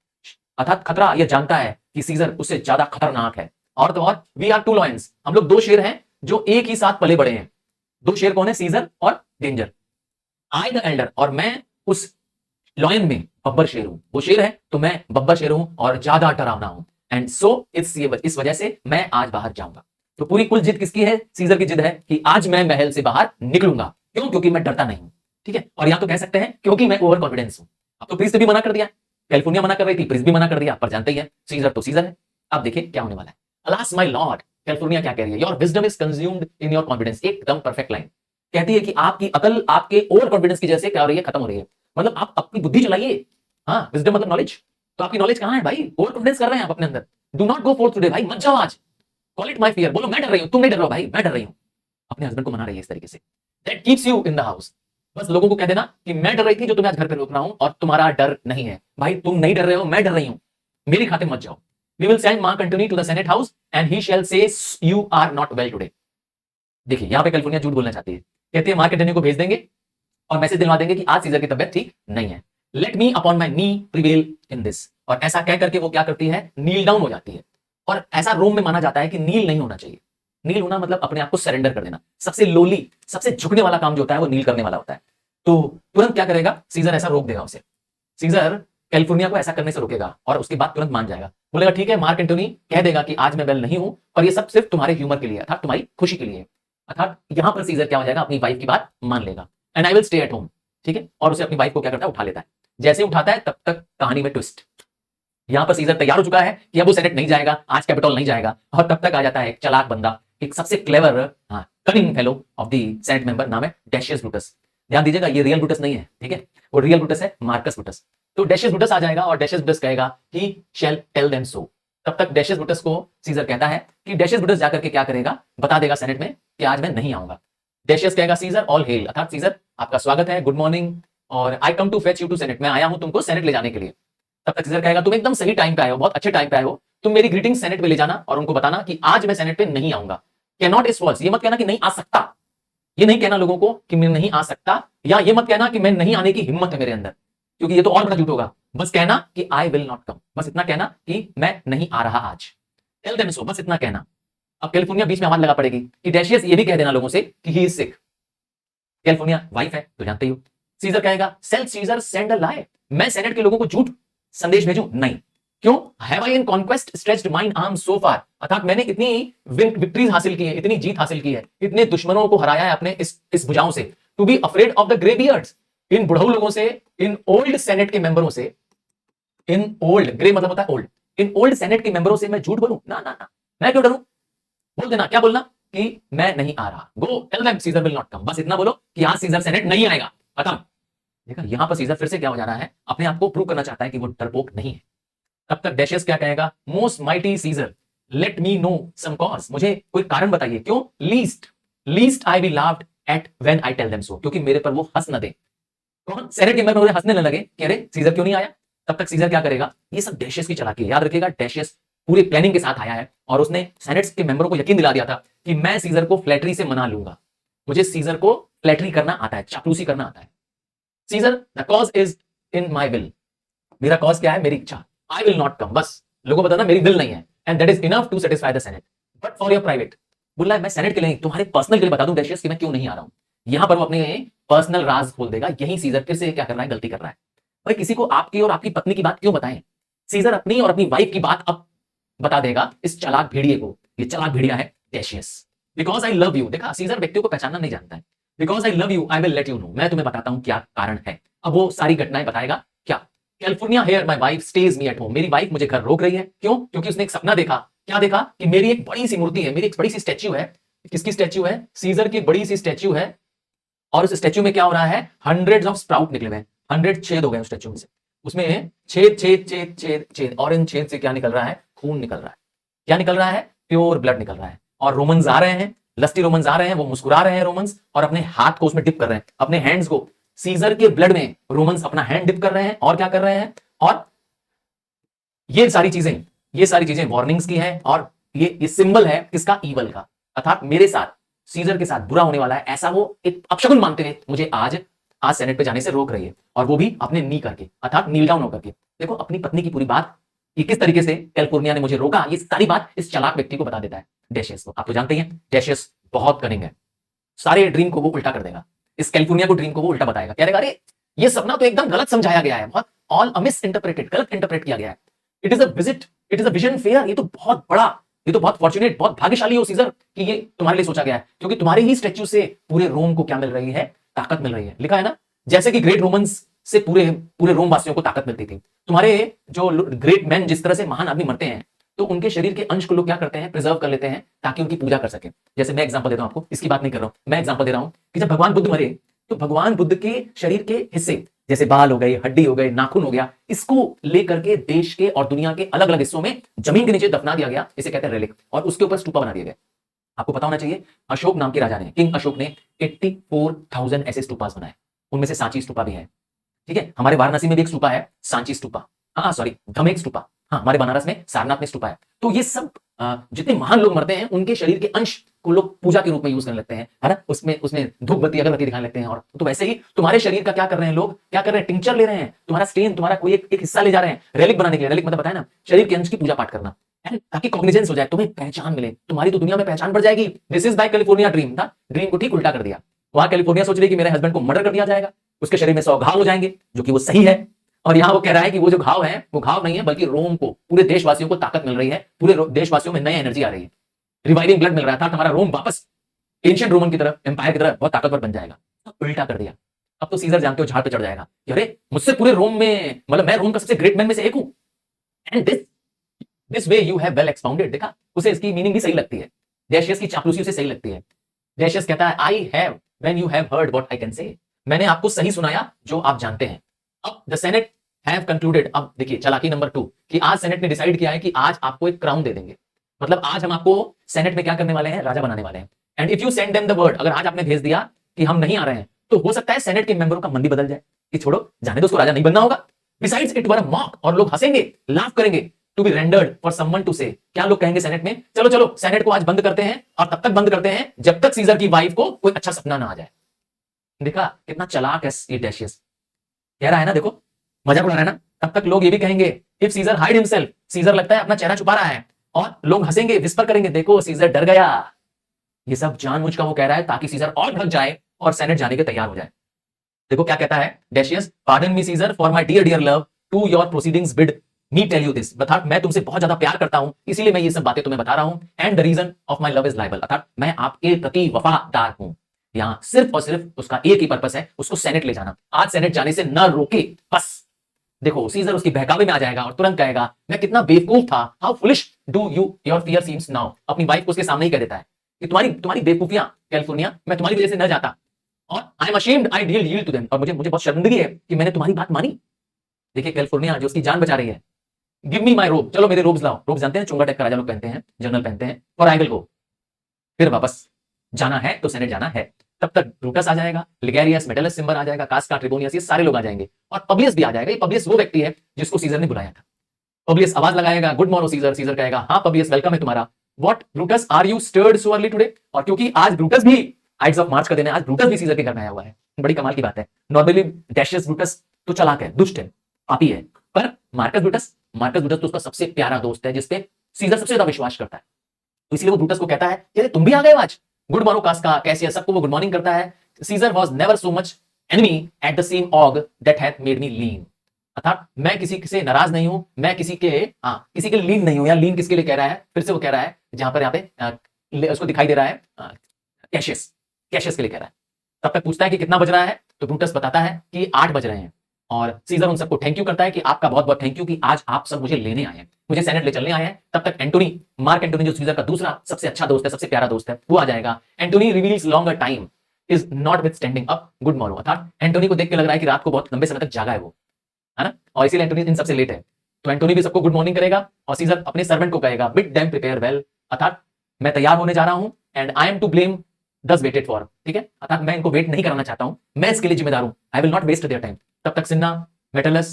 अर्थात खतरा यह जानता है कि सीजर उससे ज्यादा खतरनाक है। और तो और वी आर टू लॉयंस, हम लोग दो शेर हैं जो एक ही साथ पले बड़े हैं। दो शेर कौन है? सीजर और डेंजर। आई द एल्डर, और मैं उस लॉयन में बब्बर शेर हूं। वो शेर है तो मैं बब्बर शेर हूं और ज्यादा डरावना हूं। एंड सो इस वजह से मैं आज बाहर जाऊंगा। तो पूरी कुल जिद किसकी है? सीजर की जिद है कि आज मैं महल से बाहर निकलूंगा। क्यों? क्योंकि मैं डरता नहीं हूं, ठीक है। और यहां तो कह सकते हैं क्योंकि मैं ओवर कॉन्फिडेंस हूं। अब तो प्रिंस ने भी मना कर दिया, कैलिफोर्निया मना कर रही थी, प्रिंस भी मना कर दिया, पर जानते ही है सीजर तो सीजर है। अब देखिए क्या होने वाला है। अलास माय लॉर्ड, कैलिफोर्निया क्या कह रही है? Your wisdom is consumed in your confidence. एकदम परफेक्ट लाइन कहती है कि आपकी अकल आपके ओवर कॉन्फिडेंस की जैसे क्या हो रही है, खत्म हो रही है। मतलब आप अपनी बुद्धि चलाइए। हाँ, विजडम मतलब नॉलेज। तो आपकी नॉलेज कहां है भाई? ओवर कॉन्फिडेंस कर रहे हैं आप अपने अंदर। Do not go for today भाई, मत जाओ आज। कॉल इट माय फियर, बोलो मैं डर रही हूं, तुम नहीं डर रहे हो भाई, मैं डर रही हूं। अपने हस्बैंड को मना रही है इस तरीके से। That keeps you in the house. बस लोगों को कह देना कि मैं डर रही थी जो तुम्हें आज घर पे रोक रहा हूं, और तुम्हारा डर नहीं है भाई, तुम नहीं डर रहे हो, मैं डर रही हूं, मेरी खाते मत जाओ। We will send Mark Antony to the senate house and he shall say you are not well today. देखिए यहां पे कैलिफोर्निया झूठ बोलना चाहती है, कहती है मार्क एंटोनी को भेज देंगे और मैसेज दिलवा देंगे कि आज सीजर की तबियत ठीक नहीं है। Let me upon my knee prevail in this. और ऐसा कह करके वो क्या करती है? नील डाउन हो जाती है। और ऐसा रोम में माना जाता है कि नील नहीं होना चाहिए। नील होना मतलब अपने आप को सरेंडर कर देना। सबसे लोली, सबसे झुकने वाला काम जो होता है वो नील करने वाला होता है। तो तुरंत क्या करेगा सीजर? ऐसा रोक देगा उसे। सीजर कैलिफोर्निया को ऐसा करने से रोकेगा और उसके बाद तुरंत मान जाएगा, बोलेगा ठीक है, मार्क एंटोनी कह देगा कि आज मैं वेल नहीं हूं, पर ये सब सिर्फ तुम्हारे ह्यूमर के लिए, अर्थात तुम्हारी खुशी के लिए। अर्थात यहां पर सीजर क्या हो जाएगा? अपनी वाइफ की बात मान लेगा। And I will stay at home, ठीक है। और उसे अपनी वाइफ को क्या करता है? उठा लेता है। जैसे उठाता है तब तक कहानी में ट्विस्ट। यहां पर सीजर तैयार हो चुका है कि अब वो सेनेट नहीं जाएगा, आज कैपिटल नहीं जाएगा, और तब तक आ जाता है एक चालाक बंदा, एक सबसे clever cunning fellow of the senate member, नाम है डेशियस ब्रूटस। ध्यान दीजिएगा, ये रियल ब्रूटस नहीं है, ठीक है, वो रियल ब्रूटस है मार्कस ब्रूटस। तो डेशियस ब्रूटस आ जाएगा और डेशियस ब्रूटस कहेगा ही शैल टेल देम सो। तब तक डेशियस ब्रूटस को सीजर कहता है कि डेशियस ब्रूटस जाकर के क्या करेगा? बता देगा सेनेट में कि आज मैं नहीं आऊंगा। डेशियस कहेगा सीजर ऑल हेल, अर्थात सीजर आपका स्वागत है, गुड मॉर्निंग, और I come to fetch you to senate, मैं आया हूं तुमको सेनेट ले जाने के लिए। तब तक सीजर कहेगा तुम एकदम सही टाइम पे आए हो, बहुत अच्छे टाइम पे आए हो, तुम मेरी ग्रीटिंग सेनेट पे ले जाना और उनको बताना कि आज मैं सेनेट पे नहीं आऊंगा। कैन नॉट इज फॉल्स, ये मत कहना कि नहीं आ सकता, ये नहीं कहना लोगों को कि मैं नहीं आ सकता, या ये मत कहना कि मैं नहीं आने की हिम्मत है मेरे अंदर, क्योंकि ये तो और बड़ा झूठ होगा। बस कहना कि आई विल नॉट कम, बस इतना कहना कि मैं नहीं आ रहा आज। टेल देम सो, बस इतना कहना। अब कैलिफोर्निया बीच में आवाज लगा पड़ेगी कि डेशियस ये भी कह देना लोगों से कि he is sick. California wife है तो जानते ही हो। सीजर कहेगा सेल सीजर सेंड अ लाई, मैं सेनेट के लोगों को झूठ संदेश भेजूं? नहीं। क्यों? Have I in conquest stretched mine arm so far, अर्थात मैंने इतनी विक्ट्रीज हासिल की है, इतनी जीत हासिल की है, इतने दुश्मनों को हराया है अपने इस भुजाओं से। To be afraid of the grey beards, इन बुढ़ऊ लोगों से, इन ओल्ड सेनेट के मेंबरों से, इन ओल्ड, ग्रे मतलब होता है ओल्ड, इन ओल्ड सेनेट के मेंबरों से मैं झूठ बोलूं? ना ना ना, मैं क्यों डरूं? बोल देना, क्या बोलना? कि मैं नहीं आ रहा। Go tell them Caesar will not come, बस इतना बोलो कि आज सीजर सेनेट नहीं आएगा, खत्म। देखा, यहां पर सीजर फिर से क्या हो जा रहा है? अपने आप को प्रूव करना चाहता है कि वो डरपोक नहीं है। तब तक डेशियस क्या कहेगा? Most mighty Caesar let me know some cause, मुझे कोई कारण बताइए। क्यों? Lest I be laughed at when I tell them so, क्योंकि मेरे पर वो हंस न दे। कौन? सेनेट के मेंबर हंसने न लगे कि अरे सीजर क्यों नहीं आया। तब तक सीजर क्या करेगा? ये सब डेशियस की चालाकी है, याद रखिएगा, डेशियस पूरी प्लानिंग के साथ आया है और उसने सेनेट के मेंबरों को यकीन दिला दिया था कि मैं सीजर को फ्लैटरी से मना लूंगा, मुझे सीजर को फ्लैटरी करना आता है, चापलूसी करना आता है। Caesar the cause is in my will, मेरा कॉज क्या है? मेरी इच्छा। आई विल नॉट कम, बस लोगों को बताना मेरी विल नहीं है, and that is enough to satisfy the senate, but for your private. बोल रहा है मैं सेनेट के लिए, तुम्हारे पर्सनल के लिए बता दूं डेशियस कि मैं क्यों नहीं आ रहा हूं। यहां पर वो अपने पर्सनल राज खोल देगा। यही सीजर फिर से क्या कर रहा है? गलती कर रहा है। भाई किसी को आपकी और आपकी पत्नी की बात क्यों बताएं? सीजर अपनी और अपनी वाइफ की बात अब बता देगा इस चालाक भेड़िए को। ये चालाक भेड़िया है डेशियस। बिकॉज आई लव यू, देखा सीजर व्यक्तियों को पहचानना नहीं जानता है। Because I love you I will let you know, मैं तुम्हें बताता हूं क्या कारण है। अब वो सारी घटनाएं बताएगा। क्या? California here my wife stage me at home, मेरी वाइफ मुझे घर रोक रही है। क्यों? क्योंकि उसने एक सपना देखा। क्या देखा? कि मेरी एक बड़ी सी मूर्ति है, मेरी एक बड़ी सी स्टैच्यू है। किसकी स्टैच्यू है? सीजर की बड़ी सी स्टैच्यू है। और उस स्टैच्यू में क्या हो रहा है? हंड्रेड्स ऑफ स्प्राउट निकले हुए, 100 छेद हो गए उस स्टैच्यू में से। उसमें छेद छेद छेद छेद छेद, और इन छेद से क्या निकल रहा है? खून निकल रहा है। क्या निकल रहा है? प्योर ब्लड निकल रहा है। और रोमन्स आ रहे हैं, लस्टी रोमन्स आ रहे हैं, वो मुस्कुरा रहे हैं रोमन्स, और अपने हाथ को उसमें डिप कर रहे हैं, अपने हैंड्स को सीजर के ब्लड में रोमन्स अपना हैंड डिप कर रहे हैं। और क्या कर रहे हैं? और ये सारी चीजें वार्निंग्स की है, और ये सिंबल है किसका? ईवल का। अर्थात मेरे साथ, सीजर के साथ बुरा होने वाला है, ऐसा वो एक अपशकुन मानते हुए मुझे आज सेनेट पे जाने से रोक रही है, और वो भी अपने नी करके, अर्थात नील डाउन होकर के। देखो अपनी पत्नी की पूरी बात कि किस तरीके से कैलिफोर्निया ने मुझे रोका, ये सारी बात इस चालाक व्यक्ति को बता देता है डेशियस को। आप तो जानते ही हैं डेशियस बहुत कनिंग है, सारे ड्रीम को वो उल्टा कर देगा। इस कैलिफोर्निया को ड्रीम को वो उल्टा बताएगा, कह देगा अरे ये सपना तो एकदम गलत समझाया गया है, बहुत ऑल मिस इंटरप्रेटेड, गलत इंटरप्रेट किया गया है। It is a vision fair, ये तो बहुत बड़ा, ये तो बहुत फॉर्चुनेट, बहुत भाग्यशाली हो सीजर कि ये तुम्हारे लिए सोचा गया है, क्योंकि तुम्हारे ही स्टैच्यू से पूरे रोम को क्या मिल रही है? ताकत मिल रही है। लिखा है ना, जैसे कि ग्रेट रोमन्स से पूरे पूरे रोम वासियों को ताकत मिलती थी। तुम्हारे जो ग्रेट मैन, जिस तरह से महान आदमी मरते हैं तो उनके शरीर के अंश को लोग क्या करते हैं, प्रिजर्व कर लेते हैं ताकि उनकी पूजा कर सके। जैसे मैं एग्जांपल देता हूं आपको, इसकी बात नहीं कर रहा हूं, मैं एग्जांपल दे रहा हूं कि जब भगवान बुद्ध मरे तो भगवान बुद्ध के शरीर के हिस्से, जैसे बाल हो गए, हड्डी हो गए, नाखून हो गया, इसको लेकर के देश के और दुनिया के अलग अलग हिस्सों में जमीन के नीचे दफना दिया गया। इसे कहते हैं रेलिक, और उसके ऊपर स्तूपा बना दिया गया। आपको पता होना चाहिए, अशोक नाम के राजा ने, किंग अशोक ने 84,000 ऐसे स्तूपास बनाए, उनमें से सांची स्तूपा भी है। ठीक है, हमारे वाराणसी में भी एक स्तूपा है, सांची स्तूपा, हाँ सॉरी धमेक स्तूपा, हाँ हमारे बनारस में सारनाथ में स्तूपा है। तो ये सब जितने महान लोग मरते हैं उनके शरीर के अंश को लोग पूजा के रूप में यूज करने लगते हैं, है ना, उसमें उसमें धूप बत्ती अगरबत्ती दिखाने लगते हैं। और तो वैसे ही तुम्हारे शरीर का क्या कर रहे हैं लोग, क्या कर रहे हैं, टिंचर ले रहे हैं, तुम्हारा स्टेन, तुम्हारा कोई एक हिस्सा ले जा रहे हैं रेलिक बनाने के लिए। रेलिक मतलब बताया ना, शरीर के अंश की पूजा पाठ करना, ताकि कॉग्निजेंस हो जाए, तुम्हें पहचान मिले, तुम्हारी तो दुनिया में पहचान बढ़ जाएगी। This is by California dream था, ड्रीम को ठीक उल्टा कर दिया। वहां कैलिफोर्निया सोच रही कि मेरे हस्बैंड को मर्डर कर दिया जाएगा, उसके शरीर में 100 घाव हो जाएंगे, जो कि वो सही है। और यहां वो कह रहा है कि वो जो घाव है वो घाव नहीं है, बल्कि रोम को, पूरे देशवासियों को ताकत मिल रही है, पूरे देशवासियों में नई एनर्जी आ रही है, रिवाइविंग ब्लड मिल रहा था, हमारा रोम वापस एंशिएंट रोमन की तरफ, एम्पायर की तरफ बहुत ताकतवर बन जाएगा। उल्टा कर दिया। अब तो सीजर जानते हो झाड़ पे चढ़ जाएगा, अरे मुझसे पूरे रोम में, मतलब मैं रोम का सबसे ग्रेट मैन में से एक हूं, and this way you have well expounded. देखा, उसे इसकी मीनिंग भी सही लगती है, डेशियस की चापलूसी उसे सही लगती है। डेशियस कहता है I have when you have heard what I can say, मैंने आपको सही सुनाया जो आप जानते हैं। अब द सेनेट हैव कंक्लूडेड, अब देखिए चालाकी नंबर 2 कि आज सेनेट ने डिसाइड किया है कि आज आपको एक क्राउन दे देंगे, मतलब आज हम आपको सेनेट में क्या करने वाले हैं, राजा बनाने वाले हैं। And if you send them the word, अगर आज आपने भेज दिया कि हम नहीं आ रहे हैं, तो हो सकता है सेनेट के मेंबरों का मन भी बदल जाए कि छोड़ो, जाने दो, उसको राजा नहीं बनना होगा। Besides it were a mock, और लोग हंसेंगे, लाफ करेंगे, to be rendered for someone to say, क्या लोग कहेंगे सेनेट में, चलो चलो सेनेट को आज बंद करते हैं, और तब तक बंद करते हैं जब तक सीजर की वाइफ को कोई अच्छा सपना ना आ जाए। देखा कितना चालाक है ये डेशियस, कह रहा है ना, देखो मजाक उड़ा रहा है ना। तब तक लोग ये भी कहेंगे if Caesar hide himself, Caesar लगता है अपना चेहरा छुपा रहा है, और लोग हंसेंगे, विस्पर करेंगे, देखो सीजर डर गया। ये सब जानबूझ का वो कह रहा है ताकि सीजर और भड़क जाए और सेनेट जाने के तैयार हो जाए। देखो क्या कहता है Decius, pardon me Caesar for my dear dear love, to your proceedings bid me tell you this, अर्थात मैं तुमसे बहुत ज्यादा प्यार करता हूं, इसीलिए मैं ये सब बातें तुम्हें बता रहा हूं। And the reason of my love is liable, अर्थात मैं आपके प्रति वफादार हूं। यहां सिर्फ और सिर्फ उसका एक ही पर्पस है, उसको सेनेट ले जाना। आज सेनेट जाने से न रोके, बस देखो सीजर उसकी बहकावे में आ जाएगा और तुरंत कहेगा मैं कितना बेवकूफ था, how foolish do you your fear seems now. अपनी वाइफ को उसके सामने ही कह देता है कि तुम्हारी तुम्हारी बेवकूफियां कैलिफोर्निया, मैं तुम्हारी वजह से न जाता, और I am ashamed I did yield to them, और मुझे बहुत शर्मिंदगी है कि मैंने तुम्हारी बात मानी। देखिए कैलिफोर्निया जो उसकी जान बचा रही है, गिव मी माय रोब, चलो मेरे रोब्स लाओ। रोब्स जानते हैं, चुंगा टाइप का राजा लोग पहनते हैं, जनरल पहनते हैं, और आई विल गो, फिर वापस जाना है तो सेनेट जाना है। तब तक ब्रूटस आ जाएगा, लिगेरियस, मेटलस, सिम्बर आ जाएगा, कास्का, ट्रिबोनियस, ये सारे लोग आ जाएंगे, और पब्लियस भी आ जाएगा। ये पब्लियस वो व्यक्ति है जिसको सीजर ने बुलाया था। पब्लियस आवाज लगाएगा, गुड मॉर्निंग सीजर, सीजर कहेगा हाँ पब्लियस वेलकम है तुम्हारा। What Brutus are you stirred so early today, और क्योंकि आज ब्रूटस भी आइड्स ऑफ मार्च का दिन है, आज ब्रूटस भी सीजर के घर में आया हुआ है। बड़ी कमाल की बात है। नॉर्मली डैशियस ब्रूटस तो चालाक है, दुष्ट है, पापी है, पर मार्कस ब्रूटस तो उसका सबसे प्यारा दोस्त है, जिसपे सीजर सबसे ज्यादा विश्वास करता है। तो इसलिए वो ब्रूटस को कहता है कि तुम भी आ गए आज, गुड मॉर्निंग कास्का, कैसे है, सबको वो गुड मॉर्निंग करता है। Caesar was never so much enemy at the same ague that had made me lean, अर्थात मैं किसी से नाराज नहीं हूं, मैं किसी के लिए लीन नहीं हूं। या लीन किसके लिए कह रहा है, फिर से वो कह रहा है जहां पर यहाँ पे उसको दिखाई दे रहा है, कैशियस के लिए कह रहा है। तब तक पूछता है कि कितना बज रहा है, तो ब्रूटस बताता है कि 8 बज रहे हैं, और सीजर उन सबको थैंक यू करता है कि आपका बहुत बहुत थैंक यू कि आज आप सब मुझे लेने आए हैं, मुझे सेनेट ले चलने आए हैं। तब तक एंटोनी, मार्क एंटोनी जो सीजर का दूसरा सबसे अच्छा दोस्त है, सबसे प्यारा दोस्त है, वो आ जाएगा। Antony revels longer time is notwithstanding up good morning, अर्थात एंटोनी को देख के लग रहा है कि रात को बहुत लंबे समय तक जागा है वो, है ना, और इसीलिए एंटोनी इन सबसे लेट है। तो एंटोनी भी सबको गुड मॉर्निंग करेगा, और सीजर अपने सर्वेंट को कहेगा बिड देम प्रिपेयर वेल, अर्थात मैं तैयार होने जा रहा हूं, and I am to blame thus waited for, ठीक है, अर्थात मैं इनको वेट नहीं कराना चाहता हूं, मैं इसके लिए जिम्मेदार हूं, I will not waste their time. तब तक Cinna, Metellus,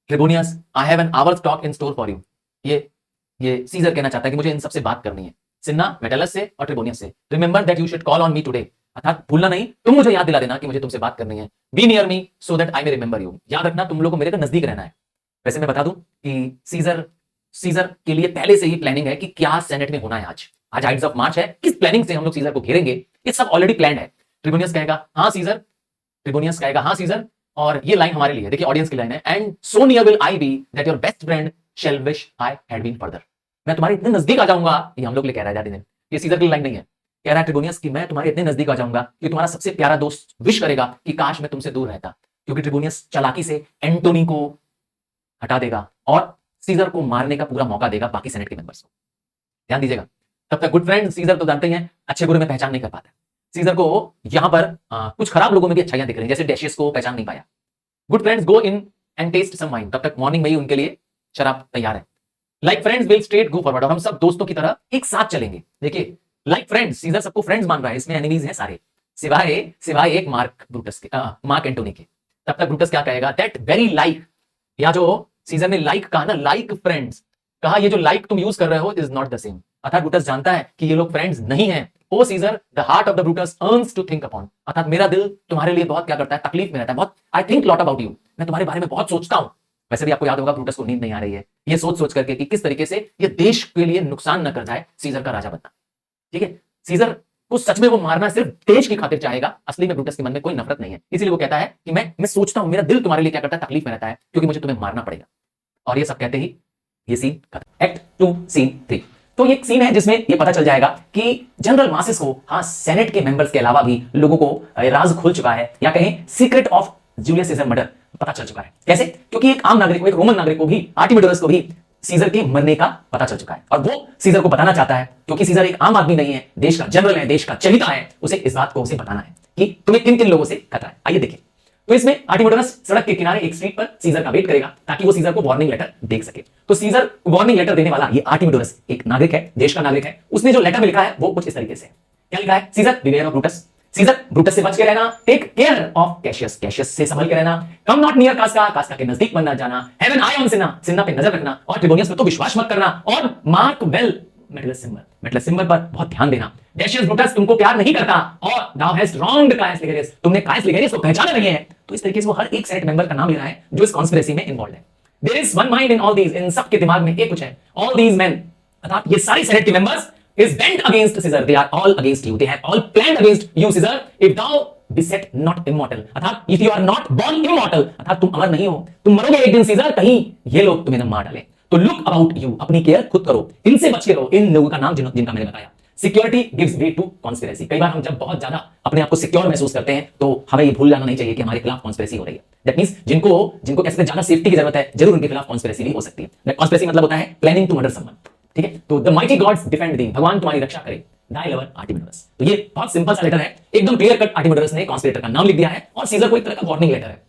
Trebonius, I have an hour's talk in store for you, ये सीजर कहना चाहता है कि मुझे इन सबसे बात करनी है, सिन्ना, मेटलस से और ट्रिबोनियस से। Remember that you should call on me today, अर्थात भूलना नहीं, तुम मुझे याद दिला देना कि मुझे तुमसे बात करनी है। Be near me so that I may remember you, याद रखना तुम लोग को मेरे को नजदीक रहना है। वैसे मैं बता दूं कि सीजर के लिए पहले से ही प्लानिंग है कि क्या सेनेट में होना है आज हाइड्स ऑफ मार्च है, किस प्लानिंग से हम लोग सीजर को घेरेंगे, ये सब ऑलरेडी प्लान है। ट्रिबोनियस कहेगा हाँ सीजर, ट्रिबोनियस कहेगा हाँ सीजर, और ये लाइन हमारे लिए, देखिए ऑडियंस की लाइन है, and so near will I be that your best friend shall wish I had been further, मैं तुम्हारे इतने नजदीक आ जाऊंगा, ये हम लोग ले कह रहा है, ये सीजर की लाइन नहीं है, कह रहा है ट्रिगोनियस कि मैं तुम्हारे इतने नजदीक आ जाऊंगा कि तुम्हारा सबसे प्यारा दोस्त विश करेगा कि काश मैं तुमसे दूर रहता, क्योंकि ट्रिगोनियस चालाकी से एंटोनी को हटा देगा और सीजर को मारने का पूरा मौका देगा बाकी सेनेट के मेंबर्स को। ध्यान दीजिएगा, तब तक गुड फ्रेंड सीजर तो जानते ही हैं अच्छे बुरे में पहचान नहीं कर पाता। सीजर को यहां पर कुछ खराब लोगों में भी अच्छाइयां दिख रही हैं, जैसे डेशियस को पहचान नहीं पाया। Good friends go in and taste some wine, तब तक मॉर्निंग में ही उनके लिए शराब तैयार है। Like friends will straight go forward, और हम सब दोस्तों की तरह एक साथ चलेंगे। देखिए लाइक फ्रेंड्स, सीजर सबको फ्रेंड्स मान रहा है, इसमें एनिमीज हैं सारे, सिवाय एक मार्क ब्रूटस के, मार्क एंटोनी के। तब तक ब्रूटस क्या कहेगा, दैट वेरी लाइक, या जो सीजर ने लाइक कहा ना, लाइक फ्रेंड्स कहा, ये जो लाइक तुम यूज कर रहे हो इज नॉट द सेम। अर्थात ब्रूटस जानता है कि ये लोग फ्रेंड्स नहीं है। O Caesar, the heart of the Brutus earns to think upon, अर्थात मेरा दिल तुम्हारे लिए बहुत क्या करता है, तकलीफ में रहता है, बहुत I think lot about you, मैं तुम्हारे बारे में बहुत सोचता हूं। वैसे भी आपको याद होगा ब्रूटस को नींद नहीं आ रही है, ये सोच करके कि किस तरीके से ये देश के लिए नुकसान न कर जाए सीजर का राजा बनना। ठीक है, सीजर को सच में वो मारना सिर्फ देश की खातिर चाहेगा, असली में ब्रूटस के मन में कोई नफरत नहीं है। इसीलिए वो कहता है कि मैं सोचता हूं, मेरा दिल तुम्हारे लिए क्या करता है, तकलीफ में रहता है, क्योंकि मुझे तुम्हें मारना पड़ेगा। और ये सब कहते ही ये सीन खत्म। Act 2 scene 3। तो ये सीन है जिसमें ये पता चल जाएगा कि जनरल मासिस को, हाँ सेनेट के मेंबर्स के अलावा भी लोगों को राज खुल चुका है, या कहें secret of Julius Caesar murder पता चल चुका है। कैसे? क्योंकि एक आम नागरिक को, एक रोमन नागरिक को भी, आर्टिमिडोरस को भी सीजर के मरने का पता चल चुका है, और वो सीजर को बताना चाहता है, क्योंकि सीजर एक आम आदमी नहीं है, देश का जनरल है, देश का चहिता है, उसे इस बात को उसे बताना है कि तुम्हें किन किन लोगों से खतरा है। आइए देखें। तो इसमें आर्टिमिडोरस सड़क के किनारे एक स्ट्रीट पर सीजर का वेट करेगा ताकि वो सीजर को वार्निंग लेटर देख सके। तो सीजर वार्निंग लेटर देने वाला ये आर्टिमिडोरस एक नागरिक है, देश का नागरिक है। उसने जो लेटर में लिखा है वो कुछ इस तरीके से, क्या लिखा है, Caesar beware of Brutus, Caesar Brutus से बच के रहना, take care of Cassius, Cassius से संभल के रहना, कम नॉट नियर कास्का, कास्का के नजदीक मत जाना, हैव एन आई ऑन सिन्ना, सिन्ना पे नजर रखना, और ट्रिगोनियस पे तो विश्वास मत करना, और मार्क वेल मेटलस सिंबल, मेटलस सिंबल पर बहुत ध्यान देना। डेशियस ब्रूटस तुमको प्यार नहीं करता, और thou hast wronged कायस लिगेरियस, तुमने कायस लिगेरियस को पहचाना नहीं है। तो इस तरीके से वो हर एक सेनेट मेंबर का नाम ले रहा है जो इस कॉन्स्पिरेसी में इन्वॉल्व है। There is one mind in all these, इन सब के दिमाग में एक कुछ है। ऑल दीज मेन, अर्थात ये सारे सेनेट के members is bent against Caesar, they are all against you, they have all planned against you Caesar, if thou be set not immortal, अर्थात if you are not born immortal, अर्थात तुम अमर नहीं हो, तुम मरोगे एक दिन सीजर, कहीं ये लोग तुम्हें न मार डाले। तो लुक अबाउट यू, अपनी केयर खुद करो, इनसे बच के रहो, इन लोगों का नाम जिनका मैंने बताया। Security gives way to conspiracy, कई बार हम जब बहुत ज्यादा अपने आप को सिक्योर महसूस करते हैं तो हमें ये भूल जाना नहीं चाहिए कि हमारे खिलाफ कॉन्स्पिरेसी हो रही है। दैट मींस जिनको कैसे ज्यादा सेफ्टी की जरूरत है, जरूर उनके खिलाफ कॉन्स्पिरेसी भी हो सकती है। कॉन्स्पिरेसी मतलब होता है प्लानिंग टू मर्डर समवन। ठीक है, तो द माइटी गॉड्स डिफेंड थी, भगवान तुम्हारी रक्षा करे, दाई लवर आर्टिमिडोरस। तो ये बहुत सिंपल सा लेटर है, एकदम क्लियर कट आर्टिमिडोरस ने कॉन्स्पिरेटर का नाम लिख दिया है, और सीजर को एक तरह का वार्निंग लेटर है।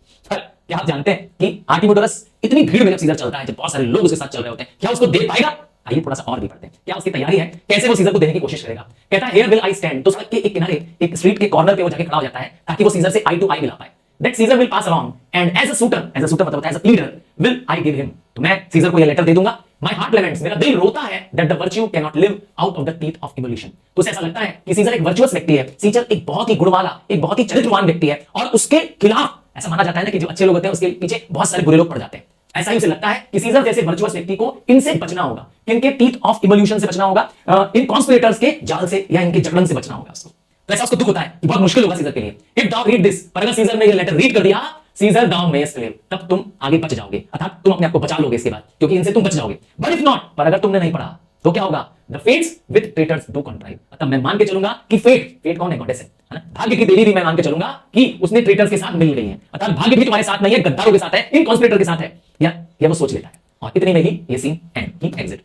क्या आप जानते हैं कि आर्टिमिडोरस इतनी भीड़ में जब सीजर चलता है, जब बहुत सारे लोग उसके साथ चल रहे होते हैं, क्या उसको दे पाएगा? आइए थोड़ा सा और भी पढ़ते हैं, क्या उसकी तैयारी है, कैसे वो सीजर को देने की कोशिश करेगा। कहता है हियर विल आई स्टैंड, तो सड़क के एक किनारे, एक स्ट्रीट के कॉर्नर पे वो जाके खड़ा हो जाता है ताकि वो सीजर से आई टू आई मिला पाए। That Caesar will pass along and as a suitor मतलब होता है as a pleader, will I give him, तो मैं सीजर को ये लेटर दे दूंगा। माय हार्ट लेमेंट्स, मेरा दिल रोता है, that the virtue can not live out of the teeth of evolution, तो उसे ऐसा लगता है कि सीजर एक वर्चुअस व्यक्ति है, सीजर एक बहुत ही गुण वाला, एक बहुत ही चरित्रवान व्यक्ति है, और उसके खिलाफ ऐसा माना जाता है ना कि जो अच्छे लोग होते हैं उसके पीछे बहुत सारे बुरे लोग पड़ जाते हैं। ऐसा ही उसे लगता है कि सीजर जैसे वर्चुअस व्यक्ति को इनसे बचना होगा, इनके टीथ ऑफ इवोल्यूशन से बचना होगा, इन कॉन्स्पिरेटर्स के जाल से या इनके जकड़न से बचना होगा उसको। तो ऐसा उसको दुख होता है कि बहुत मुश्किल होगा सीजर के लिए। इफ दाउ रीड दिस, पर अगर सीजर ने ये लेटर रीड कर दिया, सीजर दाउ मेयस्ट लिव, तब तुम आगे बच जाओगे, अर्थात तुम अपने आप को बचा लोगे इसके बाद, क्योंकि इनसे तुम बच जाओगे। बट इफ नॉट, पर अगर तुमने नहीं पढ़ा तो क्या होगा, the fates with traitors do contrive, अतः मैं मान के चलूंगा कि फेट कौन है, गॉडेस है ना, भाग्य की देवी भी मैं मान के चलूंगा कि उसने ट्रेटर्स के साथ मिल गई है, अर्थात भाग्य भी तुम्हारे साथ नहीं है, गद्दारों के साथ है, इन कॉन्स्पिरेटर के साथ है, या वो सोच लेता है। और इतनी में ही ये सीन एंड की एग्जिट।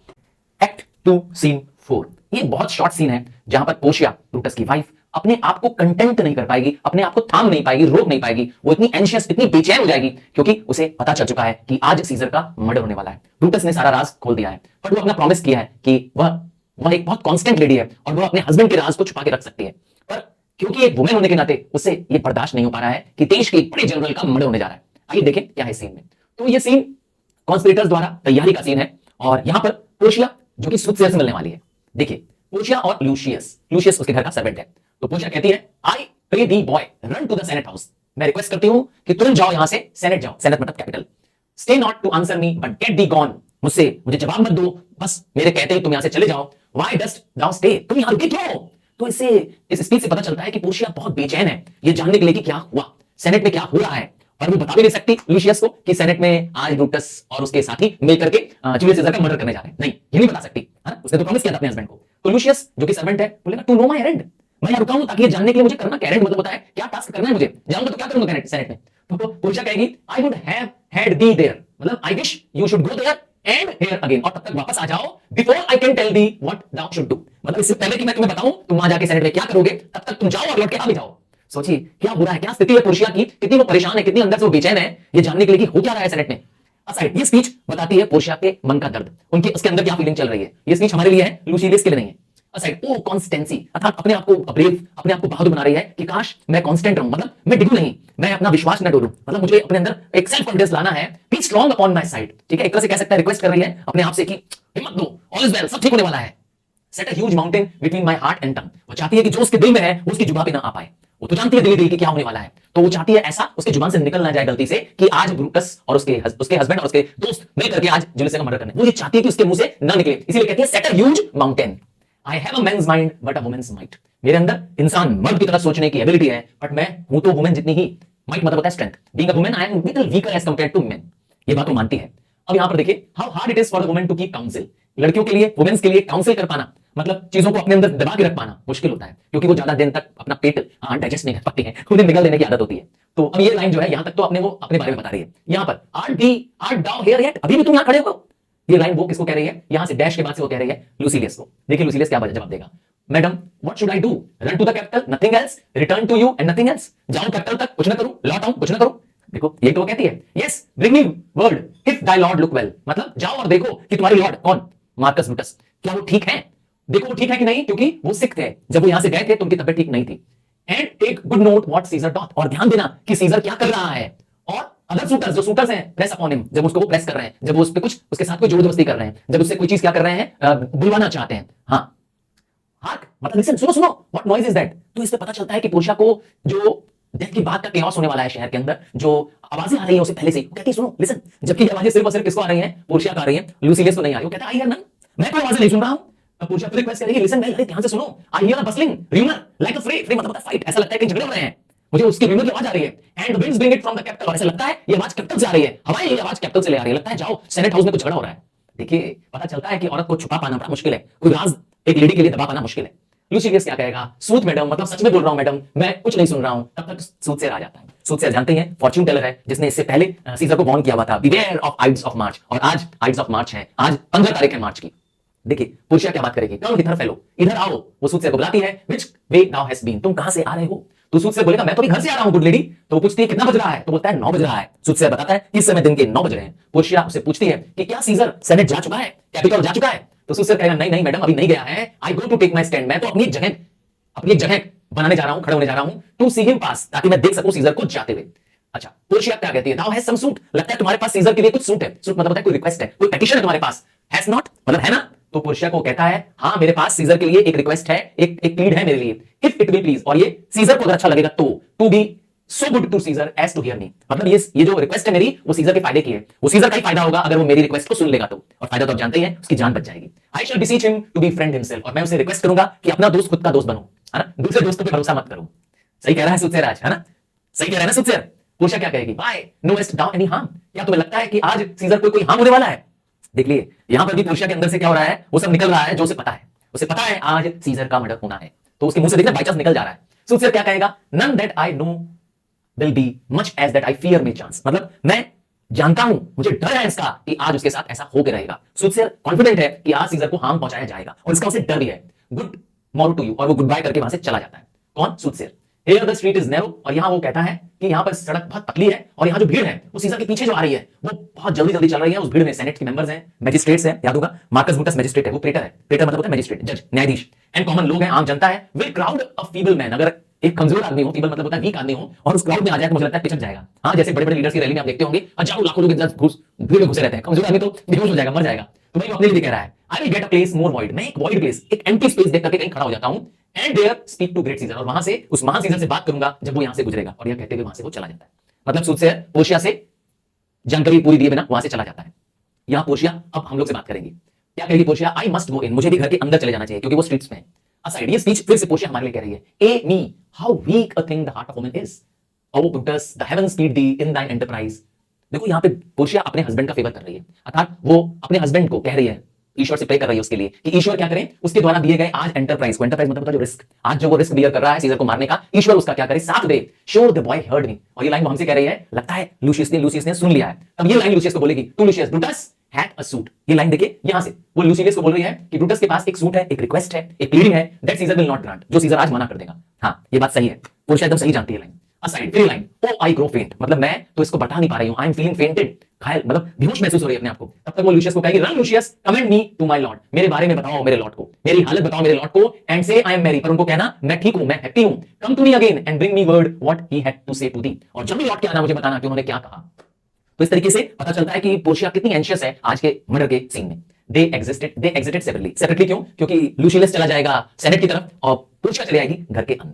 एक्ट 2 सीन 4, ये बहुत शॉर्ट सीन है जहां पर पोर्शिया, ब्रूटस की वाइफ, अपने आप को कंटेंट नहीं कर पाएगी, अपने आप को थाम नहीं पाएगी, रोक नहीं पाएगी, वो इतनी एंशियस, इतनी बेचैन हो जाएगी क्योंकि उसे पता चल चुका है कि आज सीजर का मर्डर होने वाला है। ब्रूटस ने सारा राज खोल दिया है, पर वो अपना प्रॉमिस किया है कि वह एक बहुत कांस्टेंट लेडी है और वो अपने हस्बैंड के राज को छुपा के रख सकती है, पर क्योंकि एक वुमेन होने के नाते उससे ये बर्दाश्त नहीं हो पा रहा है कि देश के एक बड़े जनरल का मर्डर होने जा रहा है। आइए देखें क्या है सीन में। तो ये सीन कॉन्स्पिरेटर्स द्वारा तैयारी का सीन है, और यहां पर पोर्शिया जो कि सुथसेर से मिलने वाली है। देखिए पोर्शिया और लूशियस उसके घर का सर्वेंट है। तो पोर्शिया कहती है, I pray thee boy run to the senate house, मैं रिक्वेस्ट करती हूं कि तुरंत जाओ यहां से, सेनेट जाओ, सेनेट मतलब capitol, stay not to answer me but get thee gone, मुझे जवाब मत दो, बस मेरे कहते ही तुम यहां से चले जाओ। व्हाई डस्ट दाउ स्टे, तुम यहां रुके क्यों? तो इससे इस स्पीच से पता चलता है कि पोर्शिया बहुत बेचैन है ये जानने के लिए कि क्या हुआ, सेनेट में क्या हो रहा है, और वो बता भी नहीं सकती लूशियस को कि सेनेट में आज ब्रूटस और उसके साथी मिल करके जूलियस सीजर का मर्डर करने जा रहे हैं। नहीं, ये नहीं बता सकती, उसने तो प्रॉमिस किया था अपने हस्बैंड को। तो लूशियस जो कि सर्वेंट है बोलेगा, टू नो माय एरेंड, मैं यहाँ रुका हूं ताकि ये जानने के लिए मुझे करना कैरेट मतलब होता है क्या टास्क करना है, मुझे जाऊंगा तो क्या करूंगा कैरेट सेनेट में। तो पोर्शिया कहेगी I would have had thee there, मतलब I wish you should go there and here again, और तब तक वापस आ जाओ before I can tell thee what thou should do, मतलब इससे पहले कि मैं तुम्हें बताऊं तुम वहां जाके सेनेट में क्या करोगे, तब तक तुम जाओ और लौट के आ भी जाओ। सोचिए क्या बुरा है, क्या स्थिति है पोर्शिया की, कितनी वो परेशान है, कितनी अंदर से वो बेचैन है ये जानने के लिए कि हो क्या रहा है सेनेट में। असाइड ये स्पीच बताती है पोर्शिया के मन का दर्द, उनके उसके अंदर क्या फीलिंग चल रही है। ये स्पीच हमारे लिए है, लूसिलियस के लिए नहीं है। असाइड ओ कॉन्स्टेंसी, अर्थात अपने आप को ब्रेव, अपने आप को बहादुर बना रही है कि काश मैं कांस्टेंट रहूं, मतलब मैं डिगू नहीं, मैं अपना विश्वास न डोलूं, मतलब मुझे अपने अंदर एक सेल्फ कॉन्फिडेंस लाना है, B strong upon my side. ठीक है, एक तरह से कह सकता है रिक्वेस्ट कर रही है अपने आप से कि हिम्मत दो, ऑल इज वेल, सब ठीक होने वाला है। Set a huge mountain between my heart and tongue, वो चाहती है कि जो उसके दिल में है वो उसकी जुबान पे ना आ पाए। वो तो जानती है दिल की क्या होने वाला है, तो वो चाहती है ऐसा उसकी जुबान से निकल ना जाए गलती से कि आज ब्रूटस और उसके हस्बैंड और उसके दोस्त मिलकर के आज जुलियस का मर्डर करने, वो ये चाहती है कि उसके मुंह से ना निकले, इसीलिए कहती है set a huge mountain. I have a man's mind but a woman's might, मेरे अंदर इंसान मर्द की तरह सोचने की एबिलिटी है, बट मैं हूं तो वुमेन जितनी ही। माइट मतलब होता है strength, being a woman I am little weaker as compared to men, ये बात वो मानती है। अब यहां पर देखिए how hard it is for the women to keep counsel, लड़कियों के लिए, वुमेन्स के लिए काउंसिल कर पाना, मतलब चीजों को अपने अंदर दबा के रख पाना मुश्किल होता है, क्योंकि वो ज्यादा दिन तक अपना पेट डाइजेस्ट नहीं कर पाती है, उन्हें निगल देने की आदत होती है। तो अब ये लाइन जो है यहां तक तो अपने वो अपने बारे में बता रही है। यहां पर आर डाउ हियर येट, अभी भी तुम यहां खड़े हो, ये लाइन वो किसको कह रही है, यहां से डैश के बाद से वो कह रही है लूसिलियस को। देखिए लूसिलियस क्या जवाब देगा, madam what should I do, run to the capitol nothing else, return to you and nothing else, जाऊं कैपिटल तक कुछ ना करूं, लौट आऊं कुछ ना करूं। देखो ये तो वो कहती है yes bring me word if Dai Lord look well, मतलब जाओ और देखो कि तुम्हारे लॉर्ड कौन, मार्कस ब्रूटस, क्या वो ठीक है, देखो वो ठीक है कि नहीं, क्योंकि वो सिक थे जब वो यहां से गए थे तो उनकी तबीयत ठीक नहीं थी। And take good note what Caesar doth, और ध्यान देना कि सीजर क्या कर रहा है, और अदर सूटर्स जो सूटर्स हैं प्रेस अपॉन हिम, जब उसको वो प्रेस कर रहे हैं, जब वो उस पे कुछ उसके साथ कोई जोर जबरदस्ती कर रहे हैं, जब उससे कोई चीज क्या कर रहे हैं, बुलवाना चाहते हैं। हाँ हार्क मतलब लिसन, सुनो सुनो, व्हाट नॉइज इज दैट, तो इससे पता चलता है कि पोर्शिया को जो डेथ की बात का केओस होने वाला है शहर के अंदर, जो आवाजें आ रही है उसे पहले से ही, वो कहती है सुनो लिसन, जबकि आवाजें सिर्फ और सिर्फ किसको आ रही हैं, पोर्शिया को आ रही हैं, लूसिलियस को नहीं आ रही। वो कहता है आई हियर नन, मैं कोई आवाजें नहीं सुन रहा हूं। पोर्शिया को रिक्वेस्ट करेगी लिसन वेल, अरे ध्यान से सुनो, I hear a bustling rumour like a fray, fray मतलब फाइट, ऐसा लगता है कि झगड़े हो रहे हैं, मुझे उसकी र्यूमर की आवाज आ रही है, and the winds bring it from the capital, और ऐसा लगता है ये आवाज कैपिटल से आ रही है, हवाएं ये आवाज कैपिटल से ले आ रही है, लगता है जाओ सेनेट हाउस में कुछ झगड़ा हो रहा है। देखिए पता चलता है कि औरत को छुपा पाना बड़ा मुश्किल है, कोई राज एक लेडी के लिए दबा पाना मुश्किल है। लूसिलियस क्या कहेगा, सूथ मैडम मतलब सच में बोल रहा हूं मैडम, मैं कुछ नहीं सुन रहा हूं। तब तक सूथसेयर आ जाता है। सूथसेयर जानते हैं फॉर्च्यून टेलर है, जिसने इससे पहले सीजर को वार्न किया हुआ था बिवेयर ऑफ आइड्स ऑफ मार्च, और आज आइड्स ऑफ मार्च है, आज 15 तारीख है मार्च की। देखिए पोर्शिया क्या बात करेगी, टर्न विद हर फेलो, इधर आओ, वो सूथसेयर को बुलाती है, which way now has been, तुम कहां से आ रहे हो। तो सूथसेयर बोलेगा मैं तो अभी घर से आ रहा हूं गुड लेडी। तो वो पूछती है कितना बज रहा है, तो बोलता है 9 बज रहा है। सूथसेयर बताता है इस समय दिन के 9 बज रहे हैं। पोर्शिया उससे पूछती है कि क्या सीजर सेनेट जा चुका है, कैपिटल जा चुका है। तो सूथसेयर कहेगा नहीं नहीं मैडम अभी नहीं गया है, I go to take my stand, मैं तो अपनी एक जगह बनाने जा रहा हूं, खड़े होने जा रहा हूं, टू सी हिम पास, ताकि मैं देख सकूं सीजर को जाते हुए। अच्छा पोर्शिया क्या कहती है, दाउ हैज सम सूट, लगता है तुम्हारे पास सीजर के लिए कुछ सूट है, सूट मतलब होता है कोई रिक्वेस्ट है, कोई पेटिशन है तुम्हारे पास, हैज नॉट मतलब है ना। तो पोर्शिया को कहता है हाँ मेरे पास सीजर के लिए एक रिक्वेस्ट है, एक प्लीड है मेरे लिए, इफ इट विल प्लीज, और ये सीजर को अगर अच्छा लगेगा तो, to be so good to Caesar as to hear me, मतलब ये जो रिक्वेस्ट है मेरी वो सीजर के फायदे की है, वो सीजर का ही फायदा होगा अगर वो मेरी रिक्वेस्ट को सुन लेगा तो, और फायदा तो आप जानते ही हैं उसकी जान बच जाएगी। I shall beseech him to be friend himself, और मैं उसे रिक्वेस्ट करूंगा कि अपना दोस्त खुद का दोस्त बनो, है ना, दूसरे दोस्तों पे भरोसा मत करो। सही कह रहा है सूथसेयर आज, है ना, सही कह रहा है ना सूथसेयर। पोर्शिया क्या कहेगी, बाय नोएस्ट डाउ एनी हार्म, क्या तुम्हें लगता है कि आज सीजर को कोई हार्म होने वाला है। देख लिए यहां पर भी पोर्शिया के अंदर से क्या हो रहा है, वो सब निकल रहा है जो उसे पता है, उसे पता है आज सीजर का मर्डर होना है, तो उसके मुंह से देखना बाई चांस निकल जा रहा है। सूथसेयर क्या कहेगा, none that I know will be much as that I fear may chance, मतलब मैं जानता हूं, मुझे डर है इसका कि आज उसके साथ ऐसा होकर रहेगा। सूथसेयर कॉन्फिडेंट है कि आज सीजर को हार्म पहुंचाया जाएगा, और इसका उसे डर भी है। गुड मॉर्निंग टू यू, और वो गुड बाय करके वहां से चला जाता है। कौन, soothsayer. Here the street is narrow, और यहां वो कहता है कि यहां पर सड़क बहुत पतली है, और यहां जो भीड़ है वो सीजर के पीछे जो आ रही है वो बहुत जल्दी जल्दी चल रही है। उस भीड़ में सेनेट के मेंबर्स हैं, मैजिस्ट्रेट्स हैं, याद होगा मार्कस ब्रूटस मैजिस्ट्रेट है, वो प्रेटर है, प्रेटर मतलब होता है मैजिस्ट्रेट, जज, न्यायाधीश, एंड कॉमन लोग हैं, आम जनता है। Will crowd a feeble man, अगर एक कमजोर आदमी हो, फीबल मतलब होता है वीक आदमी हो, और उस क्राउड में आ जाए तो मुझे लगता है पिछड़ जाएगा। हाँ जैसे बड़े बड़े लीडर्स की रैली में आप देखते होंगे हजारों लाखों लोग भीड़ में घुसे रहते हैं, कमजोर आदमी तो बेहोश हो जाएगा, मर जाएगा। तो भाई अपने लिए कह रहा है I will get a place more void, मैं एक वॉइड प्लेस, एक एम्प्टी स्पेस देख करके कहीं खड़ा हो जाता हूं, and there speak to great Caesar, और वहां से उस महान सीजर से बात करूंगा जब वो यहां से गुजरेगा। और यह कहते हुए वहां से वो चला जाता है, मतलब सूथसेयर पोर्शिया से जानकारी पूरी दिए बिना वहां से चला जाता है। यहां पोर्शिया अब हम लोग से बात करेगी, क्या कहेगी पोर्शिया, आई मस्ट गो इन, मुझे भी घर के अंदर चले जाना चाहिए क्योंकि वो स्ट्रीट्स में है। असाइड, ये स्पीच फिर से पोर्शिया हमारे लिए कह रही है, ay me how weak a thing the heart of woman is, O Brutus the heaven speed thee in thine enterprise. देखो यहां पे पोर्शिया अपने हस्बैंड का फेवर कर रही है, अर्थात वो अपने हस्बैंड को कह रही है ईश्वर से प्रे कर रही है उसके लिए कि ईश्वर क्या करें, उसके द्वारा दिए गए आज एंटरप्राइज को, एंटरप्राइज मतलब जो रिस्क, आज जो वो रिस्क बियर कर रहा है सीजर को मारने का, ईश्वर उसका क्या करे, साथ दे। Sure the boy heard me. और ये लाइन वो हमसे कह रही है, लगता है लूसियस ने सुन लिया है। तब ये लाइन लूसियस को बोलेगी, to Lucius, Brutus had a suit. ये लाइन देखिए यहां से वो लूसियस को बोल रही है कि ब्रूटस के पास एक सूट है, एक रिक्वेस्ट है, एक प्लीडिंग है, that Caesar will not grant, जो सीजर आज मना कर देगा। हाँ ये बात सही है, पोर्शिया एकदम सही जानती है लाइन। असाइड फिर लाइन, ओ आई ग्रो फेंट, मतलब मैं तो इसको बता नहीं पा रही हूं, आई एम फीलिंग फेंटेड, घायल मतलब बेहोश महसूस हो रही है अपने आप को। तब तक वो लूसियस को कहेगी, run Lucius, commend me to my lord, मेरे बारे में बताओ मेरे लॉर्ड को, मेरी हालत बताओ मेरे लॉर्ड को, एंड से आई एम मैरी, पर उनको कहना मैं ठीक हूं, मैं हैप्पी हूं, come to me again and bring me word what he had to say to thee, और जब भी लौट के आना मुझे बताना कि उन्होंने क्या कहा। तो इस तरीके से पता चलता है कि पोर्शिया कितनी एंशियस है आज के मर्डर के सीन में। दे एग्जिटेड सेपरेटली। सेपरेटली क्यों? क्योंकि लूसियस चला जाएगा सेनेट की तरफ और पोर्शिया चली आएगी घर के अंदर।